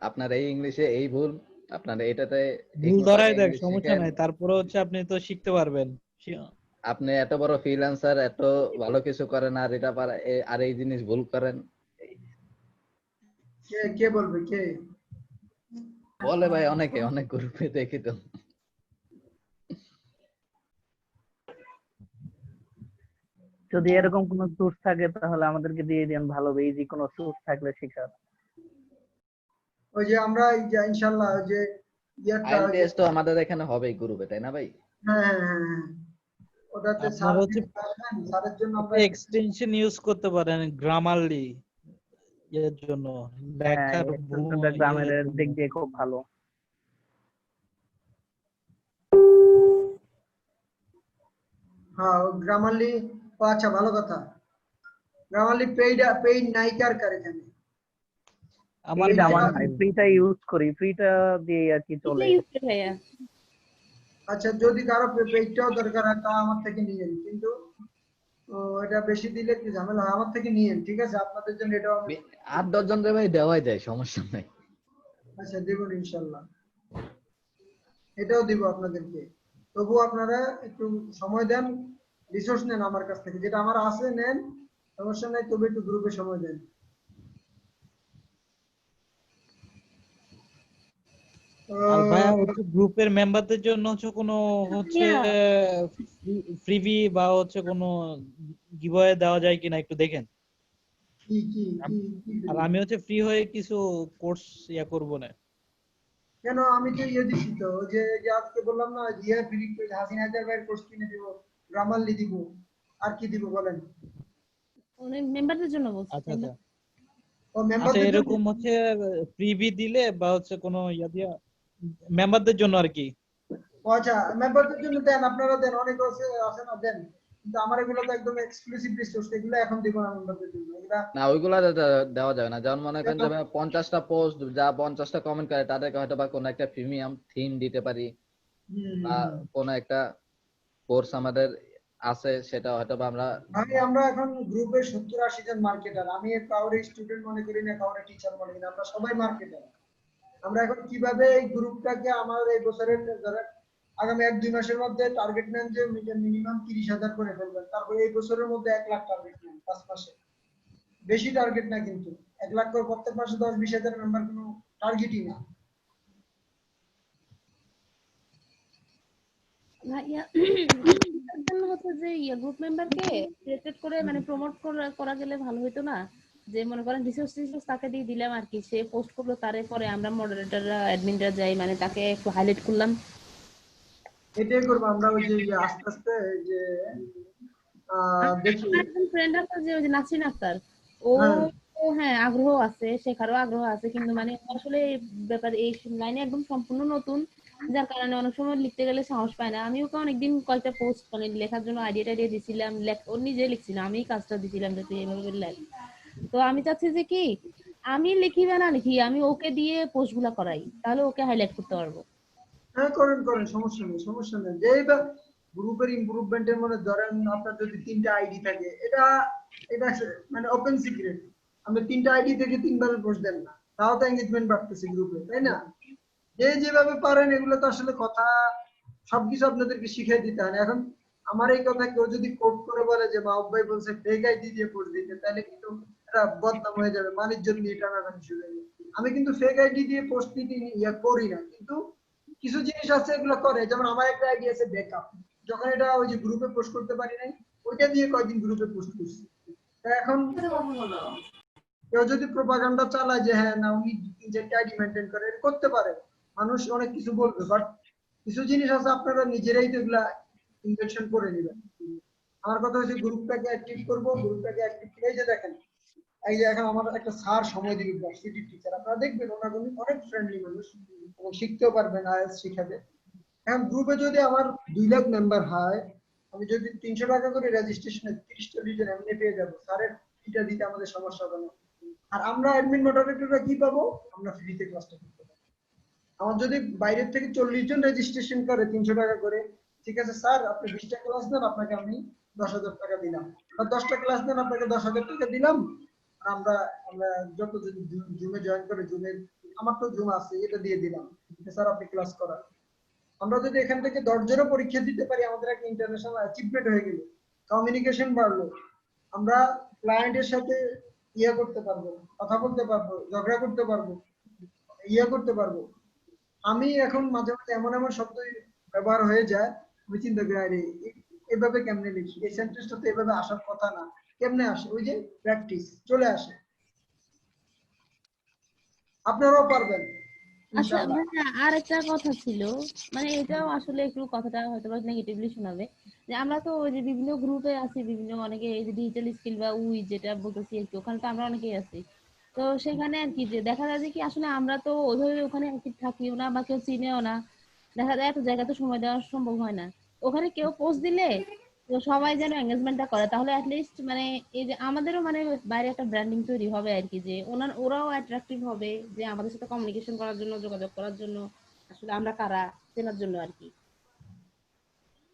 আপনার এই ইংলিশে এই ভুল, আপনার এটাতে ঠিক ভুল মতো ধরাই আগে দেখ, ইংলিশ সমস্যা শিখেন। নাই, তারপরে হচ্ছে আপনি তো শিখতে পারবেন। আপনি এত বড় ফ্রিল্যান্সার, এত ভালো কিছু করেন আর এটা পারে আর এই জিনিস ভুল করেন। কে বলবে, কে বলে ভাই অনেকে, অনেক গ্রুপে দেখি তো। যদি এরকম কোনো সোর্স থাকে তাহলে আমাদেরকে দিয়ে দেন, ভালো বেসিক কোনো সোর্স থাকলে শেখার। ওই যে আমরা ইনশাআল্লাহ ওই যে ইয়াটা আইএলটিএস তো আমাদের এখানে হবেই গ্রুপে, তাই না ভাই? হ্যাঁ ওটাতে আপনারা হচ্ছে স্যারের জন্য আমরা এক্সটেনশন ইউজ করতে পারেন গ্রামারলি এর জন্য, লেখার গ্রামারের দিক দিয়ে খুব ভালো। হ্যাঁ গ্রামারলি, আচ্ছা ভালো কথা। গ্রামারলি পেইড নাইকার কার এখানে? আমার ফ্রিটা ইউজ করি, ফ্রিটা দিয়ে আর কি চলে। আচ্ছা যদি কারো পেইডটাও দরকার হয় তা আমার থেকে নিয়েন, কিন্তু এটা বেশি দিলে কি ঝামেলা হয়, আমার থেকে নিয়েন, ঠিক আছে? আপনাদের জন্য এটাও 8-10 জন রে ভাই দেওয়াই যায়, সমস্যা নাই। আচ্ছা দেবো ইনশাআল্লাহ, এটাও দিব আপনাদেরকে। তবু আপনারা একটু সময় দেন, রিসোর্স নেন আমার কাছ থেকে, যেটা আমার আছে নেন, সমস্যা নাই, তবে একটু গ্রুপে সময় দেন। আর ভাইয়া হচ্ছে গ্রুপের মেম্বারদের জন্য হচ্ছে কোনো হচ্ছে ফ্রিবি বা হচ্ছে কোনো গিভঅ্যাওয়ে দেওয়া যায় কিনা একটু দেখেন। আর আমি হচ্ছে ফ্রি হয়ে কিছু কোর্স করব না। কেন, আমি তো দিছি তো, যে আজকে বললাম না জিয়া ফ্রি হাসিন হায়দার ভাইয়ের কোর্স কিনে দিব, গ্রামারলি দিব, আর কি দিব বলেন? মেম্বারদের জন্য বলছি। আচ্ছা আচ্ছা ও মেম্বারদের জন্য এরকম হচ্ছে ফ্রিবি দিলে বা হচ্ছে কোনো দিয়া মেম্বারদের জন্য আর কি। আচ্ছা মেম্বারদের জন্য দেন, আপনারা দেন, অনেক আছে না, দেন। কিন্তু আমার এগুলো তো একদম এক্সক্লুসিভ রিসোর্স, এগুলো এখন দিব না মেম্বারদের জন্য। এগুলা না ওইগুলা দেওয়া যাবে না। যেমন মনে করেন যে 50টা পোস্ট যা 50টা কমেন্ট করে তাদেরকে হয়তো বা কোনো একটা প্রিমিয়াম থিম দিতে পারি, বা কোনো একটা কোর্স আমাদের আছে সেটা হয়তো বা আমরা এখন গ্রুপে 70-80 জন মার্কেটার। আমি কাউরে স্টুডেন্ট মনে করি না, কাউরে টিচার মনে করি না, আমরা সবাই মার্কেটার। আমরা এখন কিভাবে এই গ্রুপটাকে আমার এই বছরের ধরেন আগামী 1-2 মাসের মধ্যে টার্গেট নেন যে মিনিমাম 30,000 করে ফেলবেন, তারপরে এই বছরের মধ্যে 1 লাখ টার্গেট নেন 5 মাসে। বেশি টার্গেট না, কিন্তু 1 লাখ করে প্রত্যেক মাসে 10-20 হাজার মেম্বার কোনো টার্গেটই না। ভাইয়া হচ্ছে যে গ্রুপ মেম্বারকে সিলেক্টেড করে মানে প্রমোট করা গেলে ভালো হতো না? যে মনে করেন রিসোর্স তাকে দিয়ে দিলাম আর কি, সে পোস্ট করলো, তারে পরে আমরা মডারেটররা অ্যাডমিনরা যাই মানে তাকে একটু হাইলাইট করলাম। এটাই করব আমরা, ওই যে আস্তে আস্তে যে দেখি একজন ফ্রেন্ড আছে যে ওই যে নাসরিন আক্তার, ও হ্যাঁ আগ্রহ আছে, শেখারও আগ্রহ আছে, কিন্তু মানে আসলে ব্যাপার এই লাইনে একদম সম্পূর্ণ নতুন, যার কারণে অনেক সময় লিখতে গেলে সাহস পায় না। আমি ওকে অনেকদিন কয়েকটা পোস্ট মানে লেখার জন্য আইডিয়া দিছিলাম, ও নিজে লিখছিল, আমি কাজটা দিছিলাম যে তুই এভাবে লেখ। তো আমি চাচ্ছি যে কি আমি লিখি বা না লিখি, আমি ওকে দিয়ে পোস্ট গুলা করাই, তাহলে ওকে হাইলাইট করতে পারবো। হ্যাঁ করেন, সমস্যা নেই, সমস্যা নেই। যেই বা গ্রুপের ইমপ্রুভমেন্টের মনে ধরেন আপনার যদি 3টা আইডি থাকে, এটা মানে ওপেন সিক্রেট, আপনি 3টা আইডি থেকে 3 ভাবে পোস্ট দেন না, তাও তো এনগেজমেন্ট বাড়তেছে গ্রুপে, তাই না? যেভাবে পারেন, এগুলো তো আসলে কথা সবকিছু আপনাদেরকে শিখিয়ে দিতে হয়। এখন আমার এই কথা কেউ যদি কোট করে বলে যে মাহবুব ভাই বলছে ফেক আইডি দিয়ে পোস্ট দিতে, তাহলে কিন্তু এটা বদনাম হয়ে যাবে, বাণিজ্য নিয়ে টানাটানি শুরু হয়ে যাবে। আমি কিন্তু ফেক আইডি দিয়ে পোস্ট দিতে ইয়া করি না, কিন্তু কিছু জিনিস আছে এগুলো করে। যেমন আমার একটা আইডি আছে ব্যাকআপ, যখন এটা ওই যে গ্রুপে পোস্ট করতে পারি নাই, ওইটা দিয়ে কয়েকদিন গ্রুপে পোস্ট করছি। তা এখন কেউ যদি প্রোপাগান্ডা চালায় যে হ্যাঁ না উনি 3-4টা আইডি মেনটেন করে, এটা করতে পারে, মানুষ অনেক কিছু বলবে, বাট কিছু জিনিস আছে আপনারা নিজেরাই তো এগুলা ইনজেকশন করে নেবেন। আমার কথা হচ্ছে গ্রুপটাকে অ্যাক্টিভ করব, গ্রুপটাকে অ্যাক্টিভ করে যে দেখেন এই যে এখন আমার একটা স্যার সময় দিবে ভার্সিটি টিচার, আপনারা দেখবেন ওনার অনেক ফ্রেন্ডলি মানুষ এবং শিখতেও পারবেন, আইএলটিএস শিখাবে। এখন গ্রুপে যদি আমার 2 লাখ মেম্বার হয়, আমি যদি 300 টাকা করে রেজিস্ট্রেশনে 30টা জন এমনি পেয়ে যাবো, স্যারের এটা দিতে আমাদের সমস্যা হবে না। আর আমরা অ্যাডমিন মডারেটররা কি পাবো, আমরা ফ্রিতে ক্লাসটা করতে পারবো। আমার যদি বাইরের থেকে 40 জন রেজিস্ট্রেশন করে 300 টাকা করে, ঠিক আছে স্যার আপনি 20টা ক্লাস দেন, আপনাকে আমি 10,000 টাকা দিলাম, বা 10টা ক্লাস দেন আপনাকে 10,000 টাকা দিলাম। আর আমরা আমরা যত যদি জুমে জয়েন করে, জুমে আমার তো জুম আছে, এটা দিয়ে দিলাম, স্যার আপনি ক্লাস করান। আমরা যদি এখান থেকে 10 জনের পরীক্ষা দিতে পারি, আমাদের একটা ইন্টারন্যাশনাল অ্যাচিভমেন্ট হয়ে গেল, কমিউনিকেশন বাড়লো, আমরা ক্লায়েন্টের সাথে ইয়ে করতে পারবো, কথা বলতে পারবো, ঝগড়া করতে পারবো, ইয়ে করতে পারবো। আমি এখন মাঝে মাঝে এমন এমন শব্দ ব্যবহার হয়ে যায়, আমি চিন্তা করি আরে এভাবে কেমনে লিখি, এই সেন্টেন্সটা তো এভাবে আসার কথা না, কেমনে আসে, ওই যে প্র্যাকটিস চলে আসে। আপনারাও পারবেন আচ্ছা ইনশাআল্লাহ। ভাইয়া আর একটা কথা ছিল, মানে এটাও আসলে একটু কথাটা হয়তো বা নেগেটিভলি শোনাবে, যে আমরা তো ওই যে বিভিন্ন গ্রুপে আছি, বিভিন্ন অনেকে এই যে ডিজিটাল স্কিল বা উই যেটা বলতেছি আর কি, ওখানে তো আমরা অনেকেই আছি। তো সেখানে আর কি যে দেখা যায় যে কি আসলে আমরা তো ওইভাবে ওখানে active থাকিও না বা কেউ চিনেও না, দেখা যায় এত জায়গা তো সময় দেওয়া সম্ভব হয় না। ওখানে কেউ পোস্ট দিলে তো সবাই যেন এঙ্গেজমেন্টটা করে, তাহলে অ্যাটলিস্ট মানে এই যে আমাদেরও মানে বাইরে একটা ব্র্যান্ডিং তৈরি হবে আর কি, যে ওরাও অ্যাট্রাকটিভ হবে যে আমাদের সাথে কমিউনিকেশন করার জন্য, যোগাযোগ করার জন্য, আসলে আমরা কারা চেনার জন্য আর কি।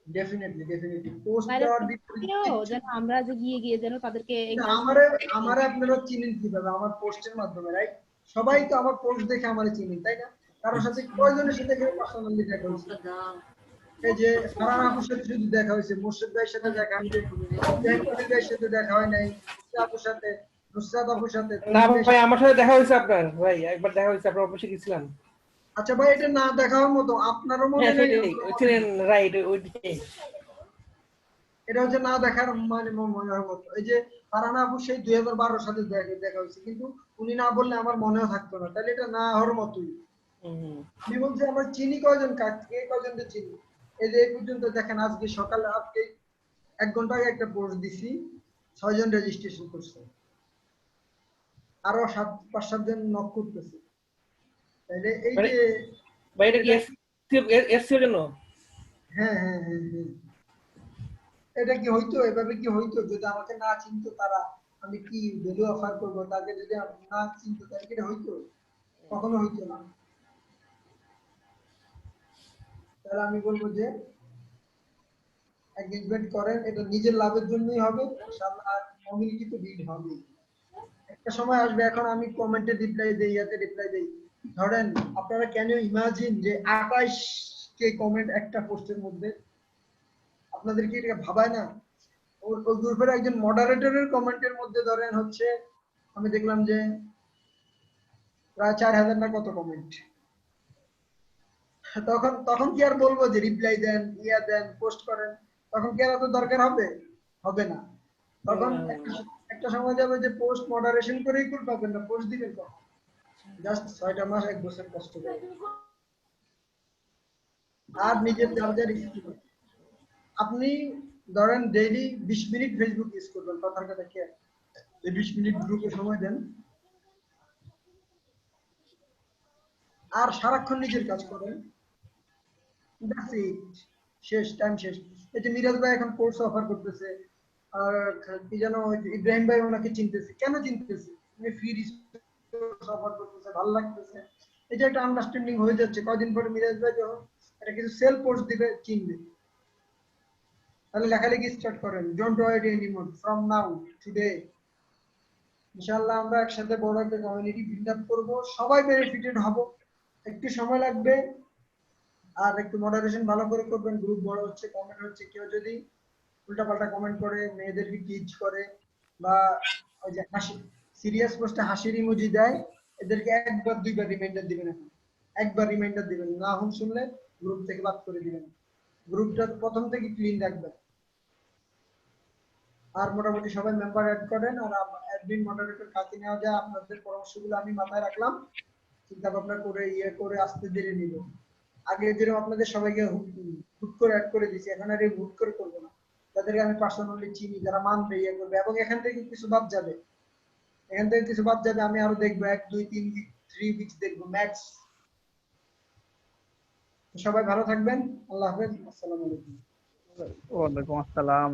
ডেফিনেটলি পোস্ট বাইরে দেওয়ার থেকেও বিপরীতে যেন আমরা যে গিয়ে যেন তাদেরকে এনকারেজ আমারে আমারে আপনারা চিনেন কিভাবে, আমার পোস্টের মাধ্যমে, রাইট? সবাই তো আমার পোস্ট দেখে আমারে চিনেন, তাই না? কারোর সাথে কয়জনের সাথে কেউ পার্সোনালি দেখা হয়েছে? এই যে ফারহান আপুর সাথে শুধু দেখা হয়েছে, মোর্শেদ ভাইয়ের সাথে দেখা হয়েছে, ইব্রাহিম কবির ভাইয়ের সাথে দেখা হয় নাই, মুসা আপুর সাথে, নুসরাত আপুর সাথে, না তহিদ ভাইয়ের ভাই সাথে। আমার সাথে দেখা হয়েছে আপনার, ভাই একবার দেখা হয়েছে, আপনার অফিসে গেছিলাম। আচ্ছা ভাই, এটা না দেখা হওয়ার মতো, আপনারও মনে হ্যাঁ নেই, সেটাই, আমারও মনে ছিলেন নেই। রাইট ওইটাই। এটা হচ্ছে না দেখার মানে মনে হওয়ার মতো। এই যে ফারহান আপু সেই 2012 সালে দেখা হয়েছে, কিন্তু উনি না বললে আমার মনেও থাকতো না, তাহলে এটা না হওয়ার মতোই। আমি বলছি আমার চিনি কয়জন, কাকে কয়জনকে চিনি। এই যে এই পর্যন্ত দেখেন, আজকে সকালে আজকে 1 ঘন্টা আগে একটা পোস্ট দিছি, 6 জন রেজিস্ট্রেশন করছে, আরো 5-7 জন নক করতেছে। তাইলে এই মানে যে ভাই এটা কি এসসির জন্য? হ্যাঁ হ্যাঁ হ্যাঁ হ্যাঁ, এটা কি হইতো, এভাবে কি হইতো? যদি আমাকে না চিনতো তারা, আমি কি ভ্যালু অফার করবো? তাকে যদি না চিনতো তাহলে কি এটা হইতো? কখনো হইতো না। তাহলে আমি বলবো যে এঙ্গেজমেন্ট করেন, এটা নিজের লাভের জন্যই হবে ইনশাআল্লাহ, কমিউনিটি তো বিল্ড হবে। একটা সময় আসবে, এখন আমি কমেন্টে রিপ্লাই দেই, ইয়াতে রিপ্লাই দেই, ধরেন আপনারা কেন ইমাজিন যে 28 কে কমেন্ট একটা পোস্টের মধ্যে, আপনাদের কি এটা ভাবায় না? ওই গ্রুপের একজন মডারেটরের কমেন্টের মধ্যে ধরেন হচ্ছে, আমি দেখলাম যে প্রায় 4,000 না কত কমেন্ট। তখন তখন কি আর বলবো যে রিপ্লাই দেন, ইয়া দেন, পোস্ট করেন? তখন কি আর এত দরকার হবে? হবে না। তখন একটা সময় যাবে যে পোস্ট মডারেশন করেই কুল পাবেন না, পোস্ট দিবেন কখন? জাস্ট 6টা মাস 1 বছর কষ্ট করে। আর নিজের যার স্কিল, আপনি ধরেন ডেইলি 20 মিনিট ফেসবুক ইউজ করবেন, কথার কথা কি, 20 মিনিট গ্রুপে সময় দেন, আর সারাক্ষণ নিজের কাজ করেন, দ্যাটস ইট, শেষ, টাইম শেষ। এই যে মিরাজ ভাই এখন কোর্স অফার করতেছে, আর কি যেন ইব্রাহিম ভাই ওনাকে চিনতেছে, কেন চিনতেছে? উনি ফ্রি রিসোর্স অফার করতেছে, ভালো লাগতেছে, এই যে একটা আন্ডারস্ট্যান্ডিং হয়ে যাচ্ছে। কয়দিন পরে মিরাজ ভাই যখন একটা কিছু সেল পোস্ট দিবে, চিনবে। তাহলে লেখালেখি স্টার্ট করেন, don't wait anymore, from now, today. ইনশাআল্লাহ আমরা একসাথে বড় একটা কমিউনিটি বিল্ড আপ করবো, সবাই বেনিফিটেড হব। একটু সময় লাগবে, আর একটু মডারেশন ভালো করে করবেন। গ্রুপ বড় হচ্ছে, কমেন্ট হচ্ছে, কেউ যদি উল্টাপাল্টা কমেন্ট করে, মেয়েদেরকে টিচ করে, বা ওই যে হাসি সিরিয়াস পোস্টে হাসির ইমোজি দেয়, এদেরকে একবার দুইবার রিমাইন্ডার দিবেন। এখন একবার রিমাইন্ডার দিবেন, না হুম শুনলে গ্রুপ থেকে বাদ করে দিবেন। গ্রুপটা প্রথম থেকে ক্লিন রাখবেন। আর মোটামুটি সবাই মেম্বার অ্যাড করেন, আর অ্যাডমিন মডারেটর কাকে নেওয়া যায় আপনাদের পরামর্শগুলো আমি মাথায় রাখলাম, চিন্তা ভাবনা করে করে আস্তে ধীরে নিব। আগে যেরকম আপনাদের সবাইকে হুট করে অ্যাড করে দিয়েছি, এখন আর এই হুট করে করবো না। তাদেরকে আমি পার্সোনালি চিনি, যারা মানবে করবে, এবং এখান থেকে কিছু বাদ যাবে, আমি আরো দেখবো 1 2 3 উইক 3 উইকস দেখবো ম্যাক্স। সবাই ভালো থাকবেন, আল্লাহ হাফেজ, আসসালামু আলাইকুম। ওয়ালাইকুম আসসালাম।